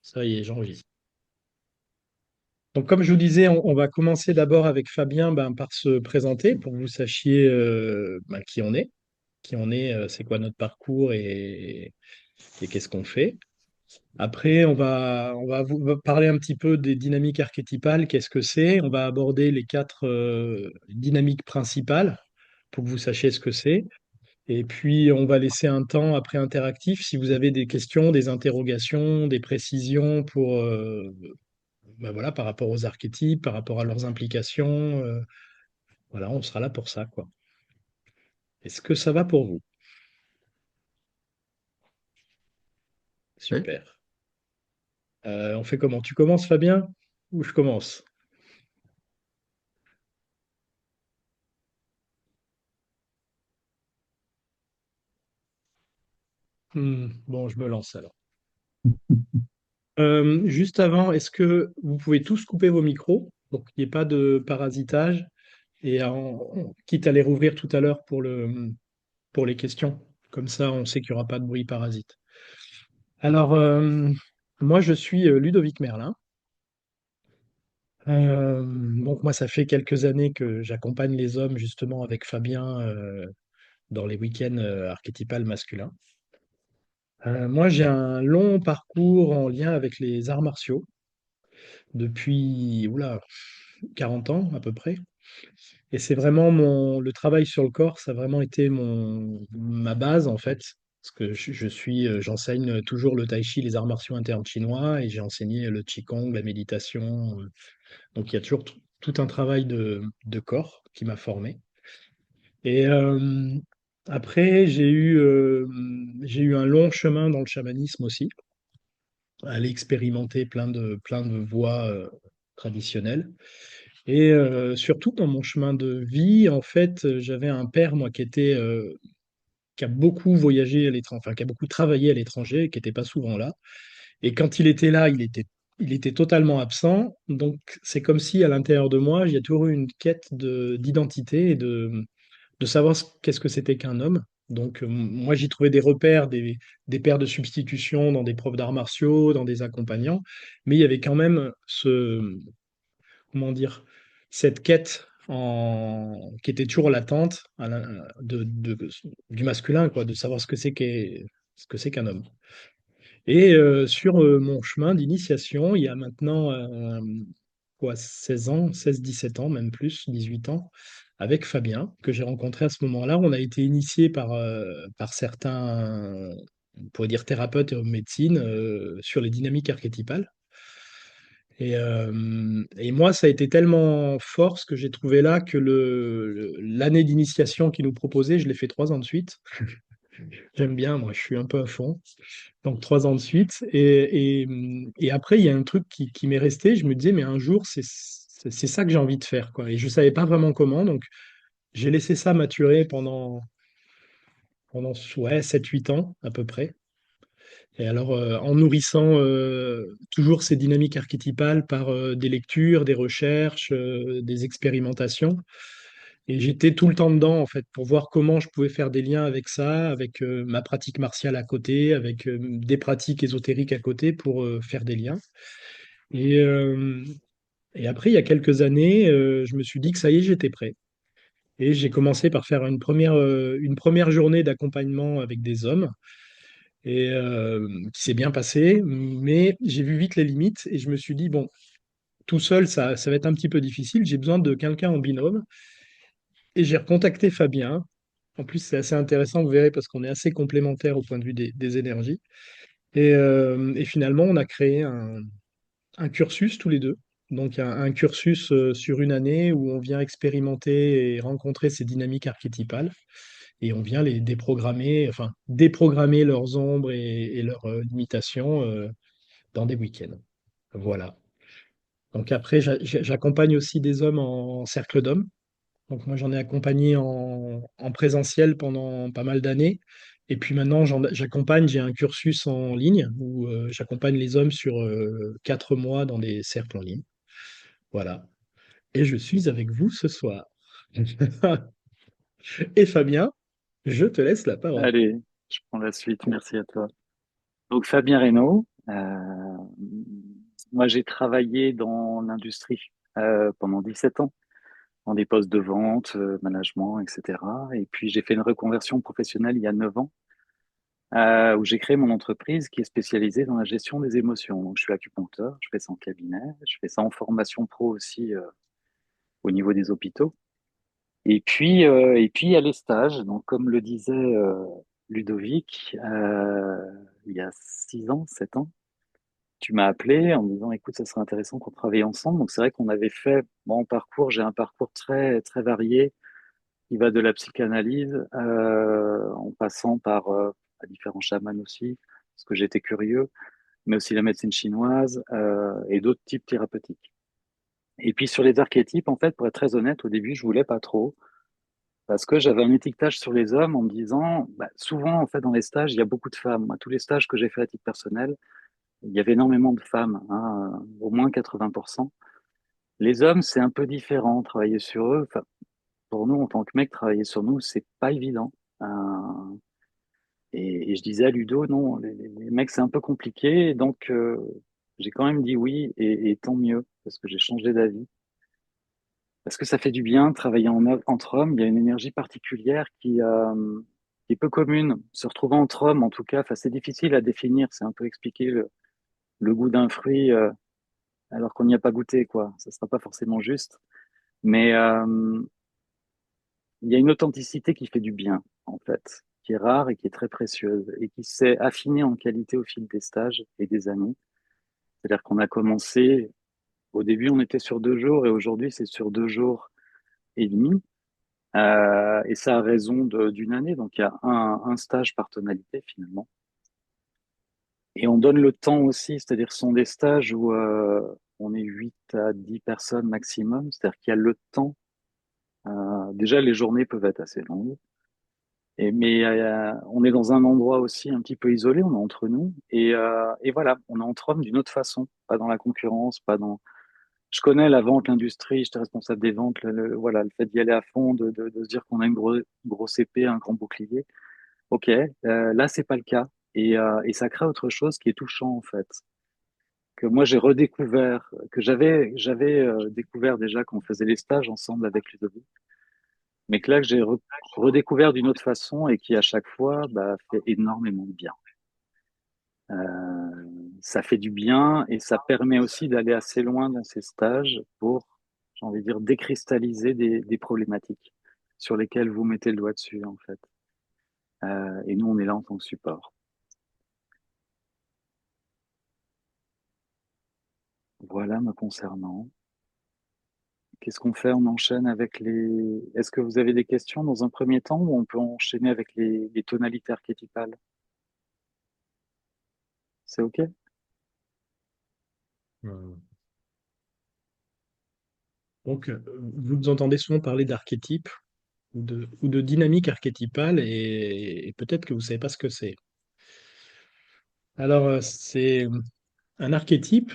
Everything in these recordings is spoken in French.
Ça y est, j'enregistre. Donc, comme je vous disais, on va commencer d'abord avec Fabien par se présenter pour que vous sachiez qui on est, c'est quoi notre parcours et qu'est-ce qu'on fait. Après, on va vous parler un petit peu des dynamiques archétypales, qu'est-ce que c'est. On va aborder les quatre dynamiques principales pour que vous sachiez ce que c'est. Et puis, on va laisser un temps après interactif si vous avez des questions, des interrogations, des précisions pour, voilà, par rapport aux archétypes, par rapport à leurs implications. Voilà, on sera là pour ça, quoi. Est-ce que ça va pour vous? Oui. Super. On fait comment? Tu commences, Fabien? Ou je commence? Bon, je me lance alors. Juste avant, est-ce que vous pouvez tous couper vos micros pour qu'il n'y ait pas de parasitage et quitte à les rouvrir tout à l'heure pour les questions. Comme ça, on sait qu'il n'y aura pas de bruit parasite. Alors, moi, je suis Ludovic Merlin. Donc moi, ça fait quelques années que j'accompagne les hommes justement avec Fabien dans les week-ends archétypales masculins. Moi, j'ai un long parcours en lien avec les arts martiaux depuis 40 ans à peu près. Et c'est vraiment le travail sur le corps, ça a vraiment été ma base en fait. Parce que j'enseigne toujours le tai chi, les arts martiaux internes chinois, et j'ai enseigné le qigong, la méditation. Donc il y a toujours tout un travail de corps qui m'a formé. Et après, j'ai eu un long chemin dans le chamanisme aussi, aller expérimenter plein de voies traditionnelles. Et surtout dans mon chemin de vie, en fait, j'avais un père, moi, qui a beaucoup voyagé à l'étranger, enfin, qui a beaucoup travaillé à l'étranger, qui n'était pas souvent là. Et quand il était là, il était totalement absent. Donc, c'est comme si à l'intérieur de moi, j'ai toujours eu une quête d'identité et de savoir qu'est-ce que c'était qu'un homme. Donc, moi, j'y trouvais des repères, des paires de substitution dans des profs d'arts martiaux, dans des accompagnants. Mais il y avait quand même comment dire, cette quête qui était toujours latente du masculin, quoi, de savoir ce que c'est qu'un homme. Et sur mon chemin d'initiation, il y a maintenant 16 ans, 16 17 ans, même plus, 18 ans, avec Fabien, que j'ai rencontré à ce moment-là. On a été initié par certains, on pourrait dire thérapeutes et hommes médecine sur les dynamiques archétypales. Et moi, ça a été tellement fort ce que j'ai trouvé là que l'année d'initiation qu'ils nous proposaient, je l'ai fait 3 ans de suite. J'aime bien, moi, je suis un peu à fond. Donc 3 ans de suite. Et après, il y a un truc qui m'est resté. Je me disais, mais un jour, c'est ça que j'ai envie de faire, quoi. Et je ne savais pas vraiment comment. Donc j'ai laissé ça maturer pendant ouais, 7 8 ans à peu près. Et alors, en nourrissant toujours ces dynamiques archétypales par des lectures, des recherches, des expérimentations. Et j'étais tout le temps dedans, en fait, pour voir comment je pouvais faire des liens avec ça, avec ma pratique martiale à côté, avec des pratiques ésotériques à côté pour faire des liens. Et, euh, et après, il y a quelques années, je me suis dit que ça y est, j'étais prêt. Et j'ai commencé par faire une première journée d'accompagnement avec des hommes et qui s'est bien passé, mais j'ai vu vite les limites et je me suis dit, bon, tout seul, ça va être un petit peu difficile, j'ai besoin de quelqu'un en binôme. Et j'ai recontacté Fabien. En plus, c'est assez intéressant, vous verrez, parce qu'on est assez complémentaires au point de vue des énergies. Et finalement, on a créé un cursus tous les deux. Donc, un cursus sur une année où on vient expérimenter et rencontrer ces dynamiques archétypales. Et on vient les déprogrammer, enfin, déprogrammer leurs ombres et leurs limitations dans des week-ends. Voilà. Donc après, j'accompagne aussi des hommes en cercle d'hommes. Donc moi, j'en ai accompagné en présentiel pendant pas mal d'années. Et puis maintenant, j'ai un cursus en ligne où j'accompagne les hommes sur 4 mois dans des cercles en ligne. Voilà. Et je suis avec vous ce soir. Et Fabien, je te laisse la parole. Allez, je prends la suite. Merci à toi. Donc Fabien Reynaud, Moi, j'ai travaillé dans l'industrie pendant 17 ans, dans des postes de vente, management, etc. Et puis, j'ai fait une reconversion professionnelle il y a 9 ans, où j'ai créé mon entreprise qui est spécialisée dans la gestion des émotions. Donc, je suis acupuncteur, je fais ça en cabinet, je fais ça en formation pro aussi au niveau des hôpitaux. Et puis, il y a les stages. Donc, comme le disait Ludovic, il y a 6 ans, 7 ans, tu m'as appelé en me disant, écoute, ça serait intéressant qu'on travaille ensemble. Donc, c'est vrai qu'on avait fait, mon parcours, j'ai un parcours très, très varié qui va de la psychanalyse en passant par différents chamans aussi, parce que j'étais curieux, mais aussi la médecine chinoise et d'autres types thérapeutiques. Et puis, sur les archétypes, en fait, pour être très honnête, au début, je voulais pas trop. Parce que j'avais un étiquetage sur les hommes en me disant, bah, souvent, en fait, dans les stages, il y a beaucoup de femmes. Moi, tous les stages que j'ai fait à titre personnel, il y avait énormément de femmes, hein, au moins 80%. Les hommes, c'est un peu différent, travailler sur eux. Enfin, pour nous, en tant que mec, travailler sur nous, c'est pas évident. Euh, et je disais à Ludo, non, les mecs, c'est un peu compliqué. Donc, j'ai quand même dit oui, et tant mieux, parce que j'ai changé d'avis. Parce que ça fait du bien de travailler entre hommes. Il y a une énergie particulière qui est peu commune. Se retrouver entre hommes, en tout cas, enfin, c'est difficile à définir. C'est un peu expliquer le goût d'un fruit alors qu'on n'y a pas goûté, quoi. Ça sera pas forcément juste. Mais il y a une authenticité qui fait du bien, en fait, qui est rare et qui est très précieuse et qui s'est affinée en qualité au fil des stages et des années. C'est-à-dire qu'on a commencé, au début, on était sur 2 jours et aujourd'hui, c'est sur 2 jours et demi. Et ça a raison d'une année, donc il y a un stage par tonalité finalement. Et on donne le temps aussi, c'est-à-dire ce sont des stages où on est 8 à 10 personnes maximum, c'est-à-dire qu'il y a le temps. Déjà, les journées peuvent être assez longues, mais on est dans un endroit aussi un petit peu isolé, on est entre nous, et voilà, on est entre hommes d'une autre façon, pas dans la concurrence, pas dans... Je connais la vente, l'industrie, j'étais responsable des ventes, voilà, le fait d'y aller à fond, de se dire qu'on a une grosse épée, un grand bouclier. Ok, là c'est pas le cas et ça crée autre chose qui est touchant en fait. Que moi j'ai redécouvert, que j'avais découvert déjà quand on faisait les stages ensemble avec Ludovic, mais que là que j'ai redécouvert d'une autre façon et qui à chaque fois bah, fait énormément de bien. Ça fait du bien et ça permet aussi d'aller assez loin dans ces stages pour, j'ai envie de dire, décristalliser des problématiques sur lesquelles vous mettez le doigt dessus en fait. Et nous on est là en tant que support. Voilà me concernant. Qu'est-ce qu'on fait? On enchaîne avec les... Est-ce que vous avez des questions dans un premier temps ou on peut enchaîner avec les tonalités archétypales? C'est OK? Euh, Donc, vous entendez souvent parler d'archétypes ou de dynamique archétypale et peut-être que vous ne savez pas ce que c'est. Alors, c'est un archétype.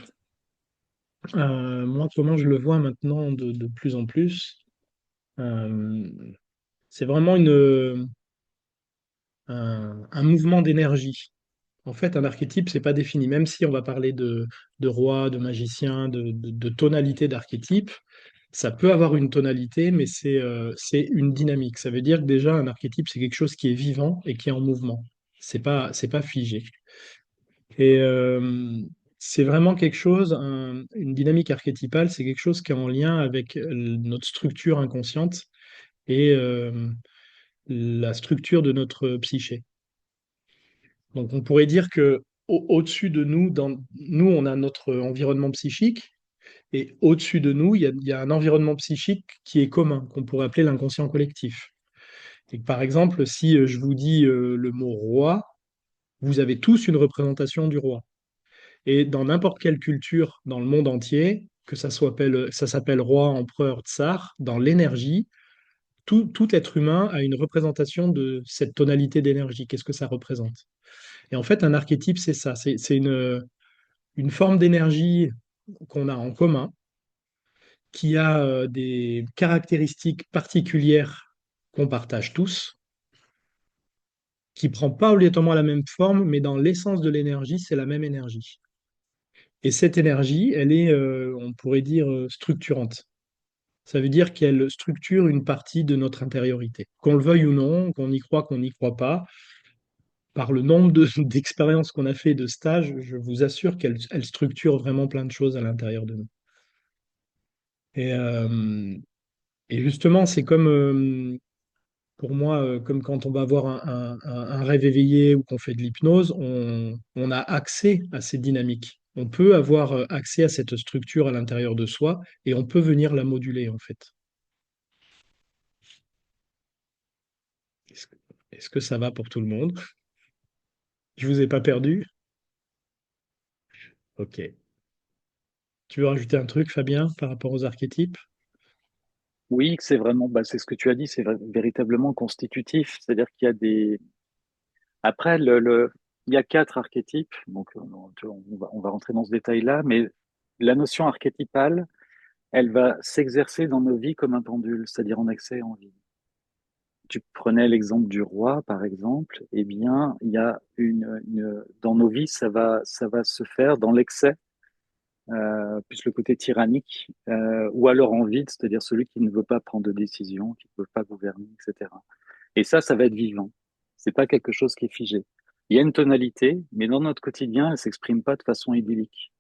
Moi, comment je le vois maintenant de plus en plus, euh, c'est vraiment un mouvement d'énergie. En fait, un archétype, c'est pas défini. Même si on va parler de roi, de magicien, de tonalité d'archétype, ça peut avoir une tonalité, mais c'est une dynamique. Ça veut dire que déjà, un archétype, c'est quelque chose qui est vivant et qui est en mouvement. C'est pas figé. Et c'est vraiment quelque chose, une dynamique archétypale, c'est quelque chose qui est en lien avec notre structure inconsciente et la structure de notre psyché. Donc on pourrait dire que au-dessus de nous, nous, on a notre environnement psychique, et au-dessus de nous, il y a un environnement psychique qui est commun, qu'on pourrait appeler l'inconscient collectif. Et que, par exemple, si je vous dis le mot roi, vous avez tous une représentation du roi. Et dans n'importe quelle culture dans le monde entier, que ça s'appelle roi, empereur, tsar, dans l'énergie, tout être humain a une représentation de cette tonalité d'énergie. Qu'est-ce que ça représente? Et en fait, un archétype, c'est ça. C'est une forme d'énergie qu'on a en commun, qui a des caractéristiques particulières qu'on partage tous, qui prend pas obligatoirement la même forme, mais dans l'essence de l'énergie, c'est la même énergie. Et cette énergie, elle est, on pourrait dire, structurante. Ça veut dire qu'elle structure une partie de notre intériorité. Qu'on le veuille ou non, qu'on n'y croit pas, par le nombre d'expériences qu'on a fait, de stages, je vous assure elle structure vraiment plein de choses à l'intérieur de nous. Et, euh, et justement, c'est comme, pour moi, comme quand on va avoir un rêve éveillé ou qu'on fait de l'hypnose, on a accès à ces dynamiques. On peut avoir accès à cette structure à l'intérieur de soi et on peut venir la moduler, en fait. Est-ce que, est-ce que ça va pour tout le monde? Je vous ai pas perdu? Ok. Tu veux rajouter un truc, Fabien, par rapport aux archétypes? Oui, que c'est vraiment, bah, c'est ce que tu as dit, c'est véritablement constitutif. C'est-à-dire qu'il y a des. Après, il y a quatre archétypes, donc on va rentrer dans ce détail-là, mais la notion archétypale, elle va s'exercer dans nos vies comme un pendule, c'est-à-dire en excès et en vide. Tu prenais l'exemple du roi, par exemple, eh bien, il y a dans nos vies, ça va se faire dans l'excès, plus le côté tyrannique, ou alors en vide, c'est-à-dire celui qui ne veut pas prendre de décision, qui ne veut pas gouverner, etc. Et ça va être vivant. C'est pas quelque chose qui est figé. Il y a une tonalité, mais dans notre quotidien, elle s'exprime pas de façon idyllique.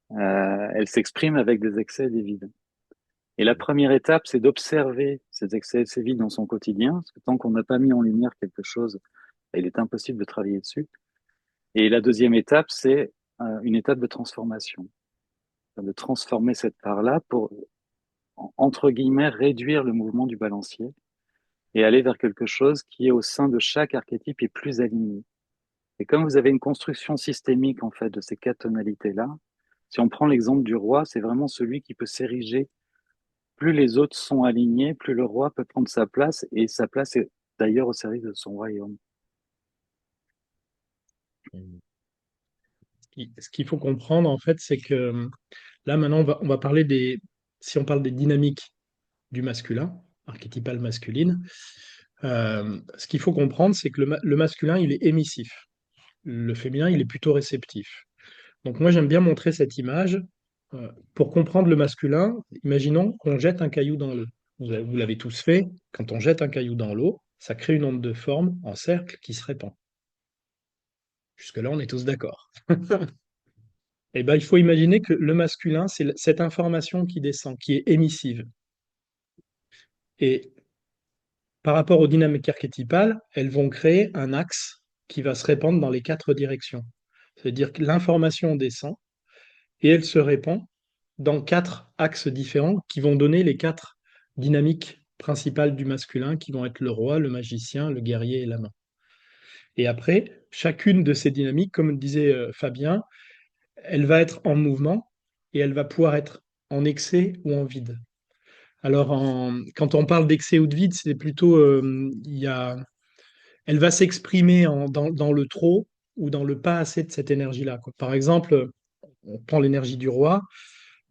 Elle s'exprime avec des excès et des vides. Et la première étape, c'est d'observer ces excès et ces vides dans son quotidien, parce que tant qu'on n'a pas mis en lumière quelque chose, il est impossible de travailler dessus. Et la deuxième étape, c'est une étape de transformation, de transformer cette part-là pour, entre guillemets, réduire le mouvement du balancier et aller vers quelque chose qui est au sein de chaque archétype est plus aligné. Et comme vous avez une construction systémique en fait de ces quatre tonalités-là, si on prend l'exemple du roi, c'est vraiment celui qui peut s'ériger. Plus les autres sont alignés, plus le roi peut prendre sa place, et sa place est d'ailleurs au service de son royaume. Ce qu'il faut comprendre, en fait, c'est que là, maintenant, on va parler si on parle des dynamiques du masculin, archétypale masculine, ce qu'il faut comprendre, c'est que le masculin, il est émissif. Le féminin, il est plutôt réceptif. Donc moi, j'aime bien montrer cette image. Pour comprendre le masculin, imaginons qu'on jette un caillou dans l'eau. Vous l'avez tous fait. Quand on jette un caillou dans l'eau, ça crée une onde de forme en cercle qui se répand. Jusque-là, on est tous d'accord. Eh ben, il faut imaginer que le masculin, c'est cette information qui descend, qui est émissive. Et par rapport aux dynamiques archétypales, elles vont créer un axe qui va se répandre dans les quatre directions. C'est-à-dire que l'information descend et elle se répand dans quatre axes différents qui vont donner les quatre dynamiques principales du masculin, qui vont être le roi, le magicien, le guerrier et l'amant. Et après, chacune de ces dynamiques, comme disait Fabien, elle va être en mouvement et elle va pouvoir être en excès ou en vide. Alors, quand on parle d'excès ou de vide, c'est plutôt, elle va s'exprimer dans le trop ou dans le pas assez de cette énergie-là, quoi. Par exemple, on prend l'énergie du roi.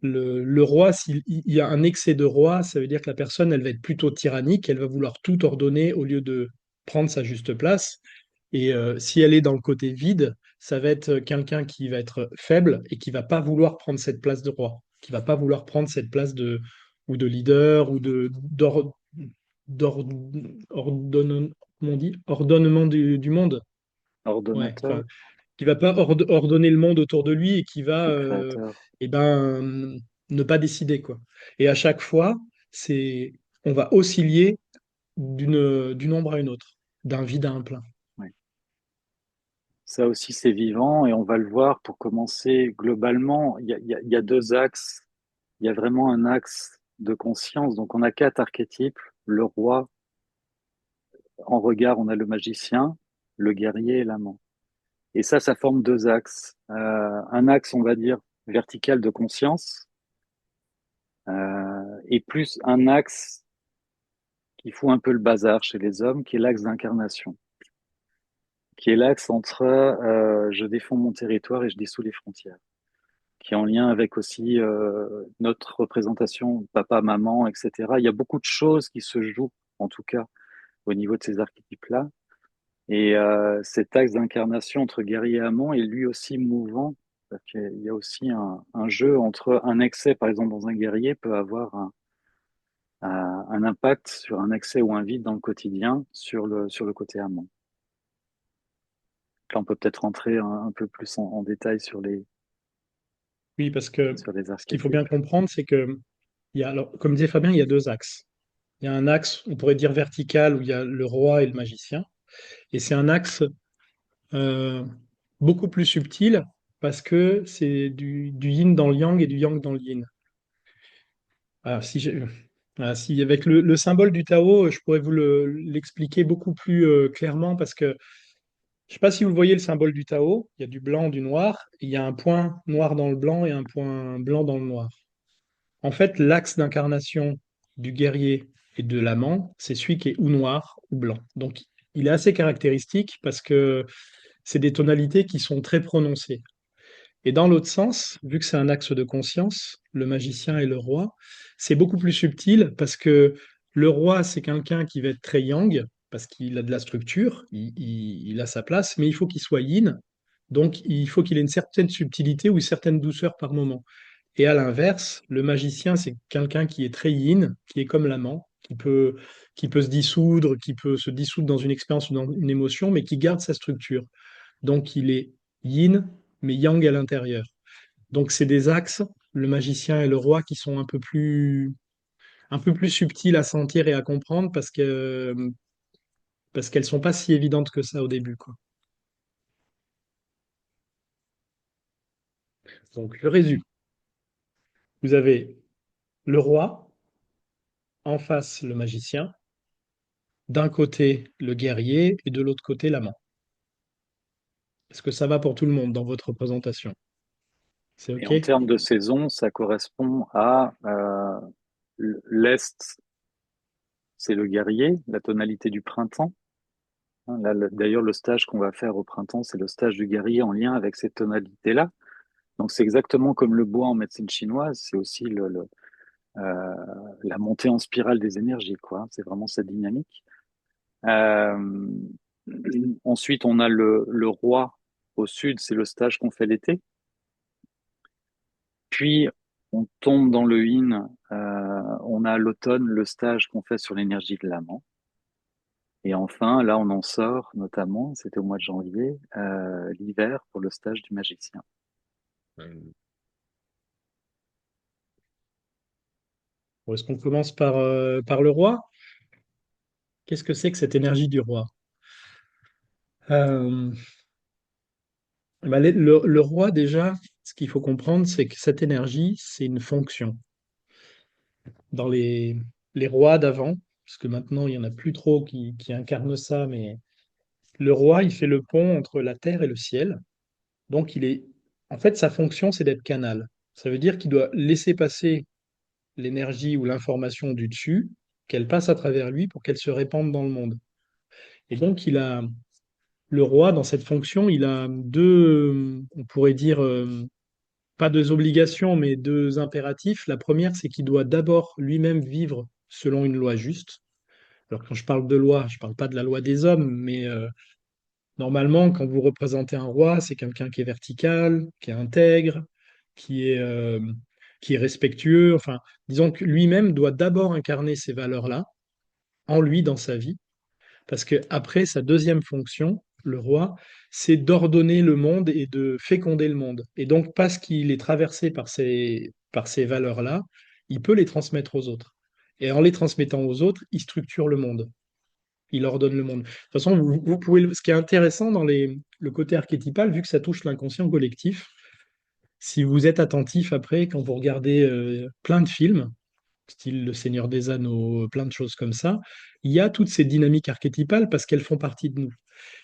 Le roi, s'il il y a un excès de roi, ça veut dire que la personne, elle va être plutôt tyrannique, elle va vouloir tout ordonner au lieu de prendre sa juste place. Et si elle est dans le côté vide, ça va être quelqu'un qui va être faible et qui va pas vouloir prendre cette place de roi, qui va pas vouloir prendre cette place ou de leader ou d'or- comment on dit, ordonnement du monde. Ouais, Ordonnateur enfin, qui va pas ordonner le monde autour de lui et qui va ou créateur. eh ben, ne pas décider, quoi. Et à chaque fois, c'est, on va osciller d'une ombre à une autre, d'un vide à un plein. Oui. Ça aussi, c'est vivant et on va le voir pour commencer globalement. Il y a deux axes. Il y a vraiment un axe de conscience. Donc, on a quatre archétypes. Le roi, en regard, on a le magicien, le guerrier et l'amant. Et ça forme deux axes. Un axe, on va dire, vertical de conscience, et plus un axe qui fout un peu le bazar chez les hommes, qui est l'axe d'incarnation, qui est l'axe entre je défends mon territoire et je dissous les frontières, qui est en lien avec aussi notre représentation, papa, maman, etc. Il y a beaucoup de choses qui se jouent, en tout cas, au niveau de ces archétypes-là. Et cet axe d'incarnation entre guerrier et amant est lui aussi mouvant C'est-à-dire qu'il y a aussi un jeu entre un excès, par exemple, dans un guerrier peut avoir un impact sur un excès ou un vide dans le quotidien sur le côté amont. Là, on peut peut-être rentrer un peu plus en détail Oui, parce que sur les ce qu'il faut bien archétypes. comprendre, c'est que, alors, comme disait Fabien, il y a deux axes. Il y a un axe, on pourrait dire vertical, où il y a le roi et le magicien. Et c'est un axe euh, beaucoup plus subtil parce que c'est du yin dans le yang et du yang dans le yin. Ah, si avec le symbole du Tao, je pourrais vous l'expliquer beaucoup plus clairement parce que je ne sais pas si vous voyez le symbole du Tao, il y a du blanc, du noir, et il y a un point noir dans le blanc et un point blanc dans le noir. En fait, l'axe d'incarnation du guerrier et de l'amant, c'est celui qui est ou noir ou blanc. Donc, il est assez caractéristique parce que c'est des tonalités qui sont très prononcées. Et dans l'autre sens, vu que c'est un axe de conscience, le magicien et le roi, c'est beaucoup plus subtil parce que le roi, c'est quelqu'un qui va être très yang, parce qu'il a de la structure, il a sa place, mais il faut qu'il soit yin, donc il faut qu'il ait une certaine subtilité ou une certaine douceur par moment. Et à l'inverse, le magicien, c'est quelqu'un qui est très yin, qui est comme l'amant, qui peut se dissoudre, qui peut se dissoudre dans une expérience ou dans une émotion, mais qui garde sa structure. Donc il est yin, mais yang à l'intérieur. Donc c'est des axes, le magicien et le roi, qui sont un peu plus subtils à sentir et à comprendre parce qu'elles sont pas si évidentes que ça au début, quoi. Donc je résume. Vous avez le roi, en face le magicien, d'un côté le guerrier et de l'autre côté l'amant. Est-ce que ça va pour tout le monde dans votre représentation? C'est Et OK? en termes de saison, ça correspond à l'Est, c'est le guerrier, la tonalité du printemps. Hein, là, d'ailleurs, le stage qu'on va faire au printemps, c'est le stage du guerrier en lien avec cette tonalité-là. Donc, c'est exactement comme le bois en médecine chinoise, c'est aussi euh, la montée en spirale des énergies, quoi. C'est vraiment cette dynamique. Euh, Ensuite, on a le roi au sud, c'est le stage qu'on fait l'été. Puis, on tombe dans le yin, on a l'automne, le stage qu'on fait sur l'énergie de l'amant. Et enfin, là, on en sort, notamment, c'était au mois de janvier, l'hiver pour le stage du magicien. Bon, est-ce qu'on commence par le roi? Qu'est-ce que c'est que cette énergie du roi? Euh, bah, le roi, déjà, ce qu'il faut comprendre, c'est que cette énergie, c'est une fonction. Dans les rois d'avant, parce que maintenant, il n'y en a plus trop qui incarnent ça, mais le roi, il fait le pont entre la terre et le ciel. Donc, en fait, sa fonction, c'est d'être canal. Ça veut dire qu'il doit laisser passer l'énergie ou l'information du dessus, qu'elle passe à travers lui pour qu'elle se répande dans le monde. Et donc, le roi, dans cette fonction, il a deux, on pourrait dire, pas deux obligations, mais deux impératifs. La première, c'est qu'il doit d'abord lui-même vivre selon une loi juste. Alors quand je parle de loi, je ne parle pas de la loi des hommes, mais normalement, quand vous représentez un roi, c'est quelqu'un qui est vertical, qui est intègre, qui est, euh, qui est respectueux. Enfin, disons que lui-même doit d'abord incarner ces valeurs-là en lui, dans sa vie, parce que après, sa deuxième fonction, le roi, c'est d'ordonner le monde et de féconder le monde. Et donc, parce qu'il est traversé par ces valeurs-là, il peut les transmettre aux autres. Et en les transmettant aux autres, il structure le monde. Il ordonne le monde. De toute façon, vous pouvez, ce qui est intéressant dans le côté archétypal, vu que ça touche l'inconscient collectif, si vous êtes attentif après, quand vous regardez plein de films, style Le Seigneur des Anneaux, plein de choses comme ça, il y a toutes ces dynamiques archétypales parce qu'elles font partie de nous.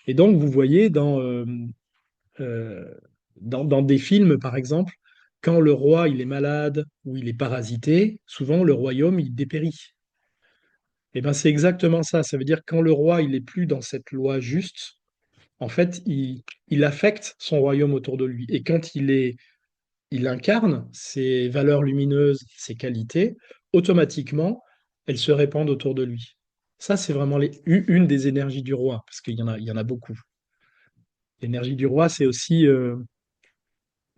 Et donc, vous voyez euh, dans des films, par exemple, quand le roi il est malade ou il est parasité, souvent le royaume il dépérit. Et ben c'est exactement ça. Ça veut dire que quand le roi il est plus dans cette loi juste, en fait, il affecte son royaume autour de lui. Et quand il incarne ses valeurs lumineuses, ses qualités, automatiquement, elles se répandent autour de lui. Ça, c'est vraiment une des énergies du roi, parce qu'il y en a beaucoup. L'énergie du roi, c'est aussi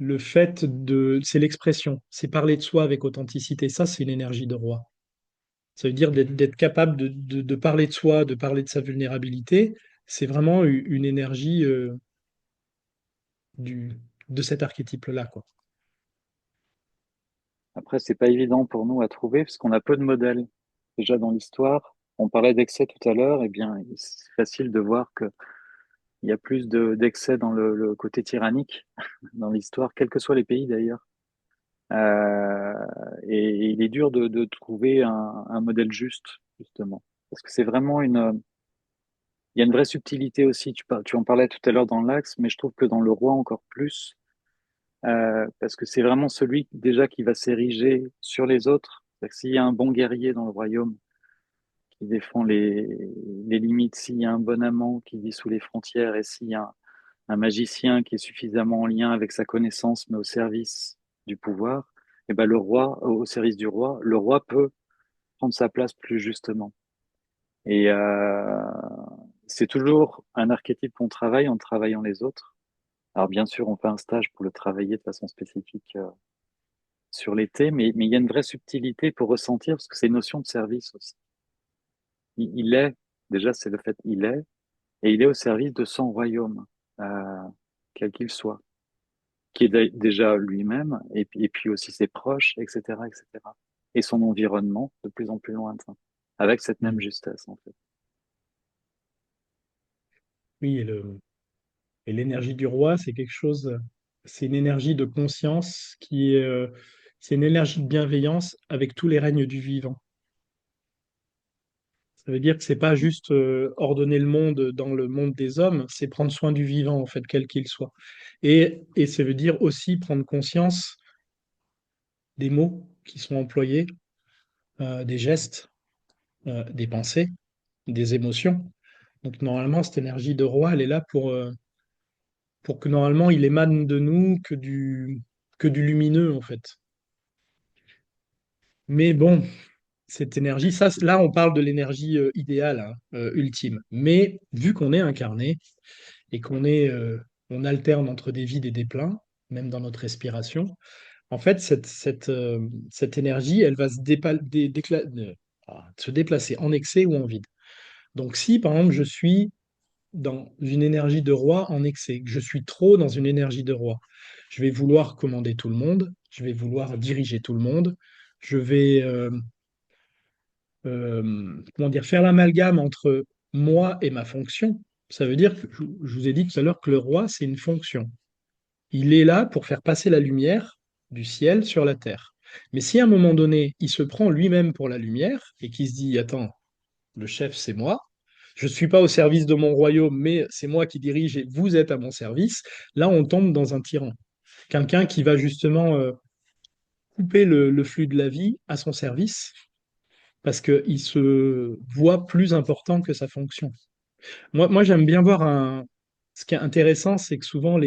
le fait c'est l'expression, c'est parler de soi avec authenticité. Ça, c'est une énergie de roi. Ça veut dire d'être capable de parler de soi, de parler de sa vulnérabilité. C'est vraiment une énergie du, de cet archétype-là, quoi. Après, c'est pas évident pour nous à trouver parce qu'on a peu de modèles. Déjà dans l'histoire, on parlait d'excès tout à l'heure, eh bien, c'est facile de voir qu'il y a plus d'excès dans le côté tyrannique dans l'histoire, quels que soient les pays d'ailleurs. Euh, et il est dur de trouver un modèle juste, justement. Parce que c'est vraiment il y a une vraie subtilité aussi. Tu en parlais tout à l'heure dans l'Axe, mais je trouve que dans le roi encore plus, parce que c'est vraiment celui déjà qui va s'ériger sur les autres. C'est-à-dire que s'il y a un bon guerrier dans le royaume qui défend les limites, s'il y a un bon amant qui vit sous les frontières, et s'il y a un magicien qui est suffisamment en lien avec sa connaissance, mais au service du pouvoir, et ben le roi, au service du roi, le roi peut prendre sa place plus justement. Et c'est toujours un archétype qu'on travaille en travaillant les autres. Alors bien sûr, on fait un stage pour le travailler de façon spécifique sur l'été, mais il y a une vraie subtilité pour ressentir, parce que c'est une notion de service aussi. Il est, déjà c'est le fait il est, et il est au service de son royaume, euh, quel qu'il soit, qui est déjà lui-même, et puis aussi ses proches, etc., etc. Et son environnement de plus en plus lointain, avec cette même Mm. justesse en fait. Oui, et l'énergie du roi, c'est quelque chose, c'est une énergie de conscience c'est une énergie de bienveillance avec tous les règnes du vivant. Ça veut dire que c'est pas juste ordonner le monde dans le monde des hommes, c'est prendre soin du vivant, en fait, quel qu'il soit. Et ça veut dire aussi prendre conscience des mots qui sont employés, des gestes, des pensées, des émotions. Donc normalement, cette énergie de roi, elle est là pour que normalement il émane de nous que du lumineux, en fait. Mais bon, cette énergie, ça, là, on parle de l'énergie idéale, hein, ultime. Mais vu qu'on est incarné et on alterne entre des vides et des pleins, même dans notre respiration, en fait, cette énergie, elle va se déplacer en excès ou en vide. Donc, si par exemple, je suis dans une énergie de roi en excès, que je suis trop dans une énergie de roi, je vais vouloir commander tout le monde, je vais vouloir diriger tout le monde, je vais comment dire, faire l'amalgame entre moi et ma fonction. Ça veut dire que je vous ai dit tout à l'heure que le roi, c'est une fonction. Il est là pour faire passer la lumière du ciel sur la terre. Mais si à un moment donné, il se prend lui-même pour la lumière et qu'il se dit, attends, le chef, c'est moi, je ne suis pas au service de mon royaume, mais c'est moi qui dirige et vous êtes à mon service, là, on tombe dans un tyran. Quelqu'un qui va justement couper le flux de la vie à son service parce qu'il se voit plus important que sa fonction. Moi j'aime bien voir un. Ce qui est intéressant, c'est que souvent,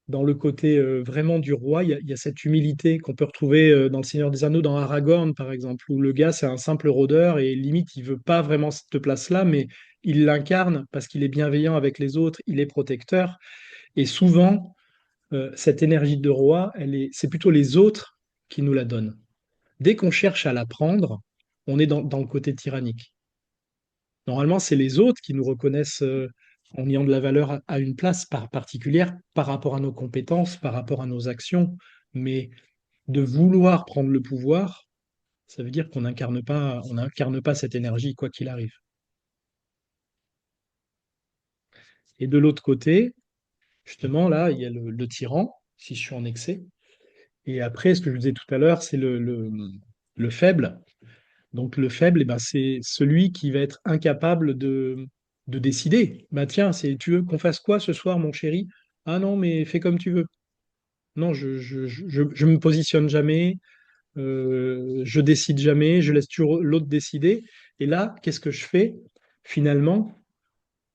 dans le côté vraiment du roi, il y a cette humilité qu'on peut retrouver dans Le Seigneur des Anneaux, dans Aragorn, par exemple, où le gars, c'est un simple rôdeur et limite, il veut pas vraiment cette place-là, mais il l'incarne parce qu'il est bienveillant avec les autres, il est protecteur. Et souvent, cette énergie de roi, c'est plutôt les autres qui nous la donnent. Dès qu'on cherche à la prendre, on est dans le côté tyrannique. Normalement, c'est les autres qui nous reconnaissent en ayant de la valeur à une place particulière par rapport à nos compétences, par rapport à nos actions. Mais de vouloir prendre le pouvoir, ça veut dire on n'incarne pas cette énergie, quoi qu'il arrive. Et de l'autre côté, justement, là, il y a le tyran, si je suis en excès. Et après, ce que je vous disais tout à l'heure, c'est le faible. Donc le faible, eh ben, c'est celui qui va être incapable de décider. Bah tiens, tu veux qu'on fasse quoi ce soir, mon chéri? Ah non, mais fais comme tu veux. Non, je me positionne jamais, je décide jamais, je laisse toujours l'autre décider. Et là, qu'est-ce que je fais? Finalement,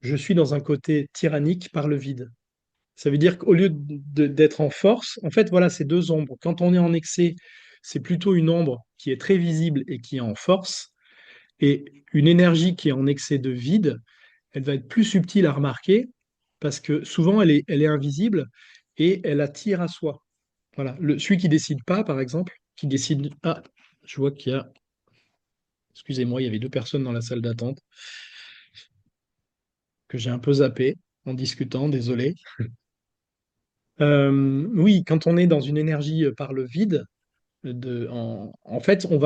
je suis dans un côté tyrannique par le vide. Ça veut dire qu'au lieu d'être en force, en fait, voilà, c'est deux ombres. Quand on est en excès, c'est plutôt une ombre qui est très visible et qui est en force. Et une énergie qui est en excès de vide, elle va être plus subtile à remarquer parce que souvent elle est invisible et elle attire à soi. Voilà. Celui qui décide pas, par exemple, qui décide. Ah, je vois qu'il y a. Excusez-moi, il y avait deux personnes dans la salle d'attente que j'ai un peu zappé en discutant, désolé. Oui, quand on est dans une énergie par le vide, en fait, ça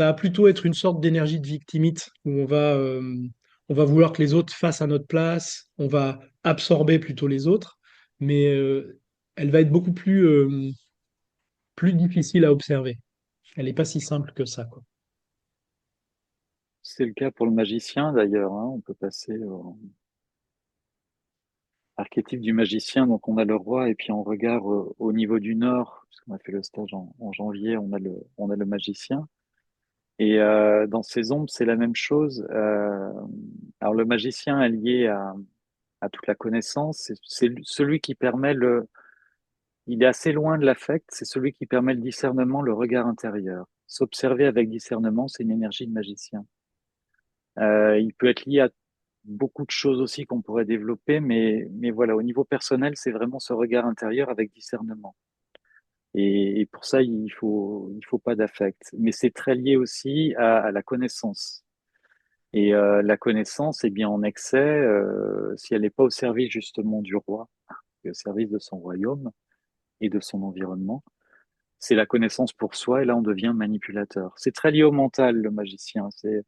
va plutôt être une sorte d'énergie de victimite où on va vouloir que les autres fassent à notre place, on va absorber plutôt les autres, mais elle va être beaucoup plus difficile à observer. Elle n'est pas si simple que ça, quoi. C'est le cas pour le magicien d'ailleurs, hein. On peut passer au archétype du magicien. Donc on a le roi et puis on regarde au niveau du nord, puisqu'on a fait le stage en janvier, on a le magicien. Et dans ces ombres, c'est la même chose. Alors le magicien est lié à toute la connaissance. C'est celui qui permet il est assez loin de l'affect. C'est celui qui permet le discernement, le regard intérieur. S'observer avec discernement, c'est une énergie de magicien. Il peut être lié à beaucoup de choses aussi qu'on pourrait développer, mais voilà, au niveau personnel, c'est vraiment ce regard intérieur avec discernement. Et pour ça, il faut pas d'affect. Mais c'est très lié aussi à la connaissance. Et la connaissance, eh bien, en excès, si elle n'est pas au service justement du roi, et au service de son royaume et de son environnement, c'est la connaissance pour soi, et là, on devient manipulateur. C'est très lié au mental, le magicien. C'est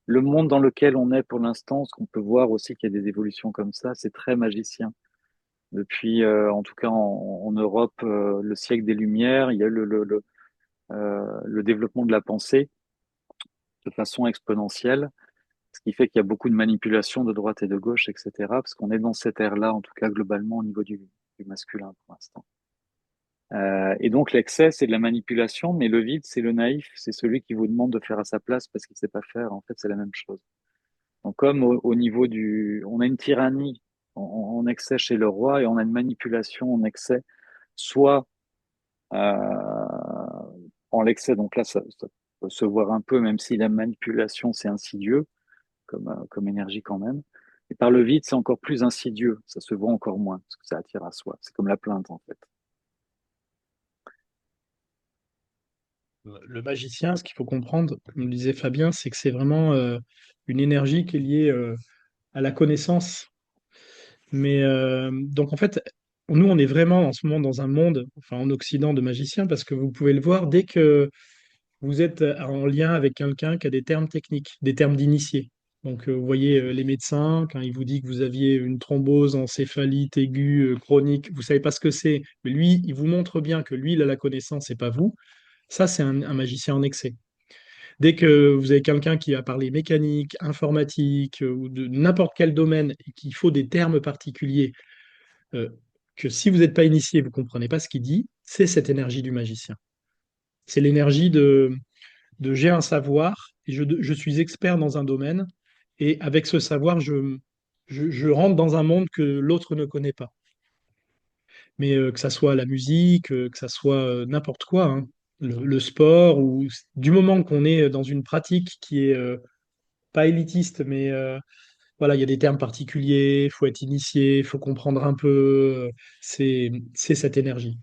le monde dans lequel on est pour l'instant, ce qu'on peut voir aussi qu'il y a des évolutions comme ça, c'est très magicien. Depuis, en tout cas en Europe, le siècle des Lumières, il y a le développement de la pensée de façon exponentielle, ce qui fait qu'il y a beaucoup de manipulations de droite et de gauche, etc., parce qu'on est dans cette ère-là, en tout cas globalement au niveau du masculin pour l'instant. Et donc l'excès, c'est de la manipulation, mais le vide, c'est le naïf, c'est celui qui vous demande de faire à sa place parce qu'il ne sait pas faire. En fait, c'est la même chose. Donc comme au niveau on a une tyrannie en excès chez le roi et on a une manipulation en excès, soit en l'excès, donc là, ça peut se voir un peu, même si la manipulation, c'est insidieux comme énergie quand même. Et par le vide, c'est encore plus insidieux, ça se voit encore moins, parce que ça attire à soi. C'est comme la plainte, en fait. Le magicien, ce qu'il faut comprendre, comme le disait Fabien, c'est que c'est vraiment une énergie qui est liée à la connaissance. Mais donc en fait, nous, on est vraiment en ce moment dans un monde, enfin en Occident, de magiciens, parce que vous pouvez le voir dès que vous êtes en lien avec quelqu'un qui a des termes techniques, des termes d'initié. Donc vous voyez les médecins, quand il vous dit que vous aviez une thrombose encéphalite aiguë chronique, vous savez pas ce que c'est, mais lui, il vous montre bien que lui, il a la connaissance et pas vous. Ça, c'est un magicien en excès. Dès que vous avez quelqu'un qui a parlé mécanique, informatique ou de n'importe quel domaine et qu'il faut des termes particuliers, euh, que si vous n'êtes pas initié, vous ne comprenez pas ce qu'il dit, c'est cette énergie du magicien. C'est l'énergie de j'ai un savoir et je suis expert dans un domaine et avec ce savoir, je rentre dans un monde que l'autre ne connaît pas. Mais que ça soit la musique, que ça soit n'importe quoi, hein, le sport, ou du moment qu'on est dans une pratique qui est pas élitiste, mais voilà, il y a des termes particuliers, il faut être initié, il faut comprendre un peu, c'est cette énergie.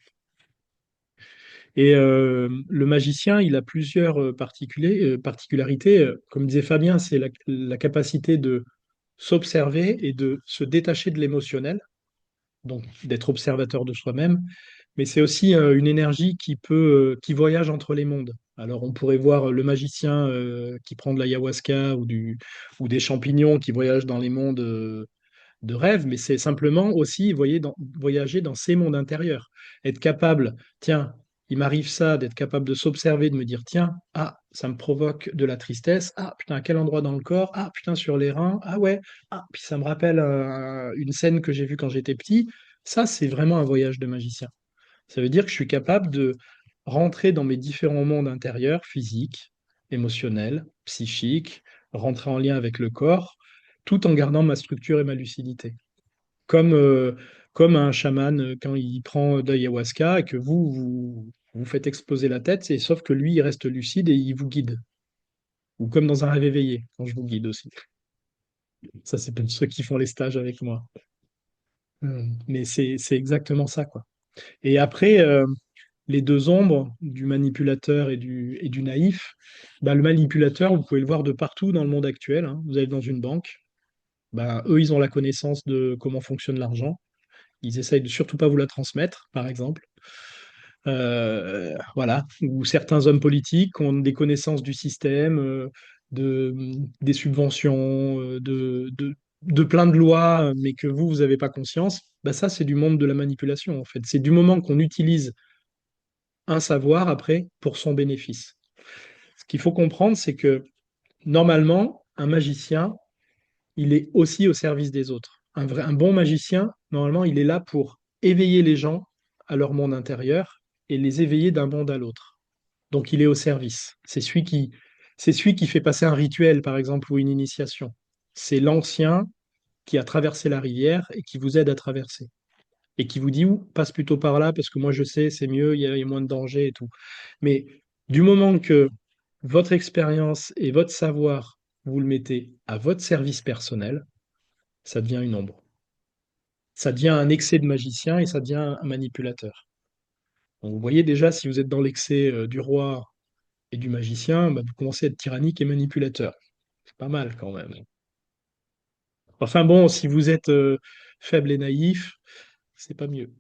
Et le magicien, il a plusieurs particularités. Comme disait Fabien, c'est la capacité de s'observer et de se détacher de l'émotionnel, donc d'être observateur de soi-même, mais c'est aussi une énergie qui voyage entre les mondes. Alors on pourrait voir le magicien qui prend de l'ayahuasca ou des champignons qui voyagent dans les mondes de rêve, mais c'est simplement aussi voyager dans ces mondes intérieurs. Être capable, tiens, il m'arrive ça, d'être capable de s'observer, de me dire, tiens, ah, ça me provoque de la tristesse, ah, putain, à quel endroit dans le corps, ah, putain, sur les reins, ah ouais, ah, puis ça me rappelle une scène que j'ai vue quand j'étais petit. Ça, c'est vraiment un voyage de magicien. Ça veut dire que je suis capable de rentrer dans mes différents mondes intérieurs, physiques, émotionnels, psychiques, rentrer en lien avec le corps, tout en gardant ma structure et ma lucidité. Comme, comme un chaman quand il prend de l'ayahuasca et que vous faites exploser la tête, sauf que lui, il reste lucide et il vous guide. Ou comme dans un rêve éveillé, quand je vous guide aussi. Ça, c'est pour ceux qui font les stages avec moi. Mais c'est exactement ça, quoi. Et après, les deux ombres du manipulateur et du naïf, bah, le manipulateur, vous pouvez le voir de partout dans le monde actuel, hein. Vous allez dans une banque, bah, eux, ils ont la connaissance de comment fonctionne l'argent. Ils essayent de surtout pas vous la transmettre, par exemple. Voilà. Ou certains hommes politiques ont des connaissances du système, de, des subventions, de plein de lois, mais que vous n'avez pas conscience. Bah, ça, c'est du monde de la manipulation, en fait. C'est du moment qu'on utilise un savoir, après, pour son bénéfice. Ce qu'il faut comprendre, c'est que normalement, un magicien, il est aussi au service des autres. Un bon magicien, normalement, il est là pour éveiller les gens à leur monde intérieur et les éveiller d'un monde à l'autre. Donc, il est au service. C'est celui qui fait passer un rituel, par exemple, ou une initiation. C'est l'ancien qui a traversé la rivière et qui vous aide à traverser. Et qui vous dit, où passe plutôt par là, parce que moi, je sais, c'est mieux, il y a moins de danger et tout. Mais du moment que votre expérience et votre savoir, vous le mettez à votre service personnel, ça devient une ombre. Ça devient un excès de magicien et ça devient un manipulateur. Donc vous voyez déjà, si vous êtes dans l'excès du roi et du magicien, bah, vous commencez à être tyrannique et manipulateur. C'est pas mal quand même. Enfin bon, si vous êtes faible et naïf, c'est pas mieux.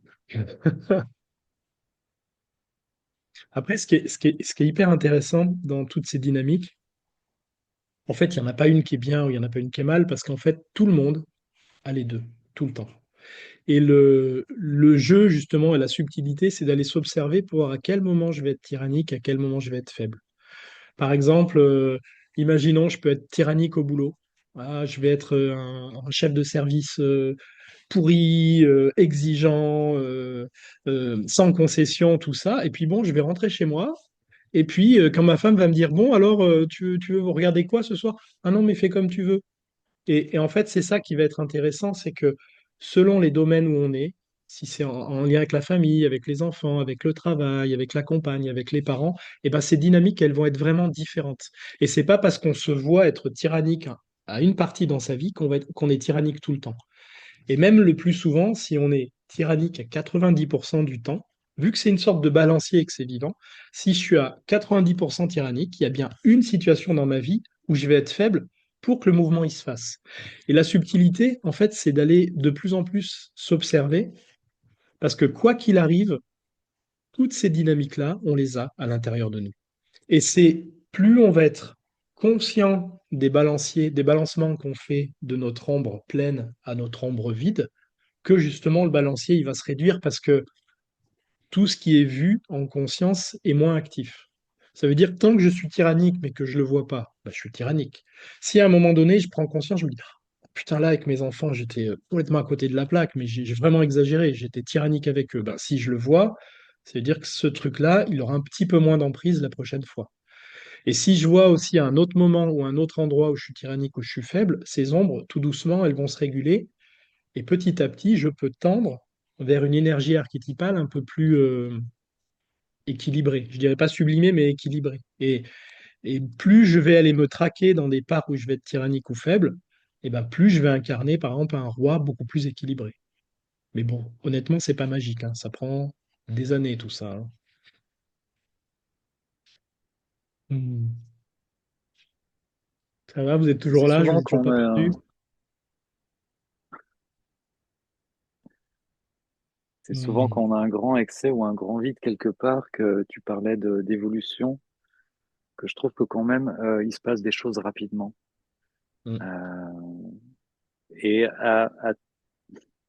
Après, ce qui est hyper intéressant dans toutes ces dynamiques, en fait, il n'y en a pas une qui est bien ou il n'y en a pas une qui est mal, parce qu'en fait, tout le monde a les deux, tout le temps. Et le jeu, justement, et la subtilité, c'est d'aller s'observer pour voir à quel moment je vais être tyrannique, à quel moment je vais être faible. Par exemple, imaginons, je peux être tyrannique au boulot. Ah, je vais être un chef de service pourri, exigeant, sans concession, tout ça. Et puis bon, je vais rentrer chez moi. Et puis, quand ma femme va me dire, bon, alors, tu veux regarder quoi ce soir? Ah non, mais fais comme tu veux. Et en fait, c'est ça qui va être intéressant, c'est que selon les domaines où on est, si c'est en lien avec la famille, avec les enfants, avec le travail, avec la compagne, avec les parents, et ben ces dynamiques, elles vont être vraiment différentes. Et c'est pas parce qu'on se voit être tyrannique à une partie dans sa vie qu'on est tyrannique tout le temps. Et même le plus souvent, si on est tyrannique à 90% du temps, vu que c'est une sorte de balancier et que c'est vivant, si je suis à 90% tyrannique, il y a bien une situation dans ma vie où je vais être faible pour que le mouvement il se fasse. Et la subtilité, en fait, c'est d'aller de plus en plus s'observer, parce que quoi qu'il arrive, toutes ces dynamiques-là, on les a à l'intérieur de nous. Et c'est plus on va être conscient des balanciers, des balancements qu'on fait de notre ombre pleine à notre ombre vide, que justement le balancier il va se réduire parce que tout ce qui est vu en conscience est moins actif. Ça veut dire que tant que je suis tyrannique mais que je le vois pas, bah, je suis tyrannique. Si à un moment donné je prends conscience, je me dis oh, putain là avec mes enfants j'étais complètement à côté de la plaque, mais j'ai vraiment exagéré, j'étais tyrannique avec eux. Ben, si je le vois, ça veut dire que ce truc-là, il aura un petit peu moins d'emprise la prochaine fois. Et si je vois aussi à un autre moment ou un autre endroit où je suis tyrannique, où je suis faible, ces ombres, tout doucement, elles vont se réguler et petit à petit, je peux tendre vers une énergie archétypale un peu plus équilibrée. Je dirais pas sublimée, mais équilibrée. Et plus je vais aller me traquer dans des parts où je vais être tyrannique ou faible, et ben plus je vais incarner, par exemple, un roi beaucoup plus équilibré. Mais bon, honnêtement, c'est pas magique, hein. Ça prend des années, tout ça, hein. Hmm. Ça va, vous êtes toujours C'est là, je vous souvent ai toujours qu'on pas a, perdu. c'est souvent Hmm. quand on a un grand excès ou un grand vide quelque part que tu parlais d'évolution, que je trouve que quand même, il se passe des choses rapidement. Hmm. Euh, et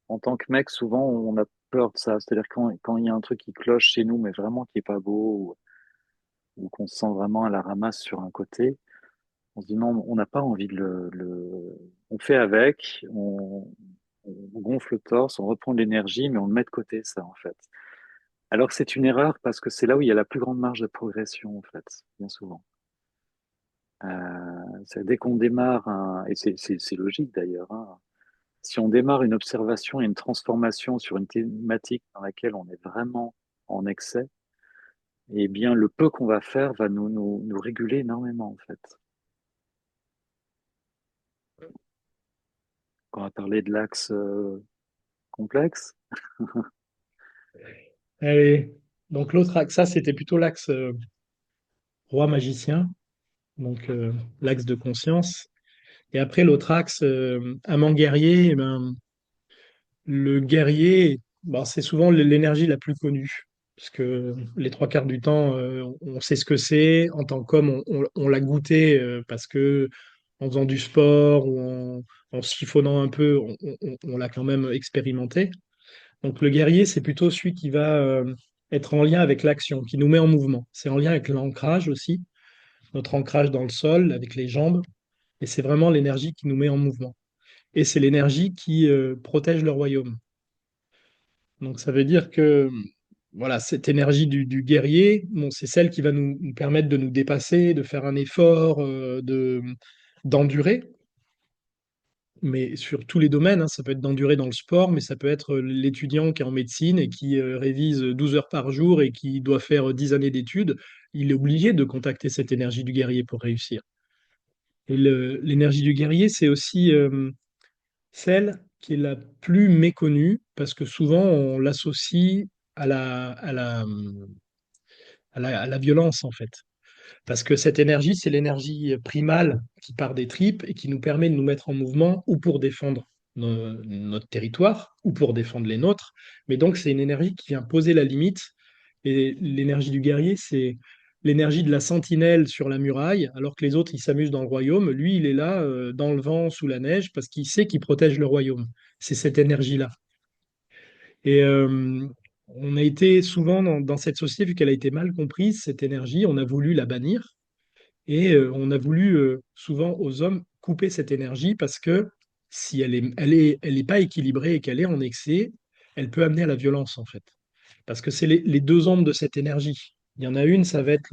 en tant que mec, souvent, on a peur de ça. C'est-à-dire quand il y a un truc qui cloche chez nous, mais vraiment qui est pas beau, ou qu'on se sent vraiment à la ramasse sur un côté, on se dit non, on n'a pas envie de on fait avec, on gonfle le torse, on reprend de l'énergie, mais on le met de côté, ça, en fait. Alors que c'est une erreur parce que c'est là où il y a la plus grande marge de progression, en fait, bien souvent. Dès qu'on démarre, et c'est logique d'ailleurs, hein, si on démarre une observation et une transformation sur une thématique dans laquelle on est vraiment en excès, eh bien, le peu qu'on va faire va nous réguler énormément, en fait. Quand on a parlé de l'axe complexe. Allez. Donc l'autre axe, ça c'était plutôt l'axe roi magicien, donc l'axe de conscience. Et après l'autre axe, amant guerrier, eh ben, le guerrier, bon, c'est souvent l'énergie la plus connue. Parce que les trois quarts du temps, on sait ce que c'est. En tant qu'homme, on l'a goûté parce que en faisant du sport ou en siphonnant un peu, on l'a quand même expérimenté. Donc le guerrier, c'est plutôt celui qui va être en lien avec l'action, qui nous met en mouvement. C'est en lien avec l'ancrage aussi, notre ancrage dans le sol, avec les jambes. Et c'est vraiment l'énergie qui nous met en mouvement. Et c'est l'énergie qui protège le royaume. Donc ça veut dire que voilà, cette énergie du guerrier, bon, c'est celle qui va nous permettre de nous dépasser, de faire un effort, d'endurer, mais sur tous les domaines, hein. Ça peut être d'endurer dans le sport, mais ça peut être l'étudiant qui est en médecine et qui révise 12 heures par jour et qui doit faire 10 années d'études. Il est obligé de contacter cette énergie du guerrier pour réussir. Et l'énergie du guerrier, c'est aussi celle qui est la plus méconnue parce que souvent on l'associe à la violence en fait. Parce que cette énergie, c'est l'énergie primale qui part des tripes et qui nous permet de nous mettre en mouvement ou pour défendre notre territoire ou pour défendre les nôtres. Mais donc, c'est une énergie qui vient poser la limite. Et l'énergie du guerrier, c'est l'énergie de la sentinelle sur la muraille, alors que les autres, ils s'amusent dans le royaume. Lui, il est là, dans le vent, sous la neige, parce qu'il sait qu'il protège le royaume. C'est cette énergie-là. Et on a été souvent dans cette société, vu qu'elle a été mal comprise, cette énergie, on a voulu la bannir. Et on a voulu souvent aux hommes couper cette énergie parce que si elle est pas équilibrée et qu'elle est en excès, elle peut amener à la violence en fait. Parce que c'est les deux ombres de cette énergie. Il y en a une, ça va être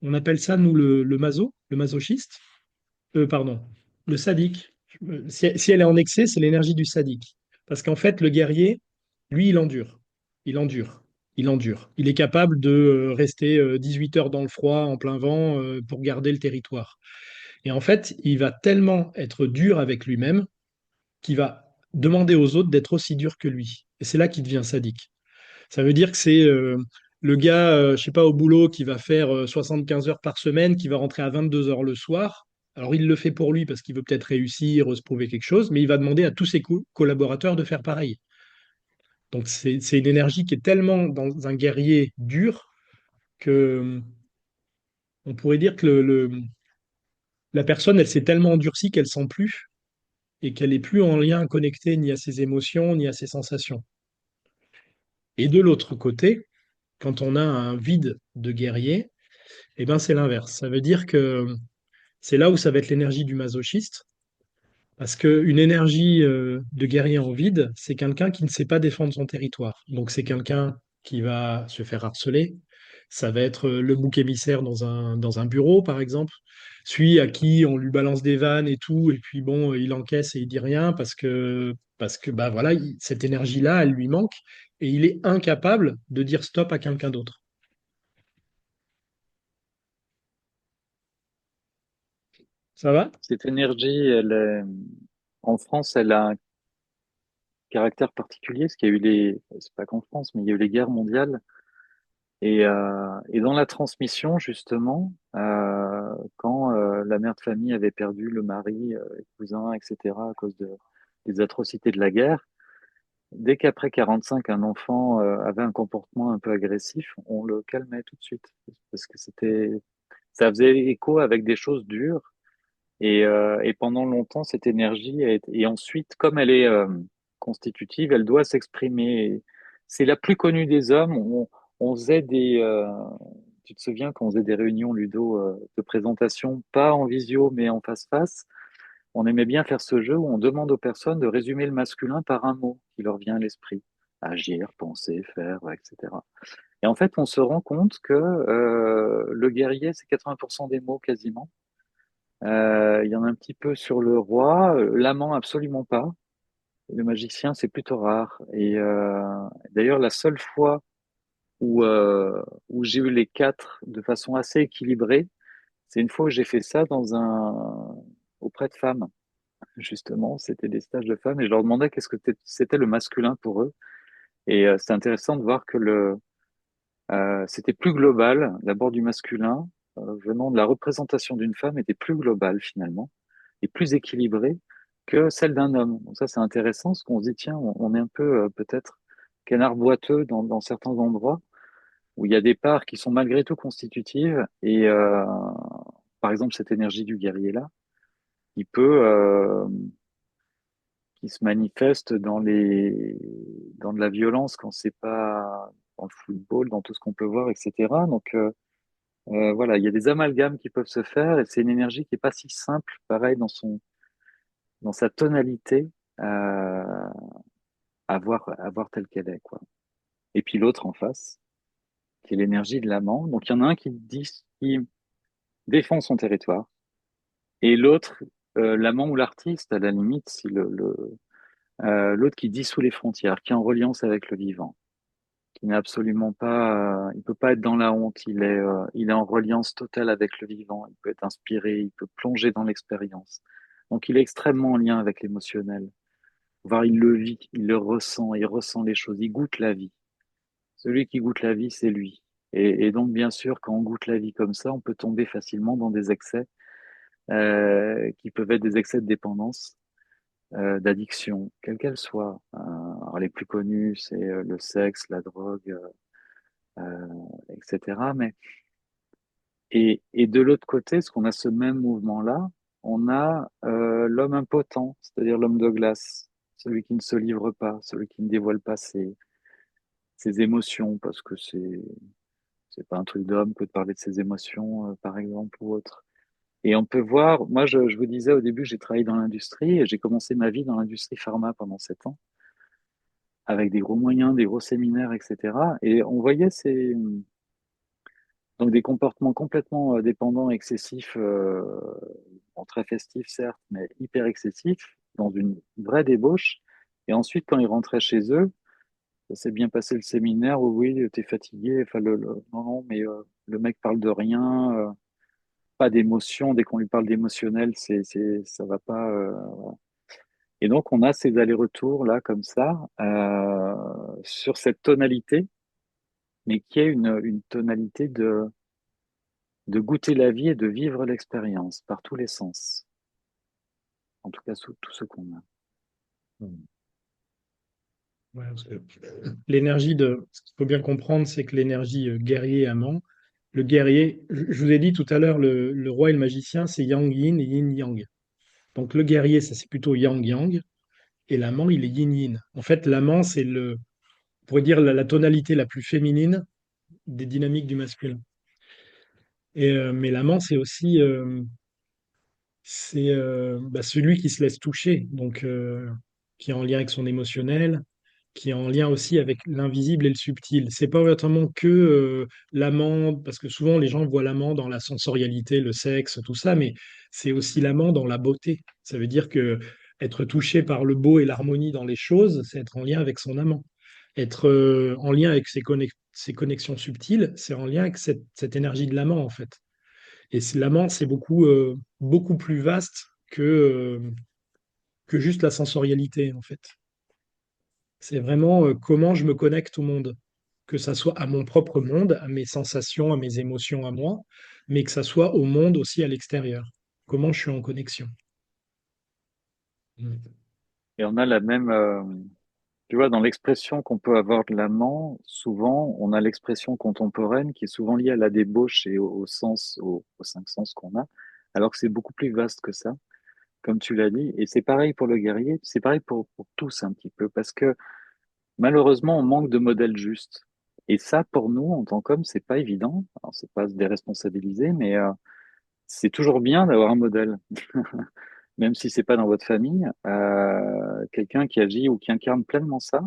on appelle ça nous le masochiste, pardon, le sadique. Si elle est en excès, c'est l'énergie du sadique. Parce qu'en fait, le guerrier, lui, il endure. Il endure. Il endure. Il est capable de rester 18 heures dans le froid, en plein vent, pour garder le territoire. Et en fait, il va tellement être dur avec lui-même qu'il va demander aux autres d'être aussi dur que lui. Et c'est là qu'il devient sadique. Ça veut dire que c'est le gars, je sais pas, au boulot qui va faire 75 heures par semaine, qui va rentrer à 22 heures le soir. Alors il le fait pour lui parce qu'il veut peut-être réussir, se prouver quelque chose, mais il va demander à tous ses collaborateurs de faire pareil. Donc c'est une énergie qui est tellement dans un guerrier dur que on pourrait dire que la personne, elle s'est tellement endurcie qu'elle sent plus et qu'elle est plus en lien connecté ni à ses émotions ni à ses sensations. Et de l'autre côté, quand on a un vide de guerrier, eh ben c'est l'inverse. Ça veut dire que c'est là où ça va être l'énergie du masochiste, parce qu'une énergie de guerrier en vide, c'est quelqu'un qui ne sait pas défendre son territoire. Donc c'est quelqu'un qui va se faire harceler. Ça va être le bouc émissaire dans un bureau, par exemple. Celui à qui on lui balance des vannes et tout, et puis bon, il encaisse et il dit rien parce que bah voilà, cette énergie-là, elle lui manque, et il est incapable de dire stop à quelqu'un d'autre. Ça va? Cette énergie, en France, elle a un caractère particulier, parce qu'il y a eu c'est pas qu'en France, mais il y a eu les guerres mondiales. Et dans la transmission, justement, quand la mère de famille avait perdu le mari, les cousins, etc., à cause des atrocités de la guerre, dès qu'après 45, un enfant avait un comportement un peu agressif, on le calmait tout de suite, parce que ça faisait écho avec des choses dures. Et pendant longtemps, cette énergie et ensuite, comme elle est constitutive, elle doit s'exprimer. C'est la plus connue des hommes. On faisait tu te souviens quand on faisait des réunions Ludo de présentation, pas en visio, mais en face-face. On aimait bien faire ce jeu où on demande aux personnes de résumer le masculin par un mot qui leur vient à l'esprit. Agir, penser, faire, ouais, etc. Et en fait, on se rend compte que le guerrier, c'est 80% des mots quasiment. Il y en a un petit peu sur le roi, l'amant absolument pas. Et le magicien, c'est plutôt rare. Et d'ailleurs, la seule fois où j'ai eu les quatre de façon assez équilibrée, c'est une fois où j'ai fait ça auprès de femmes. justement, c'était des stages de femmes, et je leur demandais qu'est-ce que c'était le masculin pour eux. Et c'est intéressant de voir que c'était plus global, d'abord du masculin, venant de la représentation d'une femme, était plus globale finalement, et plus équilibrée que celle d'un homme. Donc ça, c'est intéressant, parce qu'on se dit, tiens, on est un peu peut-être canard boiteux dans certains endroits, où il y a des parts qui sont malgré tout constitutives, et par exemple, cette énergie du guerrier-là, qui qui se manifeste dans de la violence quand c'est pas dans le football, dans tout ce qu'on peut voir, etc. Donc, voilà, il y a des amalgames qui peuvent se faire, et c'est une énergie qui est pas si simple, pareil, dans sa tonalité, euh, à voir telle qu'elle est, quoi. Et puis l'autre en face, qui est l'énergie de l'amant. Donc il y en a un qui défend son territoire, et l'autre, l'amant ou l'artiste, à la limite, si l'autre qui dissout les frontières, qui est en reliance avec le vivant, qui n'est absolument pas, il peut pas être dans la honte, il est en reliance totale avec le vivant, il peut être inspiré, il peut plonger dans l'expérience. Donc il est extrêmement en lien avec l'émotionnel. Voire il le vit, il ressent les choses, il goûte la vie. Celui qui goûte la vie, c'est lui. Et donc, bien sûr, quand on goûte la vie comme ça, on peut tomber facilement dans des excès qui peuvent être des excès de dépendance, d'addiction, quelle qu'elle soit. Alors, les plus connus, c'est le sexe, la drogue, etc. Et de l'autre côté, ce qu'on a ce même mouvement-là, on a l'homme impotent, c'est-à-dire l'homme de glace, celui qui ne se livre pas, celui qui ne dévoile pas ses émotions, parce que c'est pas un truc d'homme que de parler de ses émotions, par exemple, ou autre. Et on peut voir, moi, je vous disais au début, j'ai travaillé dans l'industrie, et j'ai commencé ma vie dans l'industrie pharma pendant 7 ans, avec des gros moyens, des gros séminaires, etc. Et on voyait donc des comportements complètement dépendants, excessifs, bon, très festifs certes, mais hyper excessifs, dans une vraie débauche. Et ensuite, quand ils rentraient chez eux, ça s'est bien passé le séminaire, oui, oui, t'es fatigué, enfin, non, non, mais le mec parle de rien, pas d'émotion, dès qu'on lui parle d'émotionnel, ça va pas. Voilà. Et donc, on a ces allers-retours là, comme ça, sur cette tonalité, mais qui est une tonalité de goûter la vie et de vivre l'expérience par tous les sens, en tout cas sous tout ce qu'on a. Mm. Ouais, parce que l'énergie de, ce qu'il faut bien comprendre, c'est que l'énergie guerrier-amant, le guerrier, je vous ai dit tout à l'heure, le roi et le magicien, c'est yang-yin et yin-yang. Donc le guerrier, ça c'est plutôt yang-yang, et l'amant, il est yin-yin. En fait, l'amant, c'est on pourrait dire la tonalité la plus féminine des dynamiques du masculin. Mais l'amant, c'est aussi celui qui se laisse toucher, donc qui est en lien avec son émotionnel, qui est en lien aussi avec l'invisible et le subtil. C'est pas vraiment que l'amant, parce que souvent les gens voient l'amant dans la sensorialité, le sexe, tout ça, mais c'est aussi l'amant dans la beauté. Ça veut dire que être touché par le beau et l'harmonie dans les choses, c'est être en lien avec son amant. Être en lien avec ses connexions subtiles, c'est en lien avec cette énergie de l'amant, en fait. Et l'amant, c'est beaucoup plus vaste que juste la sensorialité, en fait. C'est vraiment comment je me connecte au monde, que ça soit à mon propre monde, à mes sensations, à mes émotions à moi, mais que ça soit au monde aussi à l'extérieur. Comment je suis en connexion. Mm. Et on a la même, tu vois, dans l'expression qu'on peut avoir de l'amant, souvent, on a l'expression contemporaine qui est souvent liée à la débauche et au sens, aux cinq sens qu'on a, alors que c'est beaucoup plus vaste que ça, comme tu l'as dit. Et c'est pareil pour le guerrier, c'est pareil pour tous un petit peu, parce que malheureusement, on manque de modèles justes. Et ça, pour nous, en tant qu'hommes, c'est pas évident. Alors, c'est pas se déresponsabiliser, mais c'est toujours bien d'avoir un modèle, même si c'est pas dans votre famille, quelqu'un qui agit ou qui incarne pleinement ça.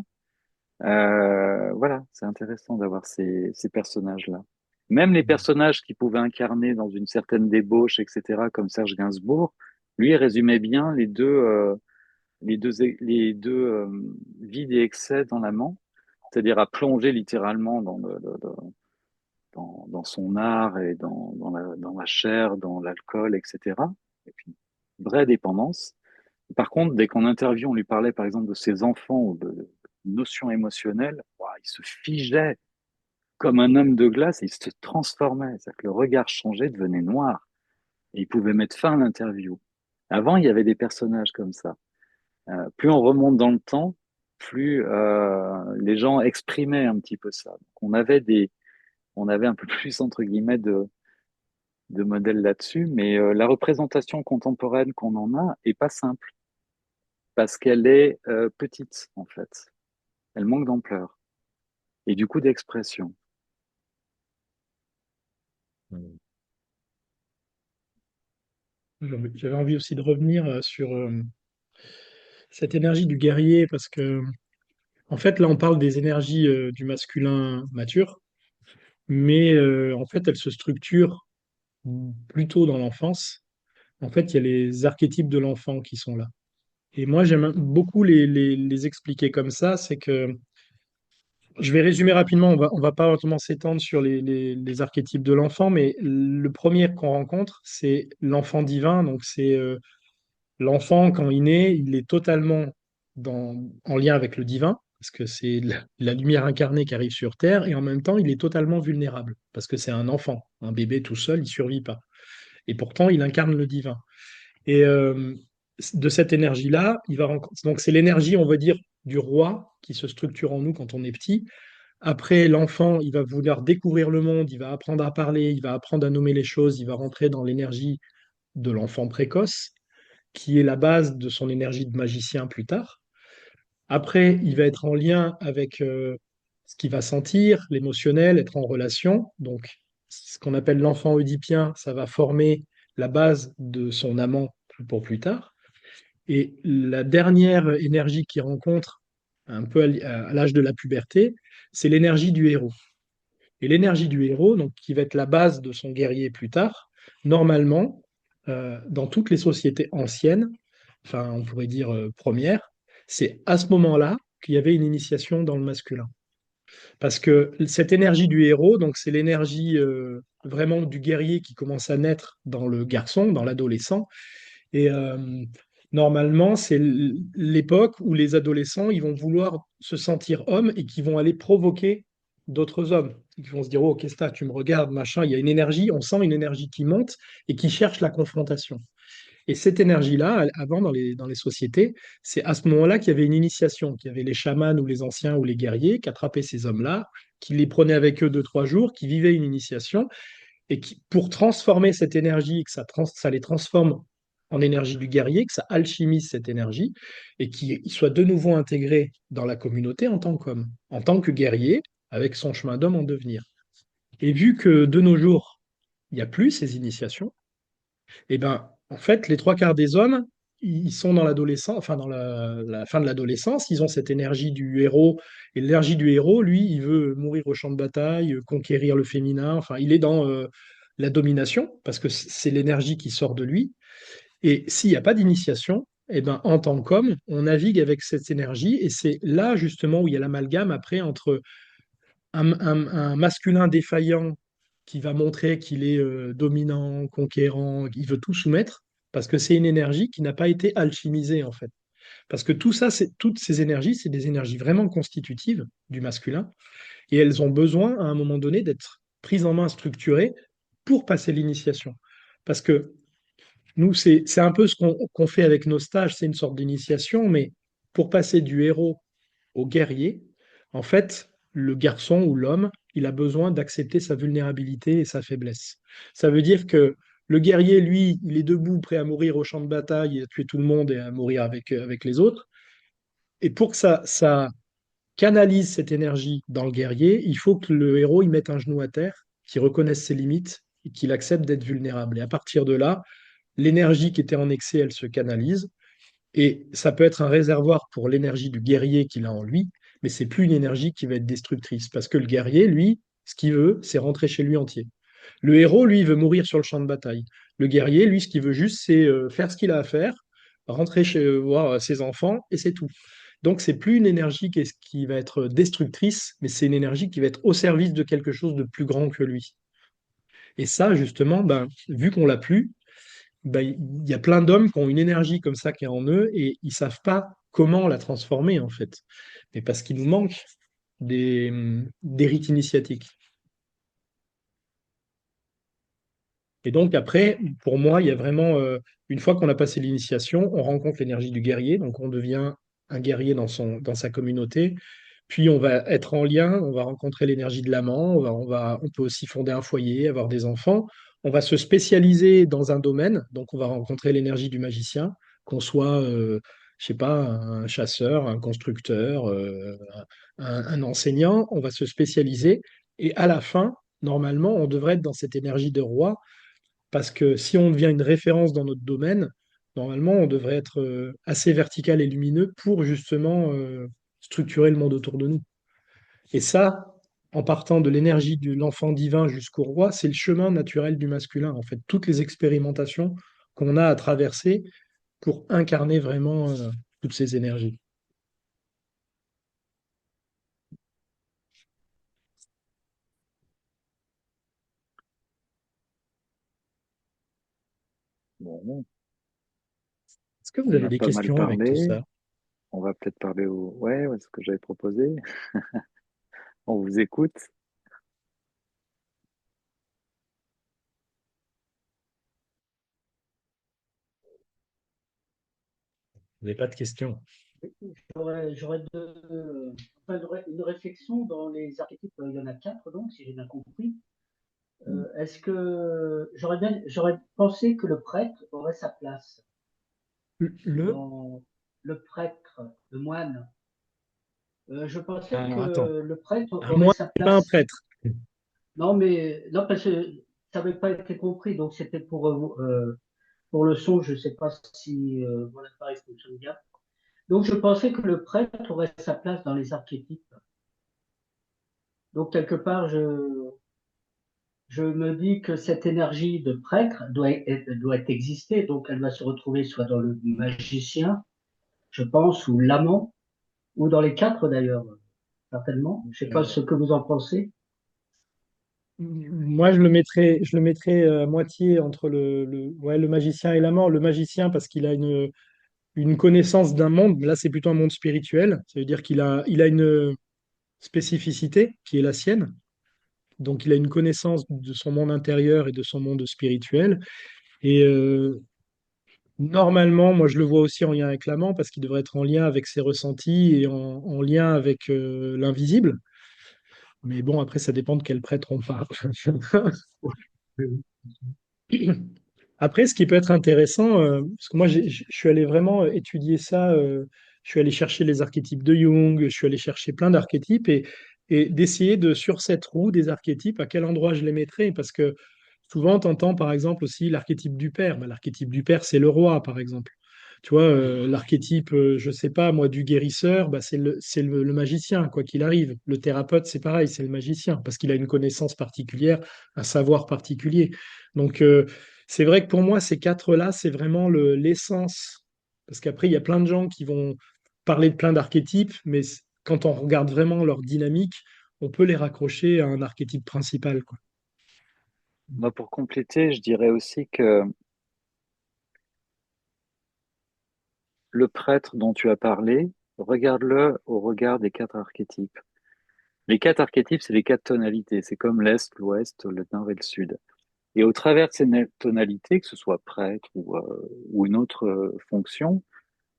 Voilà, c'est intéressant d'avoir ces personnages-là. Même les personnages qui pouvaient incarner dans une certaine débauche, etc., comme Serge Gainsbourg, lui il résumait bien les deux vides et excès dans l'amant, c'est-à-dire à plonger littéralement dans son art et dans la chair, dans l'alcool, etc. Et puis, vraie dépendance. Par contre, dès qu'en interview, on lui parlait par exemple de ses enfants ou de notions émotionnelles, ouah, il se figeait comme un homme de glace et il se transformait. C'est-à-dire que le regard changeait, devenait noir et il pouvait mettre fin à l'interview. Avant, il y avait des personnages comme ça. Plus on remonte dans le temps, plus les gens exprimaient un petit peu ça. Donc, on avait un peu plus entre guillemets de modèles là-dessus, mais la représentation contemporaine qu'on en a est pas simple parce qu'elle est petite en fait. Elle manque d'ampleur et du coup d'expression. Mm. J'avais envie aussi de revenir sur cette énergie du guerrier parce que, en fait, là, on parle des énergies du masculin mature, mais en fait, elles se structurent plutôt dans l'enfance. En fait, il y a les archétypes de l'enfant qui sont là. Et moi, j'aime beaucoup les expliquer comme ça. C'est que je vais résumer rapidement. On va pas vraiment s'étendre sur les archétypes de l'enfant, mais le premier qu'on rencontre, c'est l'enfant divin. Donc, c'est l'enfant, quand il naît, il est totalement en lien avec le divin, parce que c'est la lumière incarnée qui arrive sur Terre, et en même temps, il est totalement vulnérable, parce que c'est un enfant. Un bébé tout seul, il survit pas. Et pourtant, il incarne le divin. Et de cette énergie-là, il va rencontrer. Donc, c'est l'énergie, on va dire, du roi qui se structure en nous quand on est petit. Après, l'enfant, il va vouloir découvrir le monde, il va apprendre à parler, il va apprendre à nommer les choses, il va rentrer dans l'énergie de l'enfant précoce, qui est la base de son énergie de magicien plus tard. Après, il va être en lien avec ce qu'il va sentir, l'émotionnel, être en relation. Donc, ce qu'on appelle l'enfant oedipien, ça va former la base de son amant pour plus tard. Et la dernière énergie qu'il rencontre, un peu à l'âge de la puberté, c'est l'énergie du héros. Et l'énergie du héros, donc, qui va être la base de son guerrier plus tard, normalement, dans toutes les sociétés anciennes, enfin on pourrait dire premières, c'est à ce moment-là qu'il y avait une initiation dans le masculin. Parce que cette énergie du héros, donc c'est l'énergie vraiment du guerrier qui commence à naître dans le garçon, dans l'adolescent, et normalement, c'est l'époque où les adolescents, ils vont vouloir se sentir hommes et qui vont aller provoquer d'autres hommes. Ils vont se dire, oh, qu'est-ce que t'as, tu me regardes, machin. Il y a une énergie, on sent une énergie qui monte et qui cherche la confrontation. Et cette énergie-là, avant, dans les sociétés, c'est à ce moment-là qu'il y avait une initiation, qu'il y avait les chamans ou les anciens ou les guerriers qui attrapaient ces hommes-là, qui les prenaient avec eux 2, 3 jours, qui vivaient une initiation et qui, pour transformer cette énergie, que ça les transforme en énergie du guerrier, que ça alchimise cette énergie et qu'il soit de nouveau intégré dans la communauté en tant qu'homme, en tant que guerrier, avec son chemin d'homme en devenir. Et vu que de nos jours, il n'y a plus ces initiations, et ben, en fait, les 3 quarts des hommes, ils sont dans l'adolescence, enfin dans la fin de l'adolescence, ils ont cette énergie du héros. Et l'énergie du héros, lui, il veut mourir au champ de bataille, conquérir le féminin. Enfin, il est dans la domination parce que c'est l'énergie qui sort de lui. Et s'il n'y a pas d'initiation, eh ben, en tant qu'homme, on navigue avec cette énergie. Et c'est là justement où il y a l'amalgame après entre un masculin défaillant qui va montrer qu'il est dominant, conquérant, il veut tout soumettre, parce que c'est une énergie qui n'a pas été alchimisée en fait. Parce que tout ça, toutes ces énergies, c'est des énergies vraiment constitutives du masculin, et elles ont besoin à un moment donné d'être prises en main, structurées pour passer l'initiation. Parce que nous, c'est un peu ce qu'on fait avec nos stages, c'est une sorte d'initiation, mais pour passer du héros au guerrier, en fait, le garçon ou l'homme, il a besoin d'accepter sa vulnérabilité et sa faiblesse. Ça veut dire que le guerrier, lui, il est debout, prêt à mourir au champ de bataille, et à tuer tout le monde et à mourir avec les autres. Et pour que ça canalise cette énergie dans le guerrier, il faut que le héros il mette un genou à terre, qu'il reconnaisse ses limites et qu'il accepte d'être vulnérable. Et à partir de là, l'énergie qui était en excès, elle se canalise et ça peut être un réservoir pour l'énergie du guerrier qu'il a en lui, mais c'est plus une énergie qui va être destructrice. Parce que le guerrier, lui, ce qu'il veut, c'est rentrer chez lui entier. Le héros, lui, veut mourir sur le champ de bataille. Le guerrier, lui, ce qu'il veut juste, c'est faire ce qu'il a à faire, rentrer chez voir ses enfants, et c'est tout. Donc, c'est plus une énergie qui va être destructrice, mais c'est une énergie qui va être au service de quelque chose de plus grand que lui. Et ça, justement, ben, vu qu'on l'a plus, bah, il y a plein d'hommes qui ont une énergie comme ça qui est en eux et ils savent pas comment la transformer en fait. Mais parce qu'il nous manque des rites initiatiques. Et donc après, pour moi, il y a vraiment, une fois qu'on a passé l'initiation, on rencontre l'énergie du guerrier, donc on devient un guerrier dans sa communauté. Puis on va être en lien, on va rencontrer l'énergie de l'amant, on peut aussi fonder un foyer, avoir des enfants. On va se spécialiser dans un domaine, donc on va rencontrer l'énergie du magicien, qu'on soit, je sais pas, un chasseur, un constructeur, un enseignant. On va se spécialiser et à la fin, normalement, on devrait être dans cette énergie de roi parce que si on devient une référence dans notre domaine, normalement, on devrait être assez vertical et lumineux pour justement structurer le monde autour de nous. Et ça, en partant de l'énergie de l'enfant divin jusqu'au roi, c'est le chemin naturel du masculin. En fait, toutes les expérimentations qu'on a à traverser pour incarner vraiment toutes ces énergies. Bon, Est-ce que vous on avez a des pas mal questions avec tout parlé. ça? On va peut-être parler au... Ouais, ouais, ce que j'avais proposé. On vous écoute. Vous n'avez pas de questions? J'aurais une réflexion dans les archétypes. Il y en a quatre, donc, si j'ai bien compris. Est-ce que j'aurais pensé que le prêtre aurait sa place Le... dans le prêtre, le moine. Je pensais Alors attends, que le prêtre un aurait moine, sa c'est pas un place. prêtre. Non, mais non, parce que ça n'avait pas été compris, donc c'était pour le son. Je ne sais pas si mon appareil fonctionne bien. Donc je pensais que le prêtre aurait sa place dans les archétypes. Donc quelque part, je me dis que cette énergie de prêtre doit exister, donc elle va se retrouver soit dans le magicien, je pense, ou l'amant, ou dans les quatre d'ailleurs, certainement. Je ne sais pas Euh, ce que vous en pensez. Moi, je le mettrais à moitié entre ouais, le magicien et l'amant. Le magicien, parce qu'il a une connaissance d'un monde, là, c'est plutôt un monde spirituel. Ça veut dire qu'il a une spécificité qui est la sienne. Donc, il a une connaissance de son monde intérieur et de son monde spirituel. Et normalement, moi, je le vois aussi en lien avec l'amant, parce qu'il devrait être en lien avec ses ressentis et en lien avec l'invisible. Mais bon, après, ça dépend de quel prêtre on parle. Après, ce qui peut être intéressant, parce que moi, je suis allé vraiment étudier ça, je suis allé chercher les archétypes de Jung, je suis allé chercher plein d'archétypes et d'essayer de, sur cette roue des archétypes, à quel endroit je les mettrais, parce que souvent, tu entends par exemple aussi l'archétype du père. Ben, l'archétype du père, c'est le roi, par exemple. Tu vois, l'archétype, je sais pas, moi, du guérisseur, bah, c'est le magicien, quoi qu'il arrive. Le thérapeute, c'est pareil, c'est le magicien, parce qu'il a une connaissance particulière, un savoir particulier. Donc, c'est vrai que pour moi, ces quatre-là, c'est vraiment l'essence. Parce qu'après, il y a plein de gens qui vont parler de plein d'archétypes, mais quand on regarde vraiment leur dynamique, on peut les raccrocher à un archétype principal, quoi. Moi, pour compléter, je dirais aussi que le prêtre dont tu as parlé, regarde-le au regard des quatre archétypes. Les quatre archétypes, c'est les quatre tonalités. C'est comme l'Est, l'Ouest, le Nord et le Sud. Et au travers de ces tonalités, que ce soit prêtre ou une autre fonction,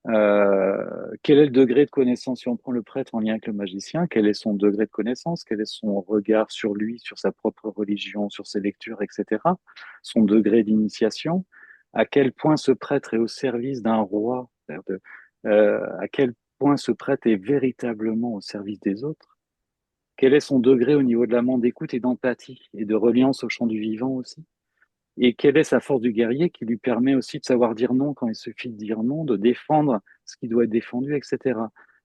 quel est le degré de connaissance? Si on prend le prêtre en lien avec le magicien, quel est son degré de connaissance? Quel est son regard sur lui, sur sa propre religion, sur ses lectures, etc. Son degré d'initiation? À quel point ce prêtre est au service d'un roi? À quel point ce prêtre est véritablement au service des autres? Quel est son degré au niveau de l'amant d'écoute et d'empathie et de reliance au champ du vivant aussi? Et quelle est sa force du guerrier qui lui permet aussi de savoir dire non quand il suffit de dire non, de défendre ce qui doit être défendu, etc.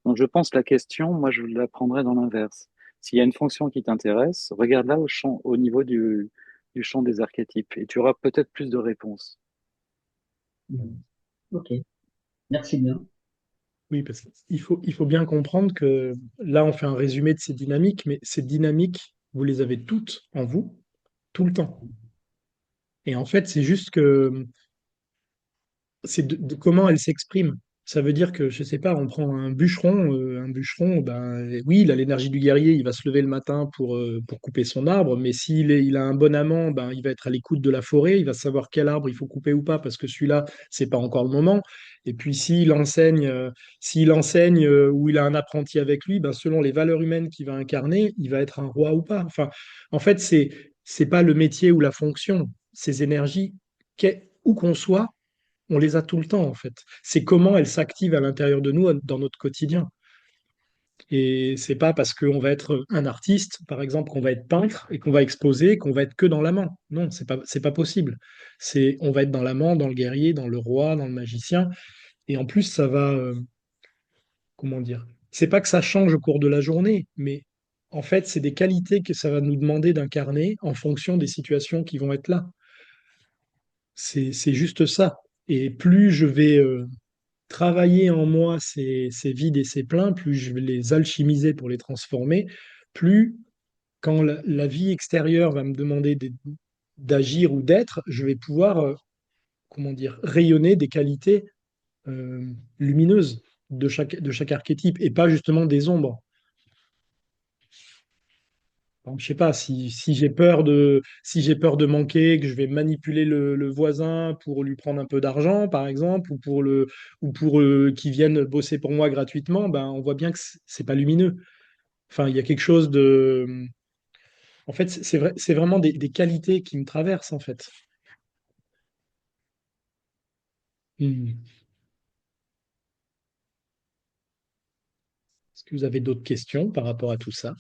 Donc je pense que la question, moi je la prendrais dans l'inverse. S'il y a une fonction qui t'intéresse, regarde-la au niveau du champ des archétypes et tu auras peut-être plus de réponses. Ok, merci bien. Oui, parce qu'il faut bien comprendre que là, on fait un résumé de ces dynamiques, mais ces dynamiques, vous les avez toutes en vous, tout le temps. Et en fait, c'est juste que c'est de comment elle s'exprime. Ça veut dire que, je sais pas, on prend un bûcheron, ben oui, il a l'énergie du guerrier, il va se lever le matin pour couper son arbre, mais il a un bon amant, ben il va être à l'écoute de la forêt, il va savoir quel arbre il faut couper ou pas, parce que celui-là, c'est pas encore le moment. Et puis s'il enseigne ou il a un apprenti avec lui, ben selon les valeurs humaines qu'il va incarner, il va être un roi ou pas. Enfin, en fait, c'est pas le métier ou la fonction, ces énergies, où qu'on soit on les a tout le temps, en fait. C'est comment elles s'activent à l'intérieur de nous, dans notre quotidien. Et c'est pas parce qu'on va être un artiste, par exemple, qu'on va être peintre et qu'on va exposer, qu'on va être que dans l'amant. Non, c'est pas possible. On va être dans l'amant, dans le guerrier, dans le roi, dans le magicien. Et en plus, ça va, comment dire? C'est pas que ça change au cours de la journée, mais en fait, c'est des qualités que ça va nous demander d'incarner en fonction des situations qui vont être là. C'est juste ça. Et plus je vais travailler en moi ces vides et ces pleins, plus je vais les alchimiser pour les transformer, plus quand la vie extérieure va me demander d'agir ou d'être, je vais pouvoir, comment dire, rayonner des qualités lumineuses de chaque archétype et pas justement des ombres. Donc, je sais pas, si j'ai peur de manquer, que je vais manipuler le voisin pour lui prendre un peu d'argent, par exemple, ou pour qu'il vienne bosser pour moi gratuitement, ben, on voit bien que c'est pas lumineux. Enfin, il y a quelque chose de. En fait, c'est vrai, c'est vraiment des qualités qui me traversent, en fait. Hmm. Est-ce que vous avez d'autres questions par rapport à tout ça?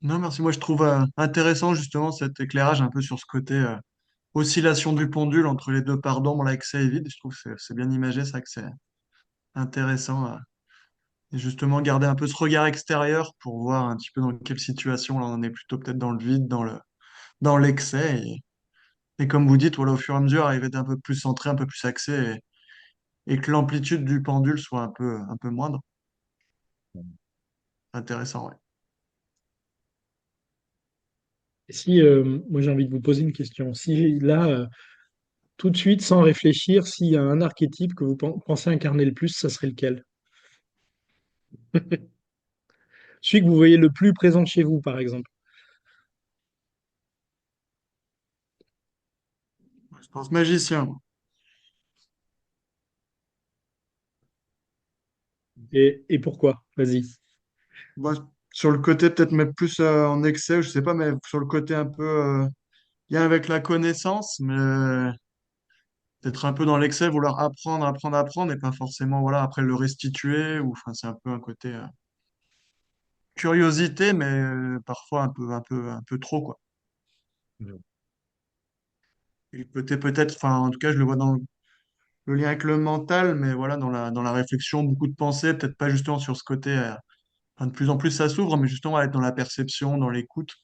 Non, merci. Moi, je trouve intéressant justement cet éclairage un peu sur ce côté oscillation du pendule entre les deux parts d'ombre, là, excès et vide. Je trouve que c'est bien imagé, ça, que c'est intéressant. Et justement, garder un peu ce regard extérieur pour voir un petit peu dans quelle situation là, on en est plutôt peut-être dans le vide, dans l'excès. Et comme vous dites, voilà, au fur et à mesure, arriver d'être un peu plus centré, un peu plus axé et que l'amplitude du pendule soit un peu moindre. Intéressant, ouais. Et si, moi j'ai envie de vous poser une question. Si là, tout de suite, sans réfléchir, s'il y a un archétype que vous pensez incarner le plus, ça serait lequel? Celui que vous voyez le plus présent chez vous, par exemple. Je pense magicien. Moi. Et pourquoi? Vas-y. Moi, sur le côté, peut-être mettre plus en excès, je sais pas, mais sur le côté un peu bien avec la connaissance, mais peut-être un peu dans l'excès, vouloir apprendre, apprendre, apprendre, et pas forcément, voilà, après le restituer, ou enfin, c'est un peu un côté curiosité, mais parfois un peu trop, quoi. Et le côté peut-être, enfin, en tout cas, je le vois dans le lien avec le mental, mais voilà, dans la réflexion, beaucoup de pensées, peut-être pas justement sur ce côté, enfin, de plus en plus ça s'ouvre, mais justement être dans la perception, dans l'écoute.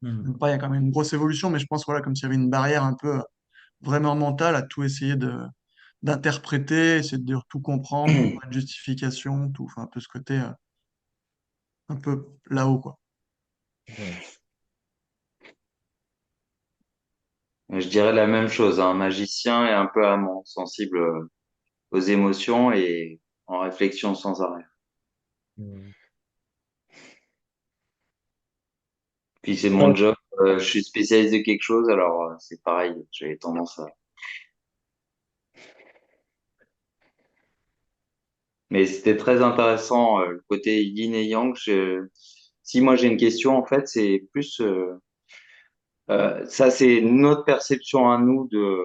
Hmm. Pas, il y a quand même une grosse évolution, mais je pense, voilà, comme s'il y avait une barrière un peu vraiment mentale à tout essayer d'interpréter, essayer de tout comprendre, pas de justification, tout, enfin, un peu ce côté un peu là-haut, quoi. Ouais. Je dirais la même chose, un magicien et un peu amant, sensible aux émotions et en réflexion sans arrêt. Hmm. Puis c'est Ah, mon job, je suis spécialiste de quelque chose, alors c'est pareil, j'ai tendance à... Mais c'était très intéressant, le côté yin et yang. Si moi j'ai une question, en fait, c'est plus... ça, c'est notre perception à nous de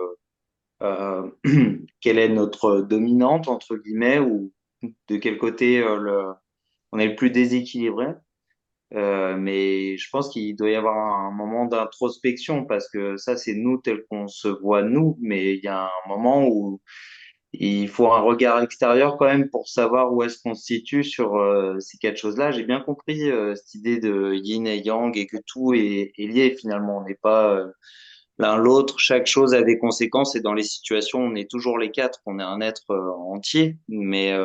quelle est notre dominante, entre guillemets, ou de quel côté on est le plus déséquilibré. Mais je pense qu'il doit y avoir un moment d'introspection parce que ça, c'est nous tel qu'on se voit nous, mais il y a un moment où il faut un regard extérieur quand même pour savoir où est-ce qu'on se situe sur ces quatre choses-là. J'ai bien compris cette idée de yin et yang et que tout est lié finalement. On n'est pas l'un l'autre, chaque chose a des conséquences et dans les situations, on est toujours les quatre, on est un être entier, mais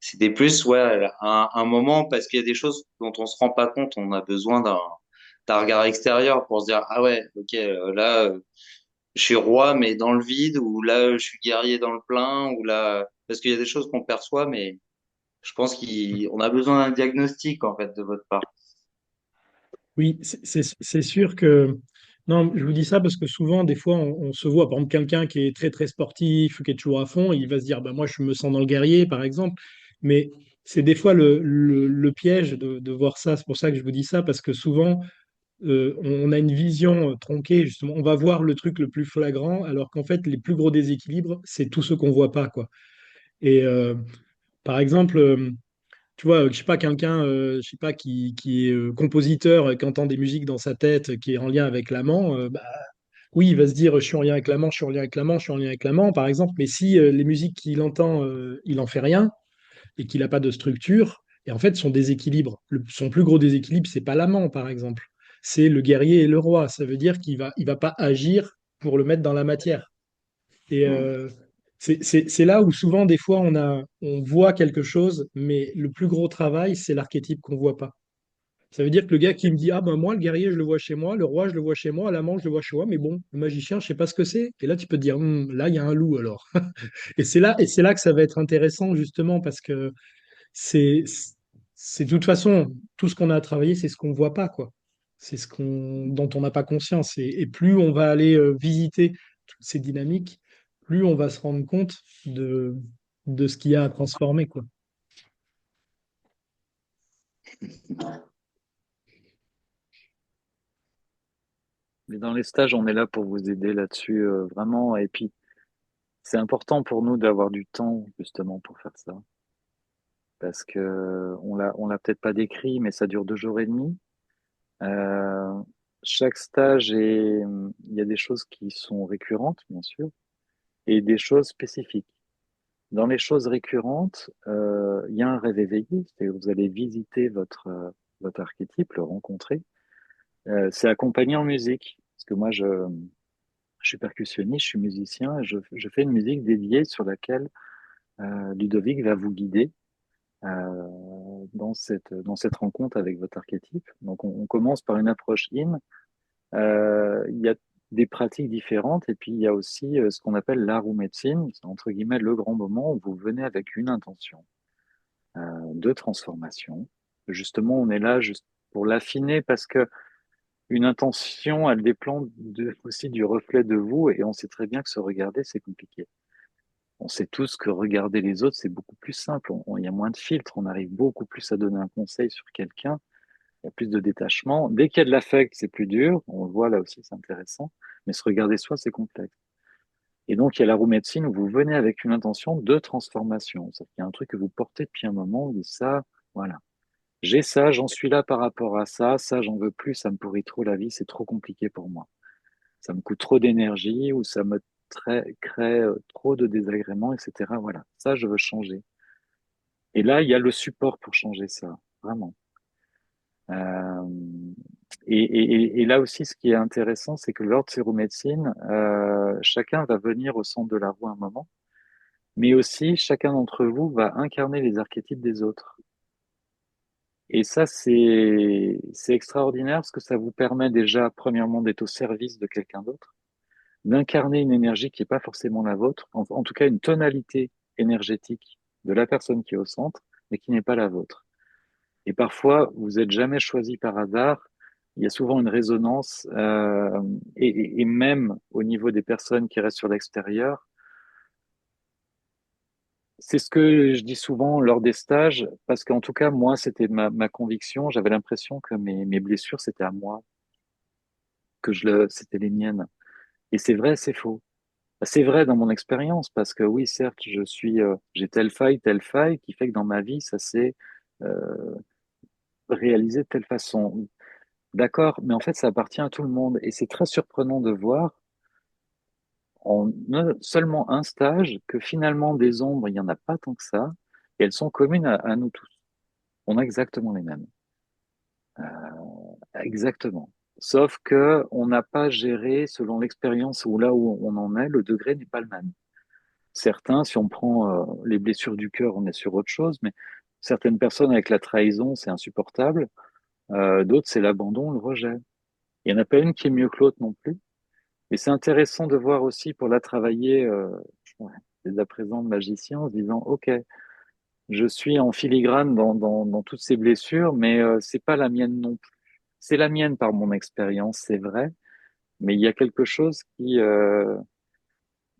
c'était plus ouais un moment parce qu'il y a des choses dont on se rend pas compte, on a besoin t'as un regard extérieur pour se dire, ah ouais, ok, là, je suis roi, mais dans le vide, ou là, je suis guerrier dans le plein, ou là, parce qu'il y a des choses qu'on perçoit, mais je pense qu'on a besoin d'un diagnostic, en fait, de votre part. Oui, c'est sûr que... Non, je vous dis ça parce que souvent, des fois, on se voit, par exemple, quelqu'un qui est très, très sportif, qui est toujours à fond, il va se dire, bah, moi, je me sens dans le guerrier, par exemple. Mais c'est des fois le piège de voir ça. C'est pour ça que je vous dis ça, parce que souvent, on a une vision tronquée, justement. On va voir le truc le plus flagrant, alors qu'en fait, les plus gros déséquilibres, c'est tout ce qu'on voit pas, quoi. Et par exemple, tu vois, je sais pas, quelqu'un, je sais pas, qui est compositeur, qui entend des musiques dans sa tête, qui est en lien avec l'amant, bah, oui, il va se dire, je suis en lien avec l'amant, je suis en lien avec l'amant, je suis en lien avec l'amant, par exemple. Mais si les musiques qu'il entend, il en fait rien et qu'il n'a pas de structure, et en fait, son déséquilibre, son plus gros déséquilibre, c'est pas l'amant, par exemple. C'est le guerrier et le roi. Ça veut dire il va pas agir pour le mettre dans la matière. Et Mm. c'est là où souvent, des fois, on voit quelque chose, mais le plus gros travail, c'est l'archétype qu'on voit pas. Ça veut dire que le gars qui me dit, ah ben moi, le guerrier, je le vois chez moi, le roi, je le vois chez moi, l'amant, je le vois chez moi, mais bon, le magicien, je sais pas ce que c'est. Et là, tu peux te dire, là, il y a un loup alors. Et c'est là que ça va être intéressant, justement, parce que c'est, c'est de toute façon, tout ce qu'on a à travailler, c'est ce qu'on voit pas, quoi. C'est dont on n'a pas conscience. Et plus on va aller visiter toutes ces dynamiques, plus on va se rendre compte de ce qu'il y a à transformer, quoi. Mais dans les stages, on est là pour vous aider là-dessus, vraiment. Et puis, c'est important pour nous d'avoir du temps, justement, pour faire ça. Parce que on l'a peut-être pas décrit, mais ça dure 2 jours et demi. Euh, Chaque stage il y a des choses qui sont récurrentes, bien sûr, et des choses spécifiques. Dans les choses récurrentes, il y a un rêve éveillé, c'est-à-dire que vous allez visiter votre archétype, le rencontrer. C'est accompagné en musique, parce que moi, je suis percussionniste, je suis musicien, et je fais une musique dédiée sur laquelle Ludovic va vous guider dans cette rencontre avec votre archétype. Donc, on commence par une approche in. Il y a des pratiques différentes, et puis il y a aussi ce qu'on appelle l'art ou médecine, c'est entre guillemets le grand moment où vous venez avec une intention de transformation. Justement, on est là juste pour l'affiner parce que une intention, elle dépend aussi du reflet de vous, et on sait très bien que se regarder, c'est compliqué. On sait tous que regarder les autres, c'est beaucoup plus simple. Il y a moins de filtres, on arrive beaucoup plus à donner un conseil sur quelqu'un, il y a plus de détachement. Dès qu'il y a de l'affect, c'est plus dur. On le voit là aussi, c'est intéressant. Mais se regarder soi, c'est complexe. Et donc, il y a la roue médecine où vous venez avec une intention de transformation. Il y a un truc que vous portez depuis un moment, vous dites ça, voilà. J'ai ça, j'en suis là par rapport à ça, j'en veux plus, ça me pourrit trop la vie, c'est trop compliqué pour moi. Ça me coûte trop d'énergie ou ça me crée trop de désagréments, etc. Voilà, ça, je veux changer. Et là, il y a le support pour changer ça, vraiment. Euh, et là aussi, ce qui est intéressant, c'est que lors de médecine, chacun va venir au centre de la roue un moment, mais aussi chacun d'entre vous va incarner les archétypes des autres. Et ça, c'est extraordinaire parce que ça vous permet déjà, premièrement, d'être au service de quelqu'un d'autre, d'incarner une énergie qui n'est pas forcément la vôtre, en tout cas une tonalité énergétique de la personne qui est au centre, mais qui n'est pas la vôtre. Et parfois, vous n'êtes jamais choisi par hasard. Il y a souvent une résonance, et même au niveau des personnes qui restent sur l'extérieur. C'est ce que je dis souvent lors des stages, parce qu'en tout cas, moi, c'était ma conviction. J'avais l'impression que mes blessures, c'était à moi, c'était les miennes. Et c'est vrai, c'est faux. C'est vrai dans mon expérience, parce que oui, certes, j'ai telle faille, qui fait que dans ma vie, ça s'est euh, réalisé de telle façon. D'accord, mais en fait, ça appartient à tout le monde. Et c'est très surprenant de voir en seulement un stage que finalement des ombres, il n'y en a pas tant que ça, et elles sont communes à nous tous. On a exactement les mêmes. Exactement. Sauf que on n'a pas géré selon l'expérience ou là où on en est, le degré n'est pas le même. Certains, si on prend les blessures du cœur, on est sur autre chose, mais certaines personnes avec la trahison, c'est insupportable. D'autres, c'est l'abandon, le rejet. Il n'y en a pas une qui est mieux que l'autre non plus. Et c'est intéressant de voir aussi pour la travailler, ouais, dès à présent, le magicien, en se disant, OK, je suis en filigrane dans toutes ces blessures, mais c'est pas la mienne non plus. C'est la mienne par mon expérience, c'est vrai, mais il y a quelque chose qui,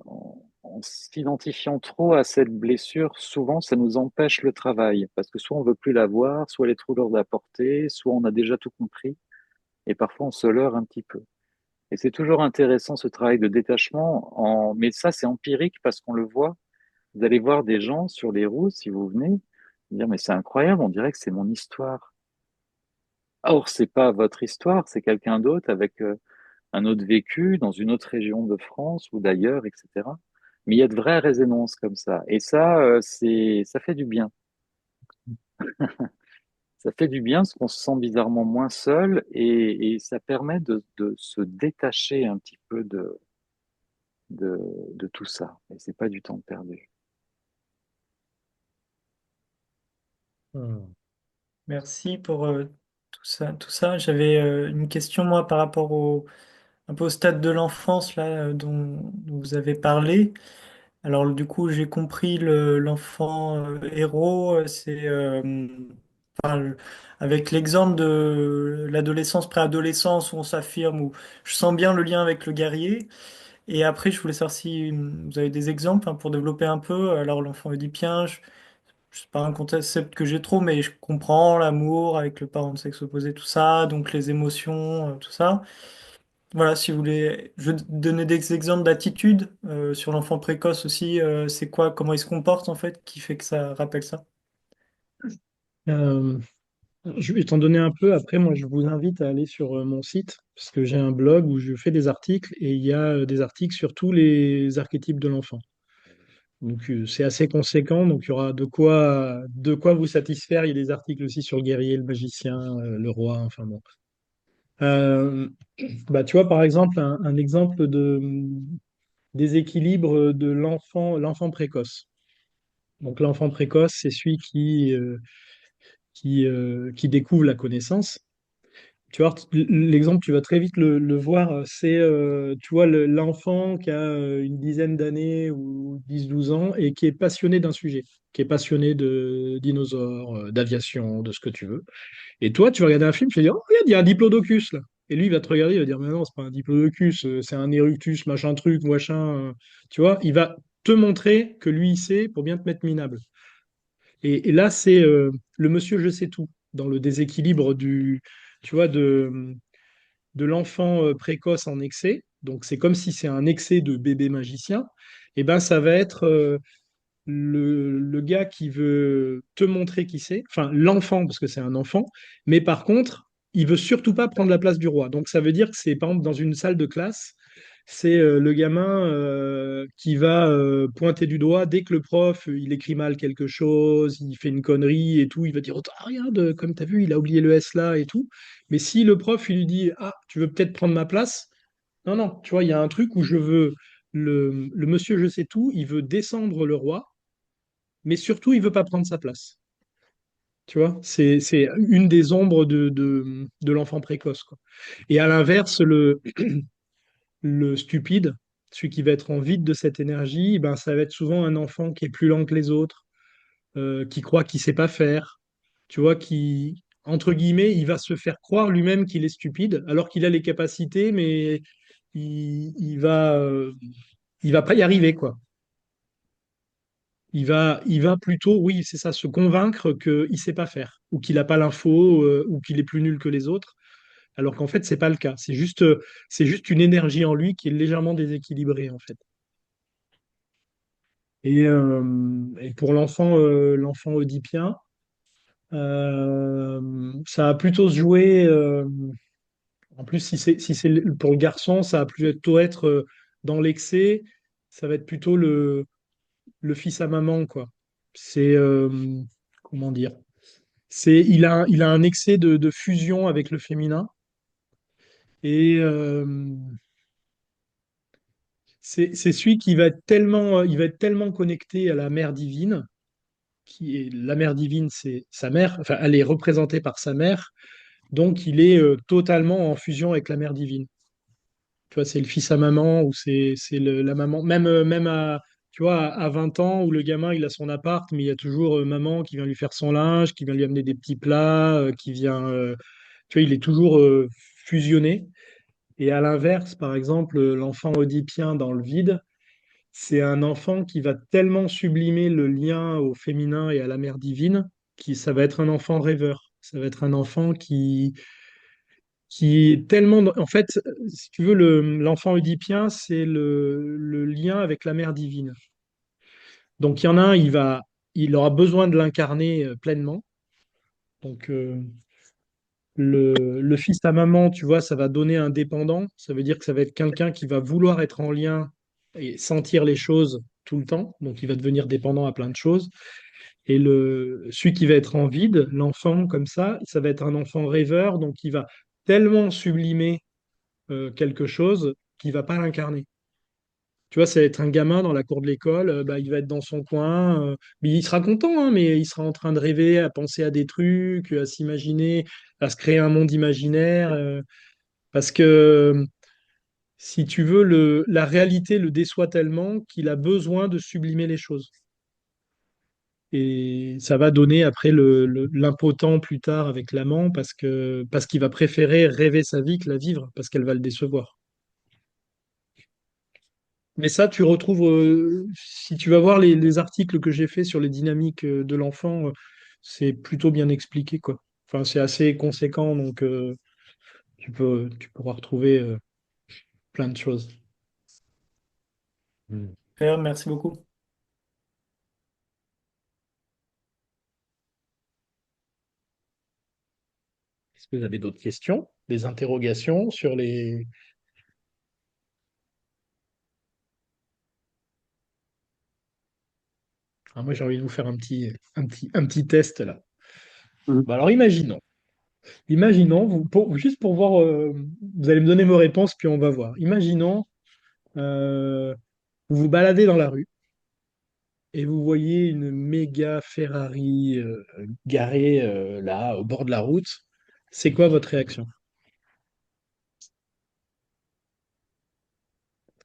en s'identifiant trop à cette blessure, souvent, ça nous empêche le travail, parce que soit on veut plus la voir, soit elle est trop lourde à porter, soit on a déjà tout compris, et parfois on se leurre un petit peu. Et c'est toujours intéressant ce travail de détachement, mais ça c'est empirique parce qu'on le voit. Vous allez voir des gens sur les routes, si vous venez, dire mais c'est incroyable, on dirait que c'est mon histoire. Or, c'est pas votre histoire, c'est quelqu'un d'autre avec un autre vécu dans une autre région de France ou d'ailleurs, etc. Mais il y a de vraies résonances comme ça. Et ça, ça fait du bien. Ça fait du bien parce qu'on se sent bizarrement moins seul et ça permet de se détacher un petit peu de tout ça. Et c'est pas du temps perdu. Hmm. Merci pour tout ça. Tout ça. J'avais une question, moi, par rapport un peu au stade de l'enfance là, dont vous avez parlé. Alors, du coup, j'ai compris l'enfant héros, enfin, avec l'exemple de l'adolescence, préadolescence, où on s'affirme, où je sens bien le lien avec le guerrier. Et après, je voulais savoir si vous avez des exemples hein, pour développer un peu. Alors, l'enfant oedipien, c'est pas un concept que j'ai trop, mais je comprends l'amour avec le parent de sexe opposé, tout ça, donc les émotions, tout ça. Voilà, si vous voulez, je vais donner des exemples d'attitude sur l'enfant précoce aussi. C'est quoi, comment il se comporte en fait, qui fait que ça rappelle ça? Euh, je vais t'en donner un peu. Après, moi, je vous invite à aller sur mon site, parce que j'ai un blog où je fais des articles et il y a des articles sur tous les archétypes de l'enfant. Donc, c'est assez conséquent. Donc, il y aura de quoi vous satisfaire. Il y a des articles aussi sur le guerrier, le magicien, le roi, enfin bon. Euh, Bah, tu vois, par exemple, un exemple de déséquilibre de l'enfant précoce. Donc, l'enfant précoce, c'est celui qui découvre la connaissance. Tu vois, l'exemple, tu vas très vite le voir, c'est, tu vois, l'enfant qui a une dizaine d'années ou 10 12 ans et qui est passionné d'un sujet, qui est passionné de dinosaures, d'aviation, de ce que tu veux. Et toi, tu vas regarder un film, tu vas dire, oh, regarde, il y a un diplodocus là. Et lui, il va te regarder, il va dire, mais non, c'est pas un diplodocus, c'est un eructus, machin truc, machin. Tu vois, il va te montrer que lui, il sait pour bien te mettre minable. Et là, c'est le monsieur je sais tout, dans le déséquilibre tu vois, de l'enfant précoce en excès. Donc, c'est comme si c'est un excès de bébé magicien. Et ben, ça va être le gars qui veut te montrer qui c'est, enfin l'enfant, parce que c'est un enfant, mais par contre, il veut surtout pas prendre la place du roi. Donc ça veut dire que c'est, par exemple, dans une salle de classe, c'est le gamin qui va pointer du doigt dès que le prof il écrit mal quelque chose, il fait une connerie et tout, il va dire oh, regarde, comme tu as vu, il a oublié le S là et tout. Mais si le prof il lui dit ah, tu veux peut-être prendre ma place, non, non, tu vois, il y a un truc où je veux le monsieur je sais tout, il veut descendre le roi mais surtout, il veut pas prendre sa place. Tu vois, c'est une des ombres de l'enfant précoce, quoi. Et à l'inverse, le stupide, celui qui va être en vide de cette énergie, ben, ça va être souvent un enfant qui est plus lent que les autres, qui croit qu'il sait pas faire, tu vois, qui, entre guillemets, il va se faire croire lui-même qu'il est stupide, alors qu'il a les capacités, mais il va pas y arriver, quoi. Il va plutôt, oui, c'est ça, se convaincre qu'il ne sait pas faire, ou qu'il n'a pas l'info, ou qu'il est plus nul que les autres, alors qu'en fait, c'est pas le cas. C'est juste une énergie en lui qui est légèrement déséquilibrée, en fait. Et pour l'enfant oedipien, ça va plutôt se jouer. En plus, si c'est pour le garçon, ça va plutôt être dans l'excès. Ça va être plutôt le fils à maman, quoi. C'est comment dire? Il a un excès de fusion avec le féminin et c'est celui qui va être tellement connecté à la mère divine, qui est la mère divine, c'est sa mère, enfin elle est représentée par sa mère, Donc, il est totalement en fusion avec la mère divine. Tu vois, c'est le fils à maman ou la maman. Même tu vois, à 20 ans, où le gamin, il a son appart, mais il y a toujours maman qui vient lui faire son linge, qui vient lui amener des petits plats, qui vient. Tu vois, il est toujours fusionné. Et à l'inverse, par exemple, l'enfant oedipien dans le vide, c'est un enfant qui va tellement sublimer le lien au féminin et à la mère divine, ça va être un enfant rêveur. Ça va être un enfant qui est tellement... En fait, si tu veux, l'enfant oedipien, c'est le lien avec la mère divine. Donc il y en a un, il aura besoin de l'incarner pleinement. Donc le fils à maman, tu vois, ça va donner un dépendant. Ça veut dire que ça va être quelqu'un qui va vouloir être en lien et sentir les choses tout le temps. Donc il va devenir dépendant à plein de choses. Et celui qui va être en vide, l'enfant comme ça va être un enfant rêveur. Donc il va tellement sublimer quelque chose qu'il va pas l'incarner. Tu vois, ça va être un gamin dans la cour de l'école, bah, il va être dans son coin, mais il sera content, hein, mais il sera en train de rêver, à penser à des trucs, à s'imaginer, à se créer un monde imaginaire, parce que si tu veux, la réalité le déçoit tellement qu'il a besoin de sublimer les choses. Et ça va donner après l'impotent plus tard avec l'amant, parce qu'il va préférer rêver sa vie que la vivre, parce qu'elle va le décevoir. Mais ça, tu retrouves, si tu vas voir les articles que j'ai faits sur les dynamiques de l'enfant, c'est plutôt bien expliqué, quoi. Enfin, c'est assez conséquent, donc tu pourras retrouver plein de choses. Mm. Super, merci beaucoup. Est-ce que vous avez d'autres questions, des interrogations sur les... Ah, moi, j'ai envie de vous faire un petit test là. Mhm. Bah, alors, imaginons, juste pour voir, vous allez me donner vos réponses, puis on va voir. Imaginons, euh, vous vous baladez dans la rue et vous voyez une méga Ferrari garée là, au bord de la route. C'est quoi votre réaction?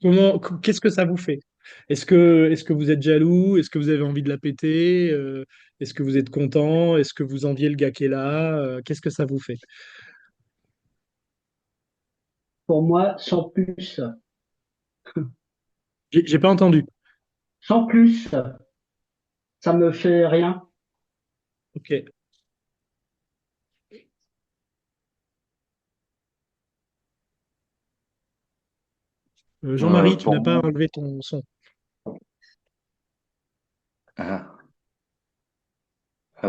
Qu'est-ce que ça vous fait? Est-ce que vous êtes jaloux? Est-ce que vous avez envie de la péter? Est-ce que vous êtes content? Est-ce que vous enviez le gars qui est là? Qu'est-ce que ça vous fait? Pour moi, sans plus. J'ai pas entendu. Sans plus, ça me fait rien. Ok. Jean-Marie, tu n'as Pour pas moi, enlevé ton son. ah,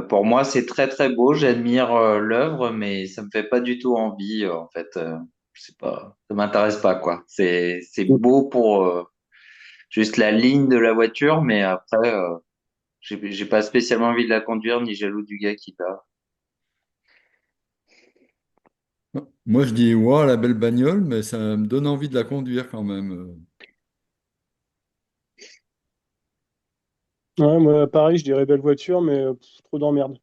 pour moi, c'est très très beau. J'admire l'œuvre, mais ça me fait pas du tout envie. En fait, je sais pas, ça m'intéresse pas quoi. C'est beau pour juste la ligne de la voiture, mais après, j'ai pas spécialement envie de la conduire ni jaloux du gars qui l'a. Moi, je dis, ouais, la belle bagnole, mais ça me donne envie de la conduire quand même. Ouais, moi, pareil, je dirais belle voiture, mais trop d'emmerde.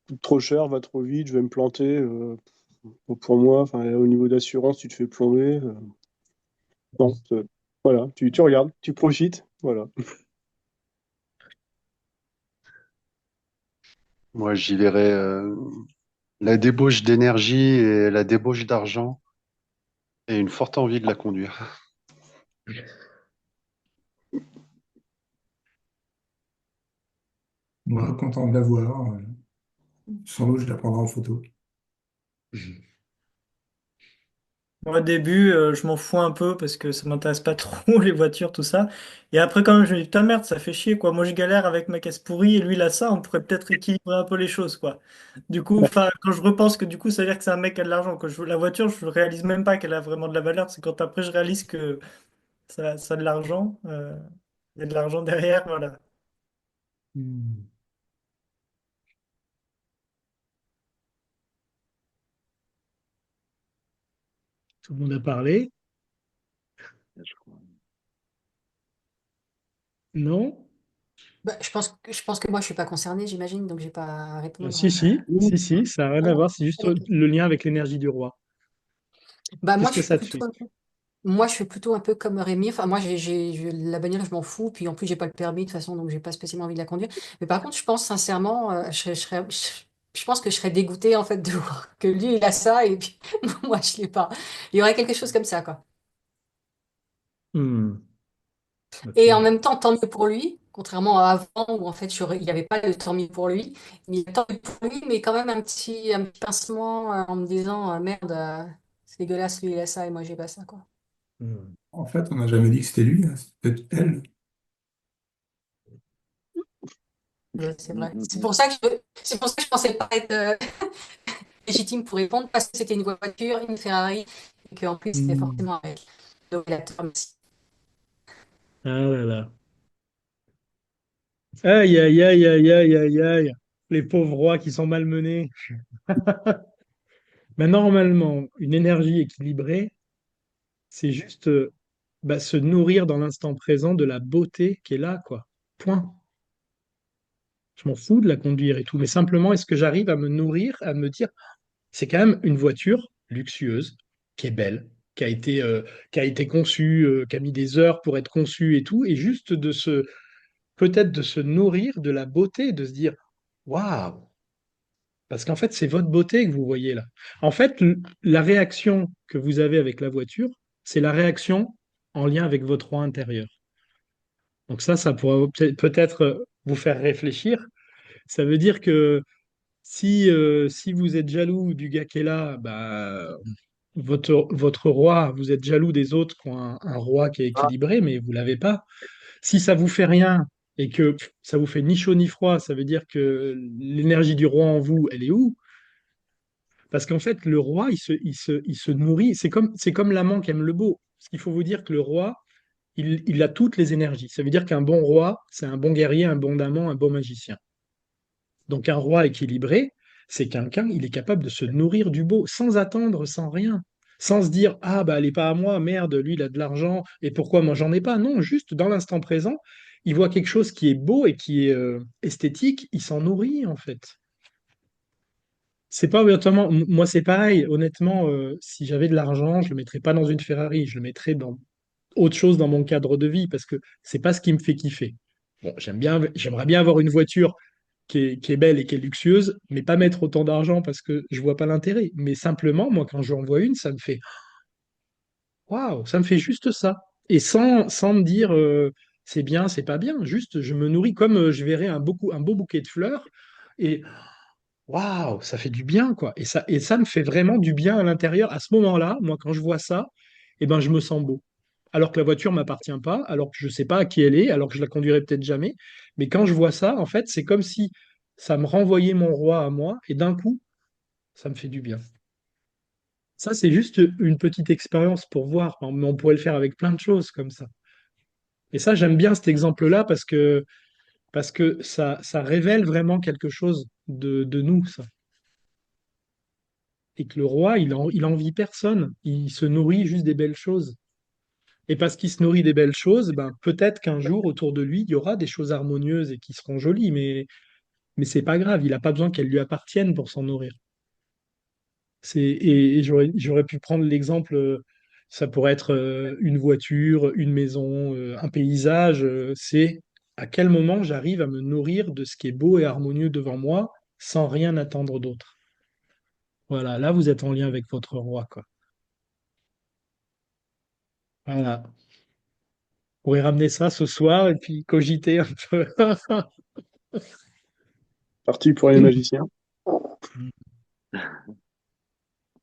Coûte trop cher, va trop vite, je vais me planter. Pour moi, enfin, au niveau d'assurance, tu te fais plomber. Non, voilà, tu regardes, tu profites. Voilà. Moi, j'y verrais la débauche d'énergie et la débauche d'argent et une forte envie de la conduire. Moi, content de la voir. Sans doute, je la prendrai en photo. Moi, au début, je m'en fous un peu parce que ça m'intéresse pas trop les voitures, tout ça. Et après, quand même, je me dis, putain, merde, ça fait chier, quoi. Moi, je galère avec ma caisse pourrie et lui, il a ça. On pourrait peut-être équilibrer un peu les choses, quoi. Du coup, enfin, quand je repense que du coup, ça veut dire que c'est un mec qui a de l'argent. Quand je vois la voiture, je réalise même pas qu'elle a vraiment de la valeur. C'est quand après, je réalise que ça a de l'argent. Il y a de l'argent derrière, voilà. Hmm. Tout le monde a parlé? Je crois. Non? Bah, je pense que moi, je suis pas concernée, j'imagine, donc j'ai pas à répondre. Si, ça n'a rien Ah à non? voir, c'est juste Ok. le lien avec l'énergie du roi. Bah, moi, Qu'est-ce je que suis ça te fait? plutôt un peu, moi, je suis plutôt un peu comme Rémi. Enfin, moi, la bagnole, je m'en fous. Puis en plus, j'ai pas le permis de toute façon, donc j'ai pas spécialement envie de la conduire. Mais par contre, je pense sincèrement, je pense que je serais dégoûtée en fait de voir que lui, il a ça et puis moi, je l'ai pas. Il y aurait quelque chose comme ça, quoi. Hmm, Et en ok. même temps, tant mieux pour lui, contrairement à avant où en fait il n'y avait pas de tant mieux pour lui. Mais tant mieux pour lui, mais quand même un petit pincement en me disant merde, c'est dégueulasse, lui il a ça et moi j'ai pas ça quoi. Hmm. En fait, on n'a jamais dit que c'était lui, hein, c'est peut-être elle. Ouais, c'est vrai. C'est pour ça que je pensais pas être légitime pour répondre parce que c'était une voiture, une Ferrari et qu'en plus c'était Hmm. forcément avec. Donc il a tort, merci. Ah là là. Aïe, aïe, aïe, aïe, aïe, aïe, aïe. Les pauvres rois qui sont malmenés. Mais normalement, une énergie équilibrée, c'est juste se nourrir dans l'instant présent de la beauté qui est là, quoi. Point. Je m'en fous de la conduire et tout, mais simplement, est-ce que j'arrive à me nourrir, à me dire, c'est quand même une voiture luxueuse, qui est belle, qui a été conçue, qui a mis des heures pour être conçue et tout, et juste peut-être de se nourrir de la beauté, de se dire, waouh, parce qu'en fait, c'est votre beauté que vous voyez là. En fait, la réaction que vous avez avec la voiture, c'est la réaction en lien avec votre roi intérieur. Donc ça pourrait peut-être vous faire réfléchir. Ça veut dire que si vous êtes jaloux du gars qui est là, bah, votre roi, vous êtes jaloux des autres qui ont un roi qui est équilibré, mais vous l'avez pas. Si ça vous fait rien et que ça vous fait ni chaud ni froid, ça veut dire que l'énergie du roi en vous, elle est où? Parce qu'en fait, le roi, il se nourrit. C'est comme l'amant qui aime le beau. Ce qu'il faut vous dire que le roi, il a toutes les énergies. Ça veut dire qu'un bon roi, c'est un bon guerrier, un bon amant, un bon magicien. Donc un roi équilibré, c'est quelqu'un, il est capable de se nourrir du beau, sans attendre, sans rien. Sans se dire, ah bah elle est pas à moi, merde, lui il a de l'argent, et pourquoi moi j'en ai pas? Non, juste dans l'instant présent, il voit quelque chose qui est beau et qui est esthétique, il s'en nourrit en fait. C'est pas obligatoirement. Moi, c'est pareil. Honnêtement, si j'avais de l'argent, je le mettrais pas dans une Ferrari. Je le mettrais dans autre chose dans mon cadre de vie parce que c'est pas ce qui me fait kiffer. Bon, j'aimerais bien avoir une voiture qui est belle et qui est luxueuse, mais pas mettre autant d'argent parce que je vois pas l'intérêt. Mais simplement, moi, quand j'en vois une, ça me fait waouh, ça me fait juste ça. Et sans me dire c'est bien, c'est pas bien. Juste, je me nourris comme je verrais un beau bouquet de fleurs. Et waouh, ça fait du bien, quoi. Et ça me fait vraiment du bien à l'intérieur. À ce moment-là, moi, quand je vois ça, eh ben, je me sens beau. Alors que la voiture m'appartient pas, alors que je sais pas à qui elle est, alors que je la conduirai peut-être jamais. Mais quand je vois ça, en fait, c'est comme si ça me renvoyait mon roi à moi, et d'un coup, ça me fait du bien. Ça, c'est juste une petite expérience pour voir. Mais on pourrait le faire avec plein de choses comme ça. Et ça, j'aime bien cet exemple-là parce que ça révèle vraiment quelque chose de nous, ça. Et que le roi, il envie personne. Il se nourrit juste des belles choses. Et parce qu'il se nourrit des belles choses, ben, peut-être qu'un jour, autour de lui, il y aura des choses harmonieuses et qui seront jolies, mais c'est pas grave. Il n'a pas besoin qu'elles lui appartiennent pour s'en nourrir. Et j'aurais pu prendre l'exemple, ça pourrait être une voiture, une maison, un paysage. C'est à quel moment j'arrive à me nourrir de ce qui est beau et harmonieux devant moi sans rien attendre d'autre. Voilà, là, vous êtes en lien avec votre roi, quoi. Voilà. Pourrait ramener ça ce soir et puis cogiter un peu. Parti pour les magiciens.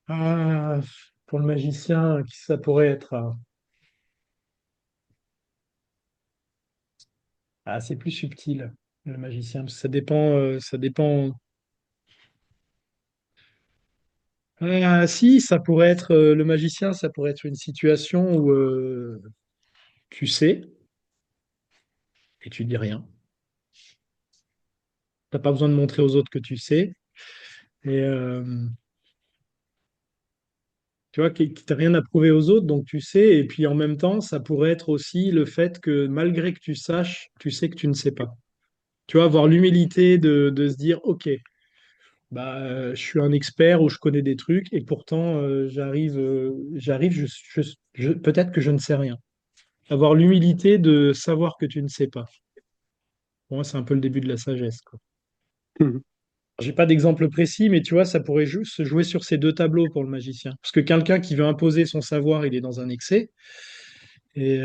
Ah, pour le magicien, qui ça pourrait être? Ah, c'est plus subtil, le magicien, parce que ça dépend. Ah, si, ça pourrait être le magicien, ça pourrait être une situation où tu sais et tu dis rien. T'as pas besoin de montrer aux autres que tu sais. Et tu vois, que t'as rien à prouver aux autres, donc tu sais. Et puis en même temps, ça pourrait être aussi le fait que malgré que tu saches, tu sais que tu ne sais pas. Tu vois, avoir l'humilité de se dire, OK, bah, je suis un expert ou je connais des trucs et pourtant, j'arrive, peut-être que je ne sais rien. Avoir l'humilité de savoir que tu ne sais pas. Pour moi, c'est un peu le début de la sagesse, quoi. Mhm. J'ai pas d'exemple précis, mais tu vois, ça pourrait se jouer sur ces deux tableaux pour le magicien. Parce que quelqu'un qui veut imposer son savoir, il est dans un excès. Et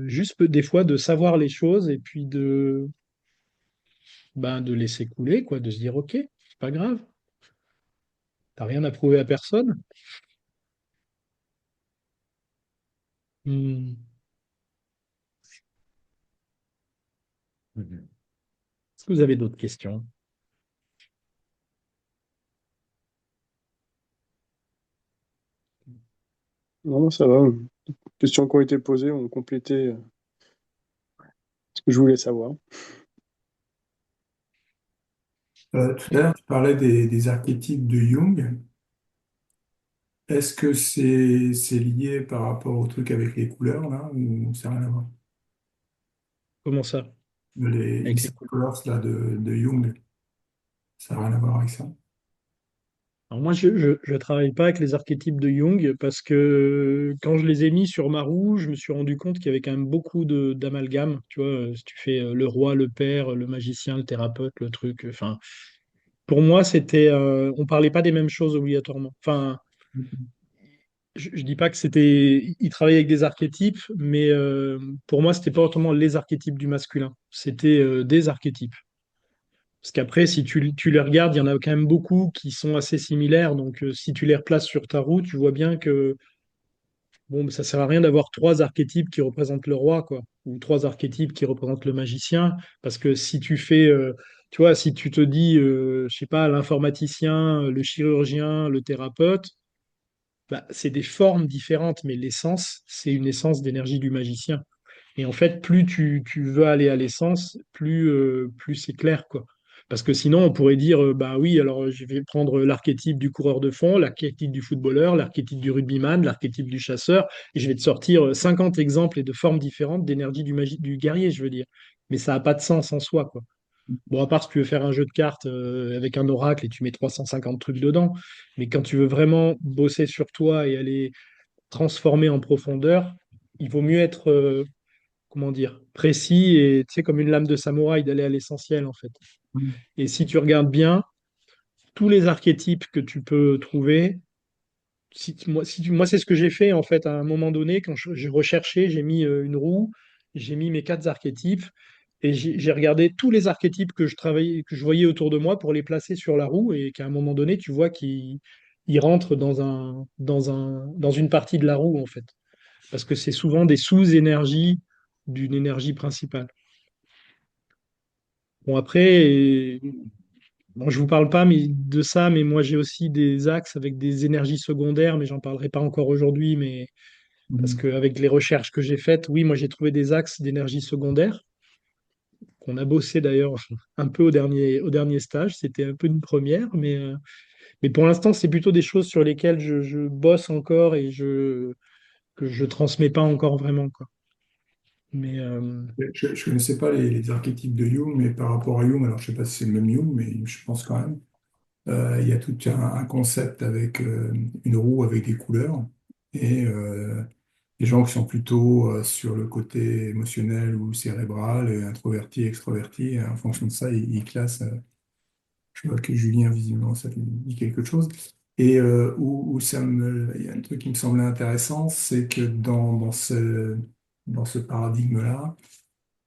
juste des fois de savoir les choses et puis de laisser couler, quoi, de se dire, OK, c'est pas grave, t'as rien à prouver à personne. Hmm. Mhm. Est-ce que vous avez d'autres questions? Non, non, ça va. Les questions qui ont été posées ont complété ce que je voulais savoir. Tout à l'heure, tu parlais des archétypes de Jung. Est-ce que c'est lié par rapport au truc avec les couleurs, là, ou ça n'a rien à voir? Comment ça? Les Avec les Mystic Colors, là, de Jung, ça n'a rien à voir avec ça. Alors moi, je travaille pas avec les archétypes de Jung parce que quand je les ai mis sur ma roue, je me suis rendu compte qu'il y avait quand même beaucoup d'amalgame. Tu vois, si tu fais le roi, le père, le magicien, le thérapeute, le truc. Enfin, pour moi, on parlait pas des mêmes choses obligatoirement. Enfin, je dis pas que il travaillait avec des archétypes, mais pour moi, c'était pas autrement les archétypes du masculin. C'était des archétypes. Parce qu'après, si tu les regardes, il y en a quand même beaucoup qui sont assez similaires. Donc, si tu les replaces sur ta roue, tu vois bien que bon, ça sert à rien d'avoir trois archétypes qui représentent le roi, quoi, ou trois archétypes qui représentent le magicien. Parce que si tu fais, tu vois, si tu te dis, je sais pas, l'informaticien, le chirurgien, le thérapeute, bah, c'est des formes différentes, mais l'essence, c'est une essence d'énergie du magicien. Et en fait, plus tu veux aller à l'essence, plus c'est clair, quoi. Parce que sinon, on pourrait dire, bah oui, alors je vais prendre l'archétype du coureur de fond, l'archétype du footballeur, l'archétype du rugbyman, l'archétype du chasseur, et je vais te sortir 50 exemples et de formes différentes d'énergie du guerrier, je veux dire. Mais ça n'a pas de sens en soi, quoi. Bon, à part si tu veux faire un jeu de cartes avec un oracle et tu mets 350 trucs dedans, mais quand tu veux vraiment bosser sur toi et aller transformer en profondeur, il vaut mieux être comment dire, précis et tu sais, comme une lame de samouraï, d'aller à l'essentiel en fait. Et si tu regardes bien, tous les archétypes que tu peux trouver, moi c'est ce que j'ai fait en fait à un moment donné, quand j'ai recherché, j'ai mis une roue, j'ai mis mes quatre archétypes et j'ai regardé tous les archétypes que je travaillais, que je voyais autour de moi pour les placer sur la roue et qu'à un moment donné, tu vois qu'ils rentrent dans une partie de la roue en fait. Parce que c'est souvent des sous-énergies d'une énergie principale. Bon, après, bon, je vous parle pas de ça, mais moi j'ai aussi des axes avec des énergies secondaires, mais j'en parlerai pas encore aujourd'hui, mais parce Mhm. qu'avec les recherches que j'ai faites, oui, moi j'ai trouvé des axes d'énergie secondaire, qu'on a bossé d'ailleurs un peu au dernier stage. C'était un peu une première, mais pour l'instant, c'est plutôt des choses sur lesquelles je bosse encore et que je transmets pas encore vraiment, quoi. Mais Je ne connaissais pas les archétypes de Jung, mais par rapport à Jung, alors je ne sais pas si c'est le même Jung, mais je pense quand même. Il y a tout un concept avec une roue avec des couleurs et les gens qui sont plutôt sur le côté émotionnel ou cérébral, et introverti, extroverti, en fonction de ça, ils classent. Je vois que Julien, visiblement, ça lui dit quelque chose. Et où il y a un truc qui me semblait intéressant, c'est que dans ce paradigme-là,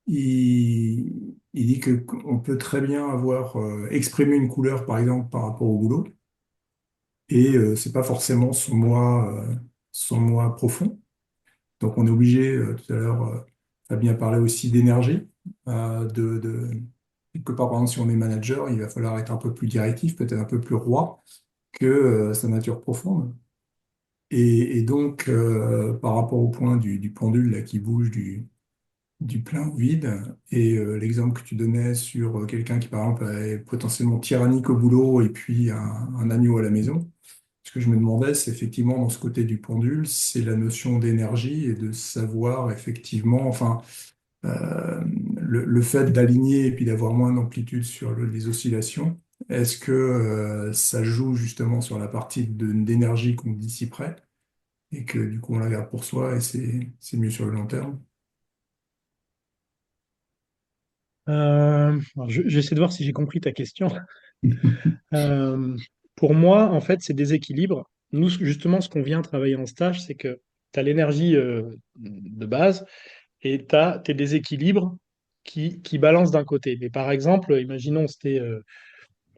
il dit que on peut très bien avoir exprimé une couleur, par exemple, par rapport au boulot, et c'est pas forcément son moi profond. Donc on est obligé, tout à l'heure, Fabien parlait aussi d'énergie, quelque part, par exemple, si on est manager, il va falloir être un peu plus directif, peut-être un peu plus roi que sa nature profonde. Et donc, par rapport au point du pendule là, qui bouge du plein au vide, et l'exemple que tu donnais sur quelqu'un qui, par exemple, est potentiellement tyrannique au boulot et puis un agneau à la maison, ce que je me demandais, c'est effectivement dans ce côté du pendule, c'est la notion d'énergie et de savoir effectivement, enfin, euh, le fait d'aligner et puis d'avoir moins d'amplitude sur les oscillations, est-ce que ça joue justement sur la partie d'énergie qu'on dissiperait et que du coup on la garde pour soi et c'est mieux sur le long terme? Alors, j'essaie de voir si j'ai compris ta question. Euh, pour moi, en fait, c'est des équilibres. Nous, justement, ce qu'on vient travailler en stage, c'est que tu as l'énergie de base et tu as tes déséquilibres qui balancent d'un côté. Mais par exemple, imaginons, c'était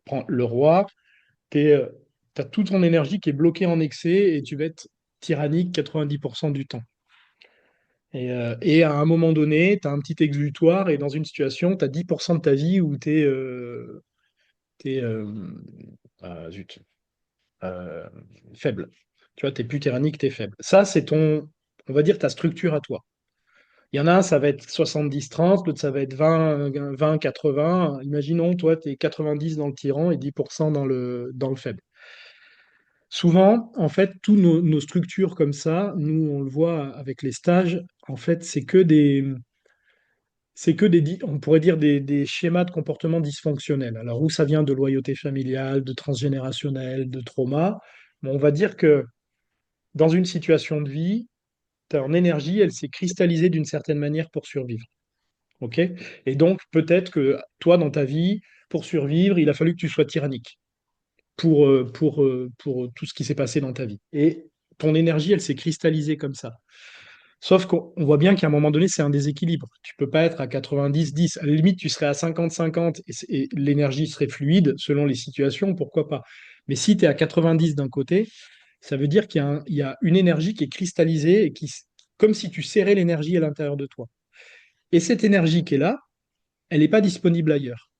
prends le roi, tu as toute ton énergie qui est bloquée en excès et tu vas être tyrannique 90% du temps. Et à un moment donné, tu as un petit exutoire et dans une situation, tu as 10% de ta vie où tu es, zut, euh, faible. Tu vois, tu n'es plus tyrannique, tu es faible. Ça, c'est on va dire, ta structure à toi. Il y en a un, ça va être 70-30, l'autre, ça va être 20-80. Imaginons, toi, tu es 90 dans le tyran et 10% dans le faible. Souvent, en fait, tous nos structures comme ça, nous, on le voit avec les stages, en fait, on pourrait dire des schémas de comportement dysfonctionnels. Alors, où ça vient de loyauté familiale, de transgénérationnel, de trauma, mais on va dire que dans une situation de vie, ton énergie, elle s'est cristallisée d'une certaine manière pour survivre. OK? Et donc, peut-être que toi, dans ta vie, pour survivre, il a fallu que tu sois tyrannique pour tout ce qui s'est passé dans ta vie. Et ton énergie, elle s'est cristallisée comme ça. Sauf qu'on voit bien qu'à un moment donné, c'est un déséquilibre. Tu peux pas être à 90-10. À la limite, tu serais à 50-50 et l'énergie serait fluide selon les situations, pourquoi pas. Mais si tu es à 90 d'un côté, ça veut dire qu'il y a une énergie qui est cristallisée et comme si tu serrais l'énergie à l'intérieur de toi. Et cette énergie qui est là, elle n'est pas disponible ailleurs.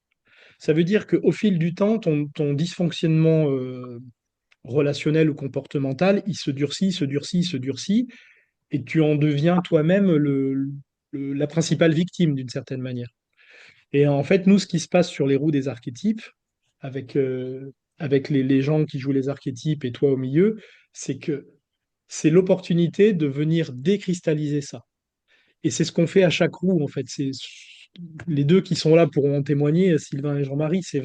Ça veut dire qu'au fil du temps, ton dysfonctionnement relationnel ou comportemental, il se durcit, se durcit, se durcit, et tu en deviens toi-même la principale victime d'une certaine manière. Et en fait, nous, ce qui se passe sur les roues des archétypes, avec les gens qui jouent les archétypes et toi au milieu, c'est que c'est l'opportunité de venir décristalliser ça. Et c'est ce qu'on fait à chaque roue, en fait. C'est les deux qui sont là pour en témoigner, Sylvain et Jean-Marie. C'est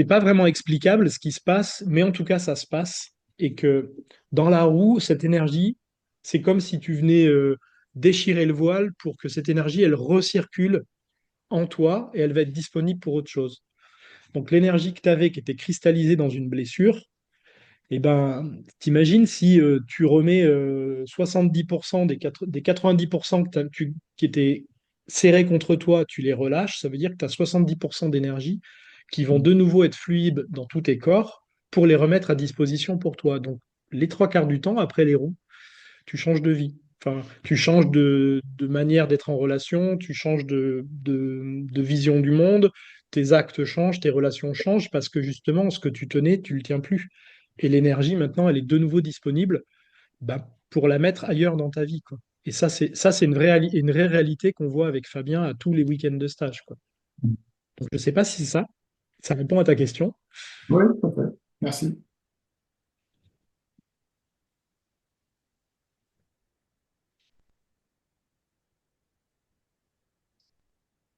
pas vraiment explicable ce qui se passe, mais en tout cas, ça se passe. Et que dans la roue, cette énergie, c'est comme si tu venais déchirer le voile pour que cette énergie, elle recircule en toi et elle va être disponible pour autre chose. Donc l'énergie que tu avais, qui était cristallisée dans une blessure, eh ben, t'imagines si tu remets 70% des 90% qui étaient serrés contre toi, tu les relâches, ça veut dire que tu as 70% d'énergie qui vont de nouveau être fluides dans tous tes corps pour les remettre à disposition pour toi. Donc, les trois quarts du temps, après les roues, tu changes de vie. Enfin, tu changes de manière d'être en relation, tu changes de vision du monde, tes actes changent, tes relations changent parce que justement, ce que tu tenais, tu le tiens plus. Et l'énergie, maintenant, elle est de nouveau disponible bah, pour la mettre ailleurs dans ta vie, quoi. Et ça, c'est une vraie réalité qu'on voit avec Fabien à tous les week-ends de stage, quoi. Donc, je ne sais pas si ça répond à ta question. Oui, tout à fait. Merci.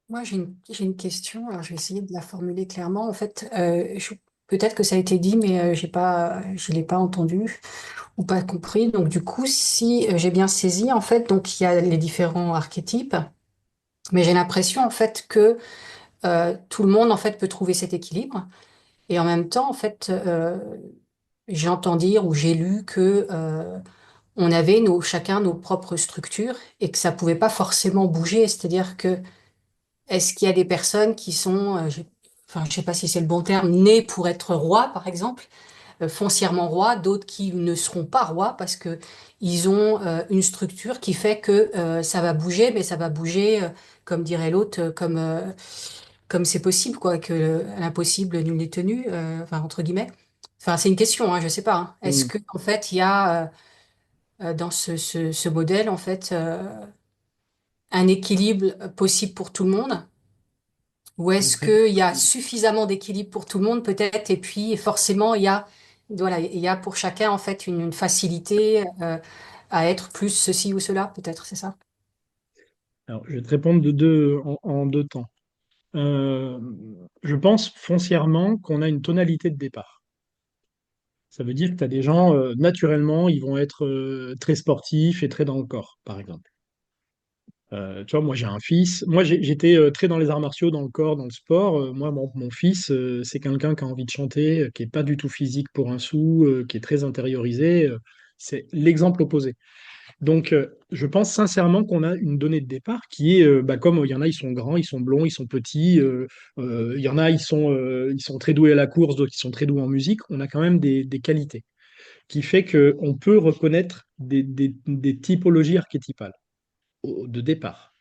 Moi, j'ai une question. Alors, je vais essayer de la formuler clairement. En fait, peut-être que ça a été dit, mais je l'ai pas entendu ou pas compris. Donc, du coup, si j'ai bien saisi, en fait, donc il y a les différents archétypes, mais j'ai l'impression, en fait, que tout le monde, en fait, peut trouver cet équilibre. Et en même temps, en fait, j'entends dire ou j'ai lu que on avait chacun nos propres structures et que ça pouvait pas forcément bouger. C'est-à-dire que est-ce qu'il y a des personnes qui sont, enfin, je sais pas si c'est le bon terme, nées pour être roi, par exemple, foncièrement roi, d'autres qui ne seront pas rois parce que ils ont une structure qui fait que ça va bouger, mais ça va bouger, comme dirait l'autre, comme c'est possible, quoi, que l'impossible nul n'est tenu, enfin entre guillemets. Enfin, c'est une question, hein, je sais pas, hein. Est-ce Mm. que en fait il y a dans ce modèle en fait un équilibre possible pour tout le monde? Ou est-ce qu'il y a suffisamment d'équilibre pour tout le monde, peut-être, et puis forcément, voilà, il y a pour chacun, en fait, une facilité à être plus ceci ou cela, peut-être, c'est ça? Alors, je vais te répondre en deux temps. Euh, je pense foncièrement qu'on a une tonalité de départ. Ça veut dire que tu as des gens, naturellement, ils vont être très sportifs et très dans le corps, par exemple. Tu vois, moi j'ai un fils. Moi j'étais très dans les arts martiaux, dans le corps, dans le sport. Moi, mon fils, c'est quelqu'un qui a envie de chanter, qui est pas du tout physique pour un sou, qui est très intériorisé. C'est l'exemple opposé. Donc, je pense sincèrement qu'on a une donnée de départ qui est, bah, comme il y en a, ils sont grands, ils sont blonds, ils sont petits. Il y en a, ils sont très doués à la course, d'autres qui sont très doués en musique. On a quand même des qualités qui fait qu'on peut reconnaître des typologies archétypales de départ.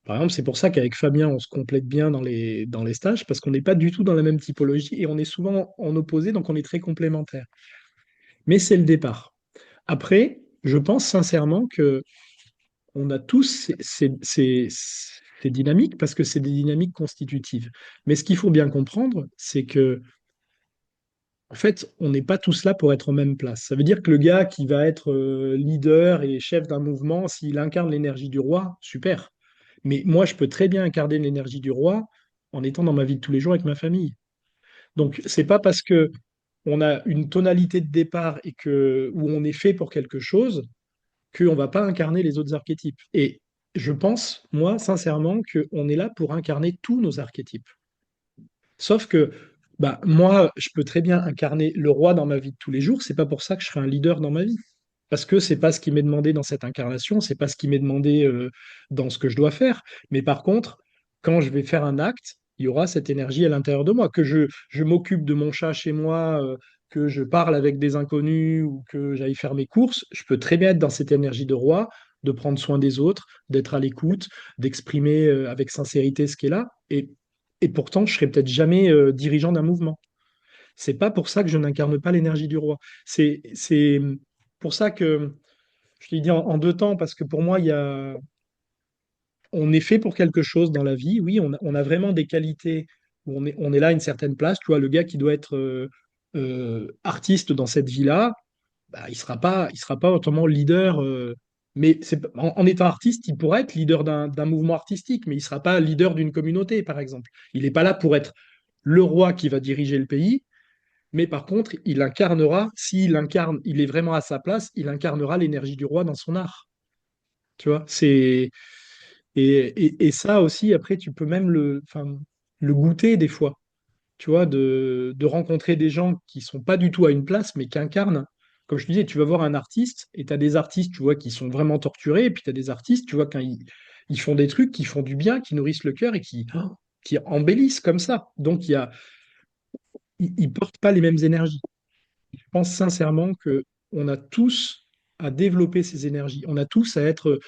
Par exemple, c'est pour ça qu'avec Fabien, on se complète bien dans les stages, parce qu'on n'est pas du tout dans la même typologie et on est souvent en opposé, donc on est très complémentaires. Mais c'est le départ. Après, je pense sincèrement que on a tous ces dynamiques parce que c'est des dynamiques constitutives. Mais ce qu'il faut bien comprendre, c'est que en fait, on n'est pas tous là pour être en même place. Ça veut dire que le gars qui va être leader et chef d'un mouvement, s'il incarne l'énergie du roi, super. Mais moi, je peux très bien incarner l'énergie du roi en étant dans ma vie de tous les jours avec ma famille. Donc, c'est pas parce que on a une tonalité de départ et que où on est fait pour quelque chose qu'on va pas incarner les autres archétypes. Et je pense, moi, sincèrement, qu'on est là pour incarner tous nos archétypes. Sauf que bah, moi, je peux très bien incarner le roi dans ma vie de tous les jours. C'est pas pour ça que je serai un leader dans ma vie. Parce que c'est pas ce qui m'est demandé dans cette incarnation, c'est pas ce qui m'est demandé dans ce que je dois faire. Mais par contre, quand je vais faire un acte, il y aura cette énergie à l'intérieur de moi. Que je m'occupe de mon chat chez moi, que je parle avec des inconnus ou que j'aille faire mes courses, je peux très bien être dans cette énergie de roi, de prendre soin des autres, d'être à l'écoute, d'exprimer avec sincérité ce qui est là. Et pourtant, je serai peut-être jamais dirigeant d'un mouvement. C'est pas pour ça que je n'incarne pas l'énergie du roi. C'est pour ça que je te l'ai dit en deux temps, parce que pour moi, on est fait pour quelque chose dans la vie. Oui, on a vraiment des qualités où on est là à une certaine place. Tu vois, le gars qui doit être artiste dans cette vie-là, bah, il sera pas autrement leader. Mais en étant artiste, il pourrait être leader d'un mouvement artistique, mais il sera pas leader d'une communauté, par exemple. Il n'est pas là pour être le roi qui va diriger le pays, mais par contre, il incarnera, s'il incarne, il est vraiment à sa place, il incarnera l'énergie du roi dans son art. Tu vois, et ça aussi, après, tu peux même enfin, le goûter des fois, tu vois, de rencontrer des gens qui sont pas du tout à une place, mais qui incarnent. Comme je te disais, tu vas voir un artiste, et tu as des artistes, tu vois, qui sont vraiment torturés, et puis tu as des artistes, tu vois, quand ils font des trucs qui font du bien, qui nourrissent le cœur et qui embellissent comme ça. Donc, ils portent pas les mêmes énergies. Je pense sincèrement que on a tous à développer ces énergies. On a tous à être,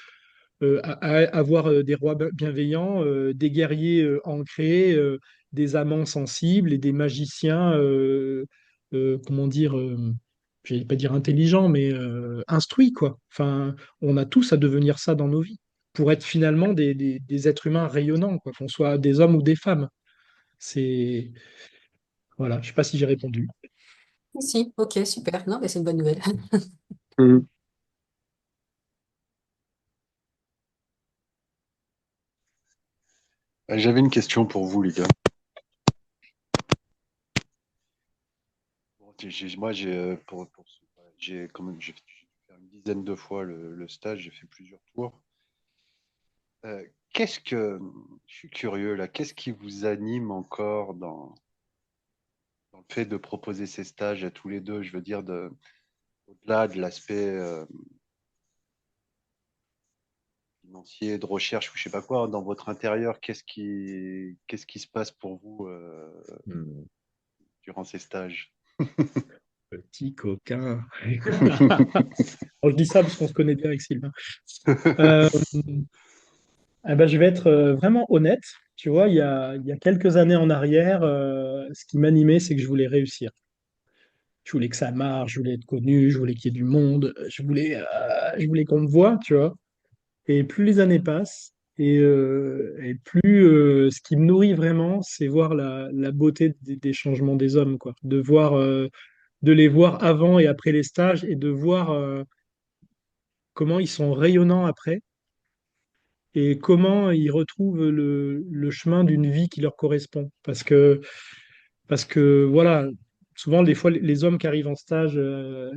à avoir des rois bienveillants, des guerriers ancrés, des amants sensibles et des magiciens, comment dire, je vais pas dire intelligents, mais instruits, quoi. Enfin, on a tous à devenir ça dans nos vies pour être finalement des êtres humains rayonnants, quoi, qu'on soit des hommes ou des femmes. C'est voilà. Je sais pas si j'ai répondu. Si, ok, super. Non, mais c'est une bonne nouvelle. Mhm. J'avais une question pour vous, les gars. Bon, moi, j'ai quand même, j'ai fait une dizaine de fois le stage, j'ai fait plusieurs tours. Je suis curieux là, qu'est-ce qui vous anime encore dans le fait de proposer ces stages à tous les deux? Je veux dire, au-delà de l'aspect financier, de recherche ou je sais pas quoi, dans votre intérieur, qu'est-ce qui se passe pour vous Hmm. durant ces stages? Petit coquin. Je dis ça parce qu'on se connaît bien avec Sylvain. Euh, eh ben, je vais être vraiment honnête. Tu vois, il y a quelques années en arrière, ce qui m'animait, c'est que je voulais réussir. Je voulais que ça marche, je voulais être connu, je voulais qu'il y ait du monde, je voulais qu'on me voie, tu vois. Et plus les années passent, et plus ce qui me nourrit vraiment, c'est voir la beauté des changements des hommes, quoi. De les voir avant et après les stages et de voir comment ils sont rayonnants après. et comment ils retrouvent le chemin d'une vie qui leur correspond. Parce que voilà, souvent, des fois, les hommes qui arrivent en stage,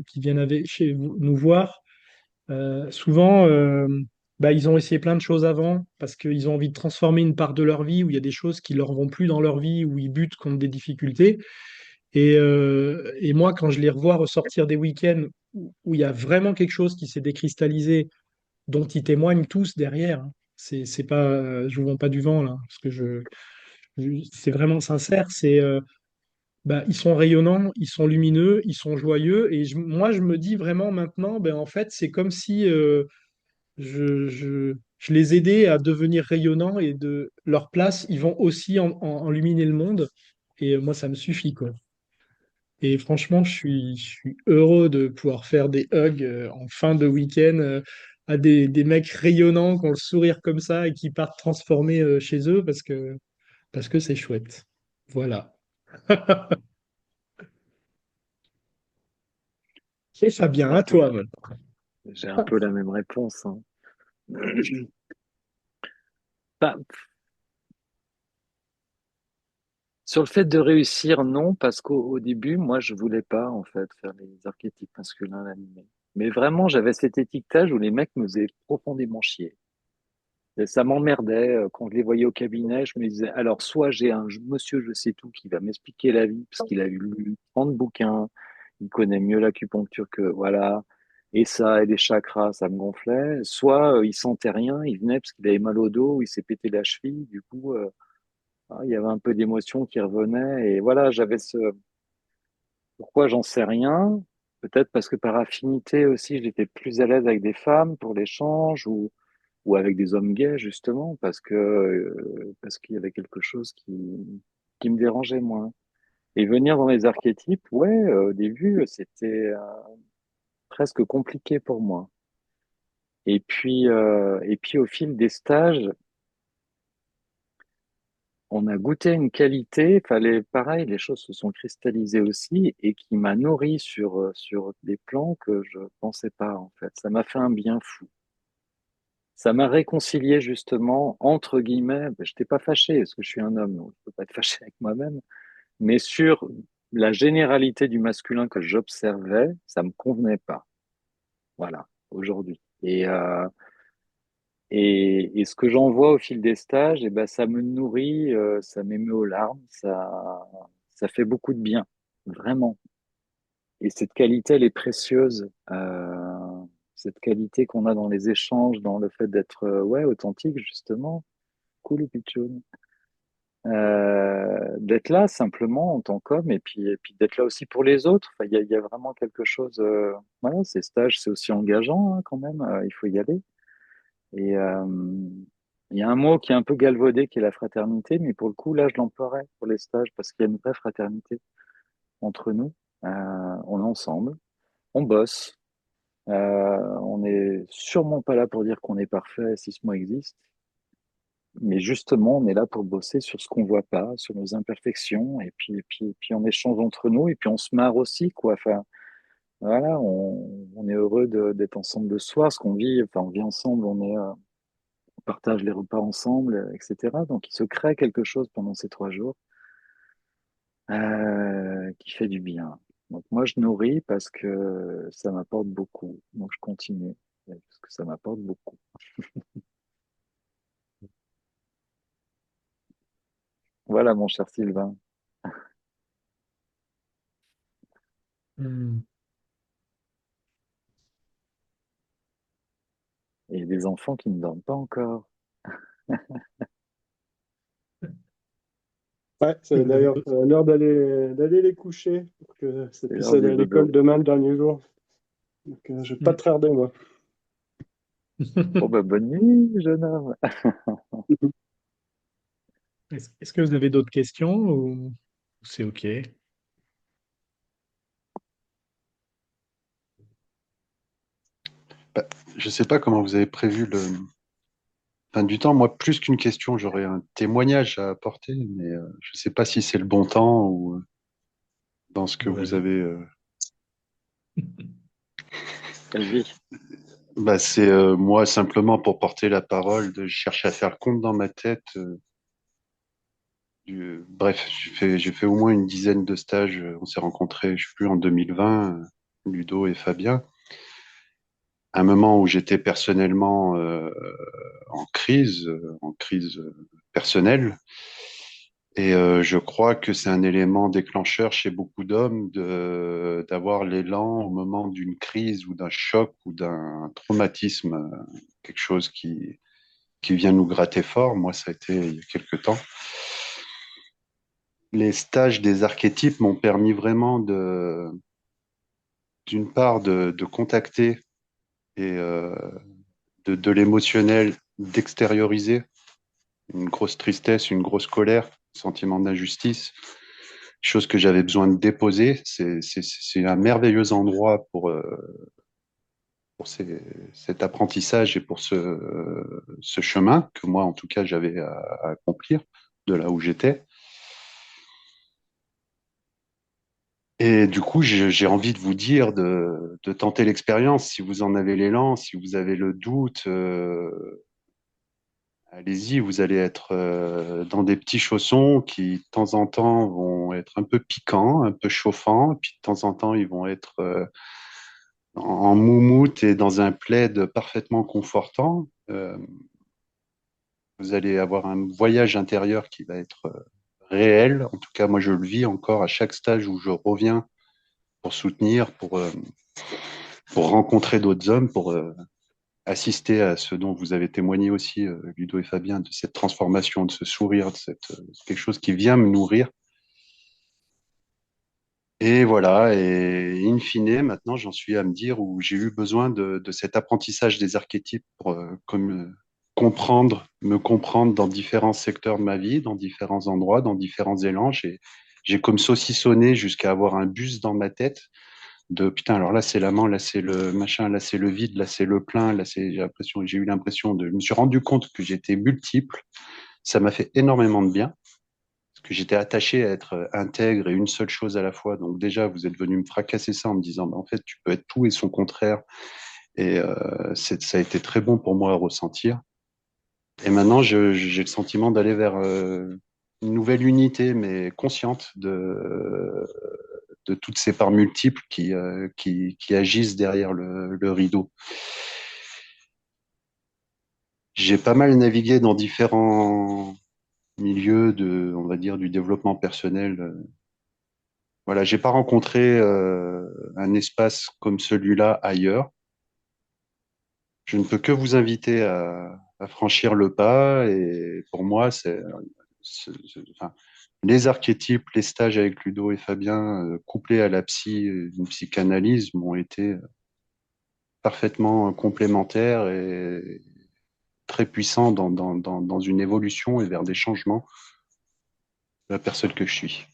qui viennent nous voir, souvent, bah, ils ont essayé plein de choses avant parce qu'ils ont envie de transformer une part de leur vie où il y a des choses qui leur vont plus dans leur vie, où ils butent contre des difficultés. Et moi, quand je les revois ressortir des week-ends où il y a vraiment quelque chose qui s'est décristallisé, dont ils témoignent tous derrière, hein. C'est pas, je vous vends pas du vent là, parce que c'est vraiment sincère. Bah, ils sont rayonnants, ils sont lumineux, ils sont joyeux. Et moi, je me dis vraiment maintenant, ben, en fait, c'est comme si je les aidais à devenir rayonnants et de leur place, ils vont aussi illuminer le monde. Et moi, ça me suffit, quoi. Et franchement, je suis heureux de pouvoir faire des hugs en fin de week-end à des mecs rayonnants qui ont le sourire comme ça et qui partent transformés chez eux parce que c'est chouette. Voilà. Et Fabien, à toi maintenant. J'ai un peu la même réponse, hein. Bah, sur le fait de réussir, non, parce qu'au début, moi, je voulais pas, en fait, faire les archétypes masculins à l'animé. Mais vraiment, j'avais cet étiquetage où les mecs me faisaient profondément chier. Et ça m'emmerdait. Quand je les voyais au cabinet, je me disais, alors, soit j'ai un monsieur, je sais tout, qui va m'expliquer la vie, parce qu'il a lu 30 bouquins, il connaît mieux l'acupuncture que, voilà, et ça, et les chakras, ça me gonflait. Soit il sentait rien, il venait parce qu'il avait mal au dos, ou il s'est pété la cheville, du coup, il y avait un peu d'émotion qui revenait, et voilà, j'avais ce, pourquoi j'en sais rien. Peut-être parce que par affinité aussi, j'étais plus à l'aise avec des femmes pour l'échange, ou avec des hommes gays justement parce qu'il y avait quelque chose qui me dérangeait moins. Et venir dans les archétypes, ouais, au début c'était presque compliqué pour moi. Et puis au fil des stages, on a goûté une qualité, fallait pareil, les choses se sont cristallisées aussi et qui m'a nourri sur des plans que je pensais pas en fait. Ça m'a fait un bien fou. Ça m'a réconcilié justement, entre guillemets, ben, je n'étais pas fâché, parce que je suis un homme, donc je ne peux pas être fâché avec moi-même, mais sur la généralité du masculin que j'observais, ça me convenait pas. Voilà, aujourd'hui. Et ce que j'en vois au fil des stages, eh ben, ça me nourrit, ça m'émeut aux larmes, ça fait beaucoup de bien, vraiment. Et cette qualité, elle est précieuse. Cette qualité qu'on a dans les échanges, dans le fait d'être ouais, authentique, justement. Cool, Pichoun. D'être là simplement en tant qu'homme et puis d'être là aussi pour les autres. Enfin, il y a vraiment quelque chose. Voilà, ces stages, c'est aussi engageant hein, quand même. Il faut y aller. Et il y a un mot qui est un peu galvaudé, qui est la fraternité, mais pour le coup, là, je l'emploierais pour les stages parce qu'il y a une vraie fraternité entre nous. On est ensemble, on bosse. On n'est sûrement pas là pour dire qu'on est parfait si ce mot existe. Mais justement, on est là pour bosser sur ce qu'on voit pas, sur nos imperfections, et puis on échange entre nous, et puis on se marre aussi, quoi. Enfin, voilà, on est heureux d'être ensemble le soir, ce qu'on vit, enfin, on vit ensemble, on partage les repas ensemble, etc. Donc, il se crée quelque chose pendant ces 3 jours qui fait du bien. Donc, moi, je nourris parce que ça m'apporte beaucoup. Donc, je continue parce que ça m'apporte beaucoup. Voilà, mon cher Sylvain. Hmm. Et des enfants qui ne dorment pas encore. Ouais, c'est Vous avez d'ailleurs d'autres- l'heure d'aller les coucher pour que ça C'est puisse l'heure aller du à l'école dodo. demain le dernier jour. Donc je vais pas Hmm. tarder moi. Bon, bah, bonne nuit, jeune homme. Est-ce que vous avez d'autres questions ou c'est OK? Bah, je ne sais pas comment vous avez prévu le fin du temps. Moi, plus qu'une question, j'aurais un témoignage à apporter, mais je ne sais pas si c'est le bon temps ou dans ce que vous Vas-y. avez. Vas-y. Bah, c'est moi simplement pour porter la parole, je cherche à faire le compte dans ma tête. Bref, j'ai fait au moins une dizaine de stages. On s'est rencontrés, je sais plus, en 2020, Ludo et Fabien. Un moment où j'étais personnellement en crise personnelle. Et je crois que c'est un élément déclencheur chez beaucoup d'hommes d'avoir l'élan au moment d'une crise ou d'un choc ou d'un traumatisme, quelque chose qui vient nous gratter fort. Moi, ça a été il y a quelque temps. Les stages des archétypes m'ont permis vraiment d'une part, de contacter et de l'émotionnel, d'extérioriser une grosse tristesse, une grosse colère, un sentiment d'injustice, chose que j'avais besoin de déposer. C'est un merveilleux endroit pour cet apprentissage et pour ce chemin que moi, en tout cas, j'avais à accomplir de là où j'étais. Et du coup, j'ai envie de vous dire de tenter l'expérience si vous en avez l'élan, si vous avez le doute. Allez-y, vous allez être dans des petits chaussons qui, de temps en temps, vont être un peu piquants, un peu chauffants, puis de temps en temps, ils vont être en moumoute et dans un plaid parfaitement confortant. Vous allez avoir un voyage intérieur qui va être réel. En tout cas, moi, je le vis encore à chaque stage où je reviens pour soutenir, pour rencontrer d'autres hommes, pour assister à ce dont vous avez témoigné aussi, Ludo et Fabien, de cette transformation, de ce sourire, c'est quelque chose qui vient me nourrir. Et voilà, et in fine, maintenant, j'en suis à me dire où j'ai eu besoin de cet apprentissage des archétypes pour comprendre, me comprendre dans différents secteurs de ma vie, dans différents endroits, dans différents élans. J'ai comme saucissonné jusqu'à avoir un bus dans ma tête de putain, alors là c'est l'amant, là c'est le machin, là c'est le vide, là c'est le plein, là c'est j'ai eu l'impression je me suis rendu compte que j'étais multiple. Ça m'a fait énormément de bien parce que j'étais attaché à être intègre et une seule chose à la fois. Donc déjà vous êtes venu me fracasser ça en me disant bah, en fait tu peux être tout et son contraire et ça a été très bon pour moi à ressentir. Et maintenant j'ai le sentiment d'aller vers une nouvelle unité mais consciente de toutes ces parts multiples qui agissent derrière le rideau. J'ai pas mal navigué dans différents milieux on va dire, du développement personnel. Voilà, j'ai pas rencontré un espace comme celui-là ailleurs. Je ne peux que vous inviter à franchir le pas. Et pour moi, enfin, les archétypes, les stages avec Ludo et Fabien, couplés à la une psychanalyse, m'ont été parfaitement complémentaires et très puissants dans une évolution et vers des changements de la personne que je suis.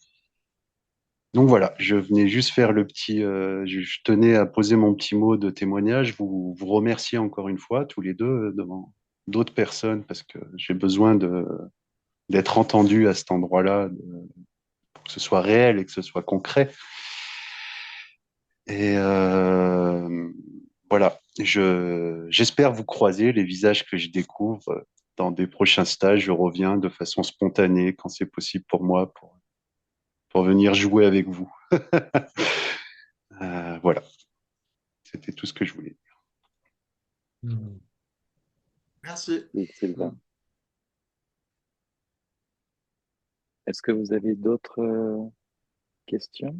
Donc voilà, je venais juste faire le petit, je tenais à poser mon petit mot de témoignage, vous remercier encore une fois, tous les deux, devant d'autres personnes, parce que j'ai besoin d'être entendu à cet endroit-là, pour que ce soit réel et que ce soit concret. Et voilà, j'espère vous croiser, les visages que je découvre dans des prochains stages. Je reviens de façon spontanée quand c'est possible pour moi, pour venir jouer avec vous. Voilà, c'était tout ce que je voulais dire. Hmm. Merci. Oui, Sylvain. Est-ce que vous avez d'autres questions?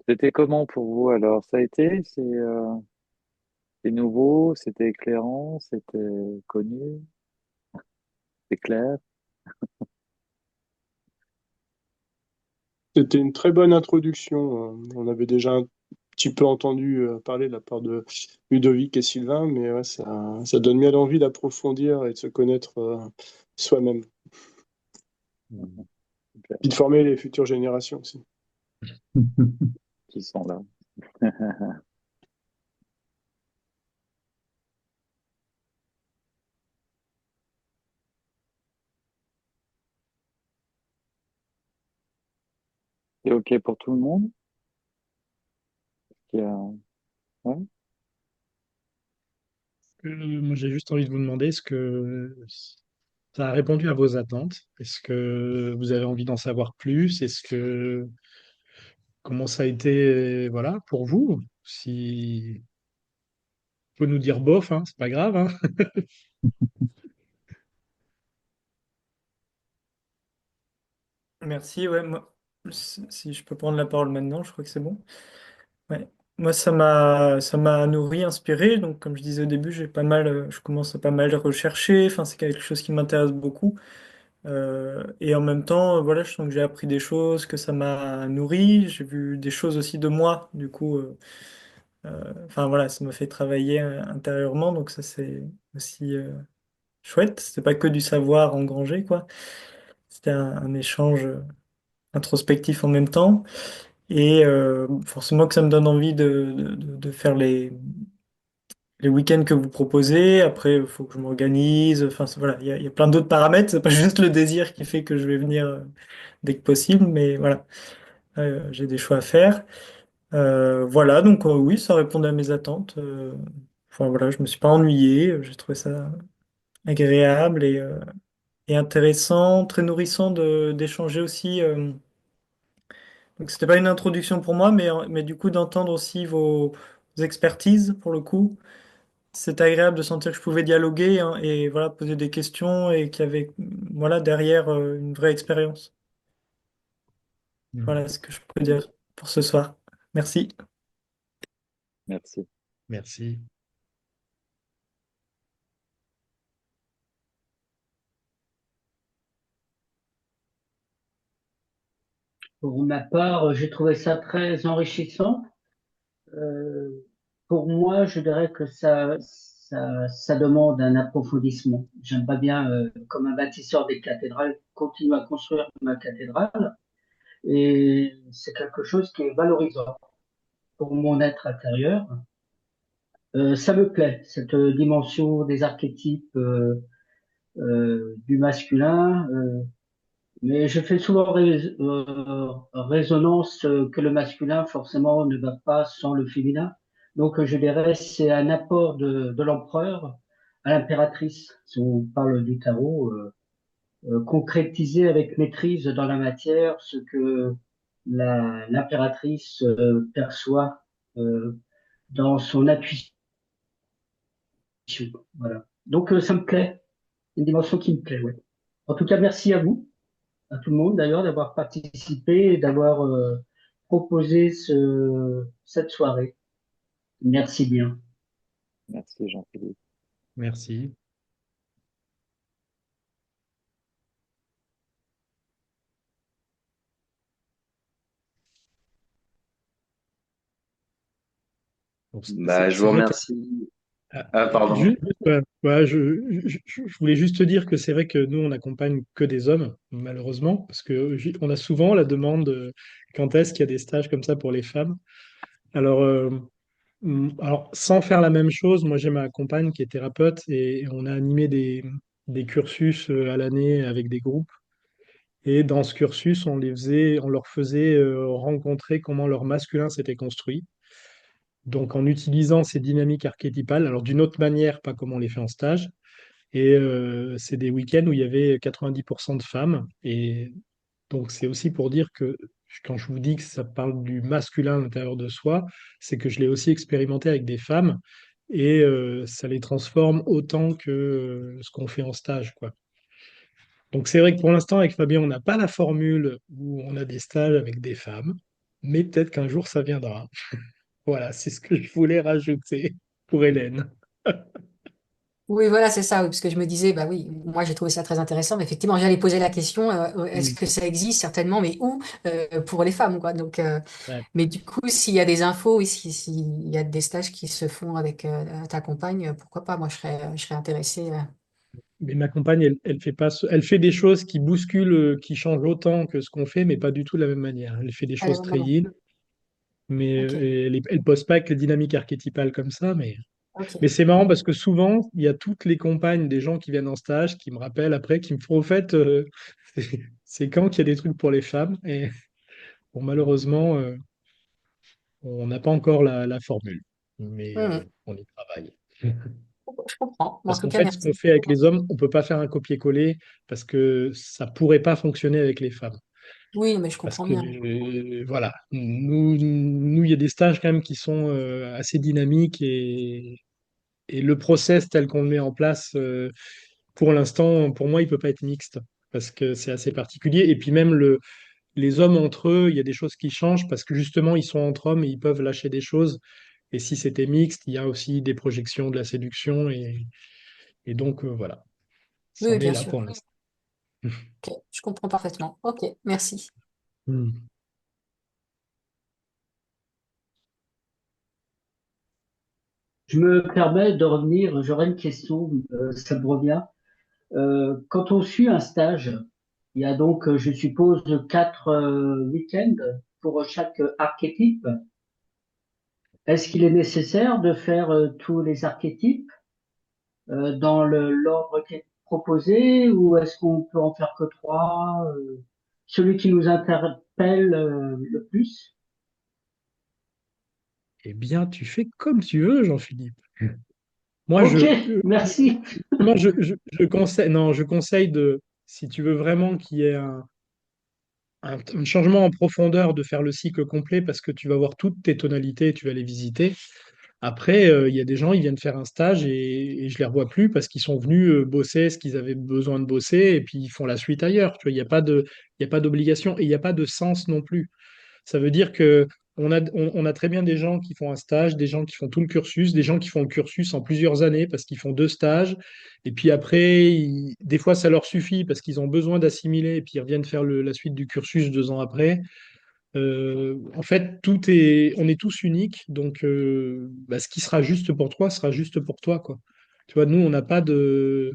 C'était comment pour vous alors? Ça a été? C'est nouveau? C'était éclairant? C'était connu? C'est clair? C'était une très bonne introduction. On avait déjà un petit peu entendu parler de la part de Ludovic et Sylvain, mais ouais, ça donne bien envie d'approfondir et de se connaître soi-même. Hmm. Puis de former les futures générations aussi. Qui sont là. C'est OK pour tout le monde? Qu'il y a- ouais. Moi, j'ai juste envie de vous demander, est-ce que ça a répondu à vos attentes? Est-ce que vous avez envie d'en savoir plus? Comment ça a été, voilà, pour vous? Si faut nous dire bof, hein, c'est pas grave, hein. Merci, ouais, moi, si je peux prendre la parole maintenant, je crois que c'est bon. Ouais. Moi, ça m'a nourri, inspiré. Donc, comme je disais au début, je commence à pas mal rechercher. Enfin, c'est quelque chose qui m'intéresse beaucoup. Et en même temps, voilà, je sens que j'ai appris des choses, que ça m'a nourri. J'ai vu des choses aussi de moi. Du coup, enfin voilà, ça m'a fait travailler intérieurement. Donc ça, c'est aussi chouette. C'était pas que du savoir engrangé, quoi. C'était un échange introspectif en même temps. Et forcément que ça me donne envie de faire les week-ends que vous proposez. Après, il faut que je m'organise. Enfin, voilà, il y a plein d'autres paramètres. C'est pas juste le désir qui fait que je vais venir dès que possible, mais voilà, j'ai des choix à faire. Voilà, donc oui, ça répondait à mes attentes. Enfin voilà, je me suis pas ennuyé. J'ai trouvé ça agréable et intéressant, très nourrissant d'échanger aussi. Donc c'était pas une introduction pour moi, mais du coup d'entendre aussi vos expertises pour le coup. C'est agréable de sentir que je pouvais dialoguer hein, et voilà, poser des questions et qu'il y avait voilà, derrière une vraie expérience. Mhm. Voilà ce que je peux dire pour ce soir. Merci. Merci. Merci. Pour ma part, j'ai trouvé ça très enrichissant. Euh, pour moi, je dirais que ça demande un approfondissement. J'aimerais bien, comme un bâtisseur des cathédrales, continuer à construire ma cathédrale. Et c'est quelque chose qui est valorisant pour mon être intérieur. Ça me plaît, cette dimension des archétypes du masculin. Mais je fais souvent résonance que le masculin, forcément, ne va pas sans le féminin. Donc, je dirais, c'est un apport de l'empereur à l'impératrice. Si on parle du tarot, concrétiser avec maîtrise dans la matière ce que l'impératrice perçoit dans son intuition. Voilà. Donc, ça me plaît, une dimension qui me plaît, ouais. En tout cas, merci à vous, à tout le monde d'ailleurs, d'avoir participé et d'avoir proposé cette soirée. Merci bien. Merci Jean-Philippe. Merci. Bon, Bah, je c'est vous vrai que remercie. ah, Ah, pardon. ouais, je voulais juste te dire que c'est vrai que nous, on n'accompagne que des hommes, malheureusement, parce que on a souvent la demande quand est-ce qu'il y a des stages comme ça pour les femmes. Alors, alors, sans faire la même chose, moi j'ai ma compagne qui est thérapeute et on a animé des cursus à l'année avec des groupes. Et dans ce cursus, on leur faisait rencontrer comment leur masculin s'était construit. Donc en utilisant ces dynamiques archétypales, alors d'une autre manière, pas comme on les fait en stage. Et c'est des week-ends où il y avait 90% de femmes. Et donc c'est aussi pour dire que quand je vous dis que ça parle du masculin à l'intérieur de soi, c'est que je l'ai aussi expérimenté avec des femmes et ça les transforme autant que ce qu'on fait en stage, quoi. Donc c'est vrai que pour l'instant, avec Fabien, on n'a pas la formule où on a des stages avec des femmes, mais peut-être qu'un jour ça viendra. Voilà, c'est ce que je voulais rajouter pour Hélène. Oui, voilà, c'est ça, oui, parce que je me disais, bah oui, moi j'ai trouvé ça très intéressant, mais effectivement, j'allais poser la question, est-ce Mm. que ça existe certainement, mais où pour les femmes, quoi. Donc, Ouais. mais du coup, s'il y a des infos, oui, s'il y a des stages qui se font avec ta compagne, pourquoi pas, moi je serais intéressée. Mais ma compagne, elle fait pas, elle fait des choses qui bousculent, qui changent autant que ce qu'on fait, mais pas du tout de la même manière. Elle fait des Allez, choses très maman. yin, mais Ok, elle pose pas avec les dynamiques archétypales comme ça. Mais ok. c'est marrant parce que souvent, il y a toutes les compagnes des gens qui viennent en stage qui me rappellent après, qui me font au fait, c'est c'est quand qu'il y a des trucs pour les femmes. Et Bon, malheureusement, on n'a pas encore la formule, mais Mhm. on y travaille. Je comprends. Bon, en Parce tout qu'en cas, fait, ce qu'on merci. fait avec les hommes, on ne peut pas faire un copier-coller parce que ça pourrait pas fonctionner avec les femmes. Oui, mais je Parce comprends que, bien. voilà, il y a des stages quand même qui sont assez dynamiques et le process tel qu'on le met en place, pour l'instant, pour moi, il peut pas être mixte parce que c'est assez particulier. Et puis même les hommes entre eux, il y a des choses qui changent parce que justement, ils sont entre hommes et ils peuvent lâcher des choses. Et si c'était mixte, il y a aussi des projections de la séduction et donc voilà, Oui, oui, c'en est bien là sûr. pour l'instant. Ok, je comprends parfaitement. Ok, merci. Hmm. Je me permets de revenir, j'aurais une question, ça me revient. Quand on suit un stage, il y a donc, je suppose, 4 week-ends pour chaque archétype. Est-ce qu'il est nécessaire de faire tous les archétypes dans l'ordre qui est proposé ou est-ce qu'on peut en faire que 3? Celui qui nous interpelle le plus? Eh bien, tu fais comme tu veux, Jean-Philippe. Moi, Ok, merci. moi, je conseille, non, je conseille si tu veux vraiment qu'il y ait un changement en profondeur, de faire le cycle complet parce que tu vas voir toutes tes tonalités, tu vas les visiter. Après, il y a des gens, ils viennent faire un stage et je les revois plus parce qu'ils sont venus bosser ce qu'ils avaient besoin de bosser et puis ils font la suite ailleurs. Tu vois, il y a pas d'obligation et il n'y a pas de sens non plus. Ça veut dire que on a très bien des gens qui font un stage, des gens qui font tout le cursus, des gens qui font le cursus en plusieurs années parce qu'ils font 2 stages. Et puis après, des fois, ça leur suffit parce qu'ils ont besoin d'assimiler et puis ils reviennent faire la suite du cursus 2 ans après. En fait, on est tous uniques. Donc, bah, ce qui sera juste pour toi sera juste pour toi, quoi. Tu vois, nous, on n'a pas il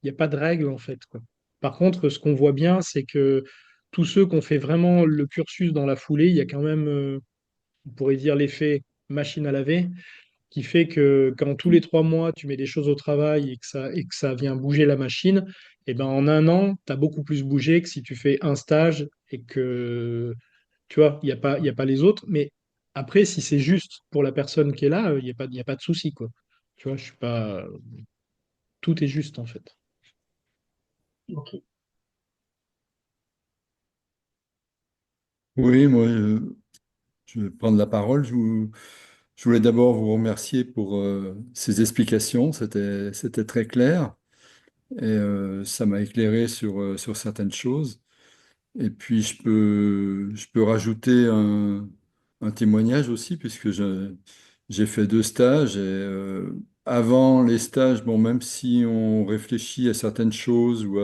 n'y a pas de règle, en fait, quoi. Par contre, ce qu'on voit bien, c'est que tous ceux qui ont fait vraiment le cursus dans la foulée, il y a quand même, on pourrait dire, l'effet machine à laver, qui fait que quand tous les 3 mois, tu mets des choses au travail et que ça vient bouger la machine, et ben en un an, tu as beaucoup plus bougé que si tu fais un stage et que, tu vois, il y a pas les autres. Mais après, si c'est juste pour la personne qui est là, il y a pas de souci, quoi. Tu vois, je suis pas... Tout est juste, en fait. Ok. Oui, moi, je vais prendre la parole. Je voulais d'abord vous remercier pour ces explications. C'était très clair et ça m'a éclairé sur certaines choses. Et puis, je peux rajouter un témoignage aussi, puisque j'ai fait 2 stages. Et avant les stages, bon, même si on réfléchit à certaines choses ou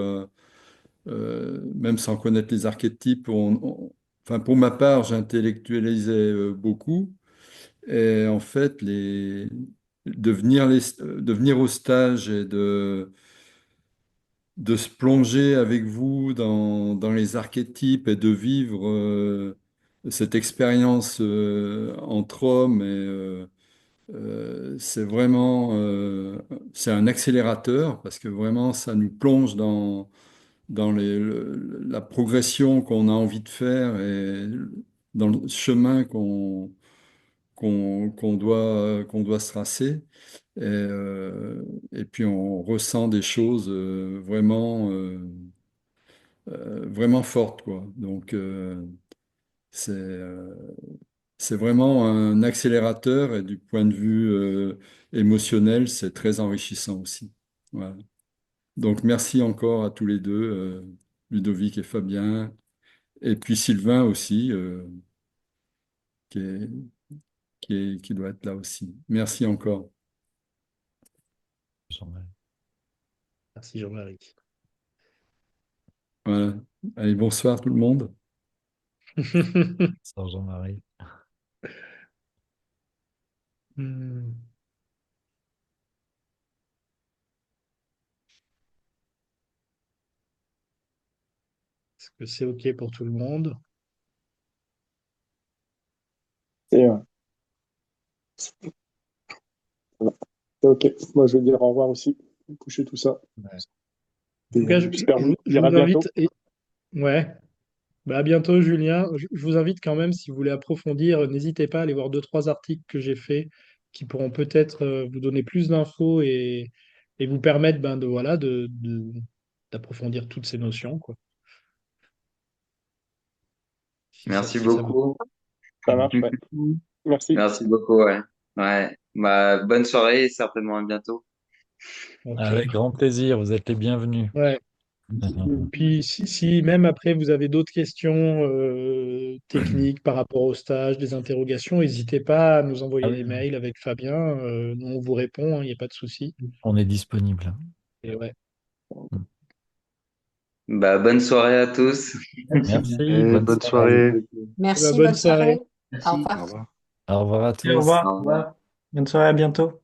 même sans connaître les archétypes, enfin, pour ma part, j'intellectualisais beaucoup. Et en fait, de venir au stage et de se plonger avec vous dans les archétypes et de vivre cette expérience entre hommes, c'est vraiment c'est un accélérateur parce que vraiment ça nous plonge dans la progression qu'on a envie de faire et dans le chemin qu'on doit se tracer. Et puis on ressent des choses vraiment fortes, quoi. Donc c'est c'est vraiment un accélérateur et du point de vue émotionnel, c'est très enrichissant aussi. Voilà. Donc merci encore à tous les deux, Ludovic et Fabien, et puis Sylvain aussi, qui est- qui doit être là aussi. Merci encore. Merci, Jean-Marie. Voilà. Allez, bonsoir tout le monde. Hmm. Est-ce que c'est OK pour tout le monde? Et, voilà. Ok, moi je vais dire au revoir aussi, coucher tout ça. Ouais. En Et tout cas, j'espère vous je dire à vous bientôt. invite. Ouais. Bah, à bientôt, Julien. Je vous invite quand même, si vous voulez approfondir, n'hésitez pas à aller voir deux, trois articles que j'ai faits qui pourront peut-être vous donner plus d'infos et vous permettre ben, voilà, d'approfondir toutes ces notions, quoi, Merci si ça vous... beaucoup. Ça marche, ouais. Merci. Merci beaucoup, ouais. Ouais. Bah, bonne soirée et certainement à bientôt. Ok. Avec grand plaisir, vous êtes les bienvenus. Ouais. Puis si même après vous avez d'autres questions techniques par rapport au stage, des interrogations, n'hésitez pas à nous Ah envoyer des oui, mails avec Fabien. Nous, on vous répond, il n'y a pas de souci. on est disponible. Et ouais. Bah, bonne soirée à tous. Merci, Et bonne bonne soirée. soirée. Merci, Bonne bonne soirée. soirée. Au Merci. Au revoir. revoir. Au revoir à Et au tous. revoir. Au revoir. Bonne soirée, à bientôt.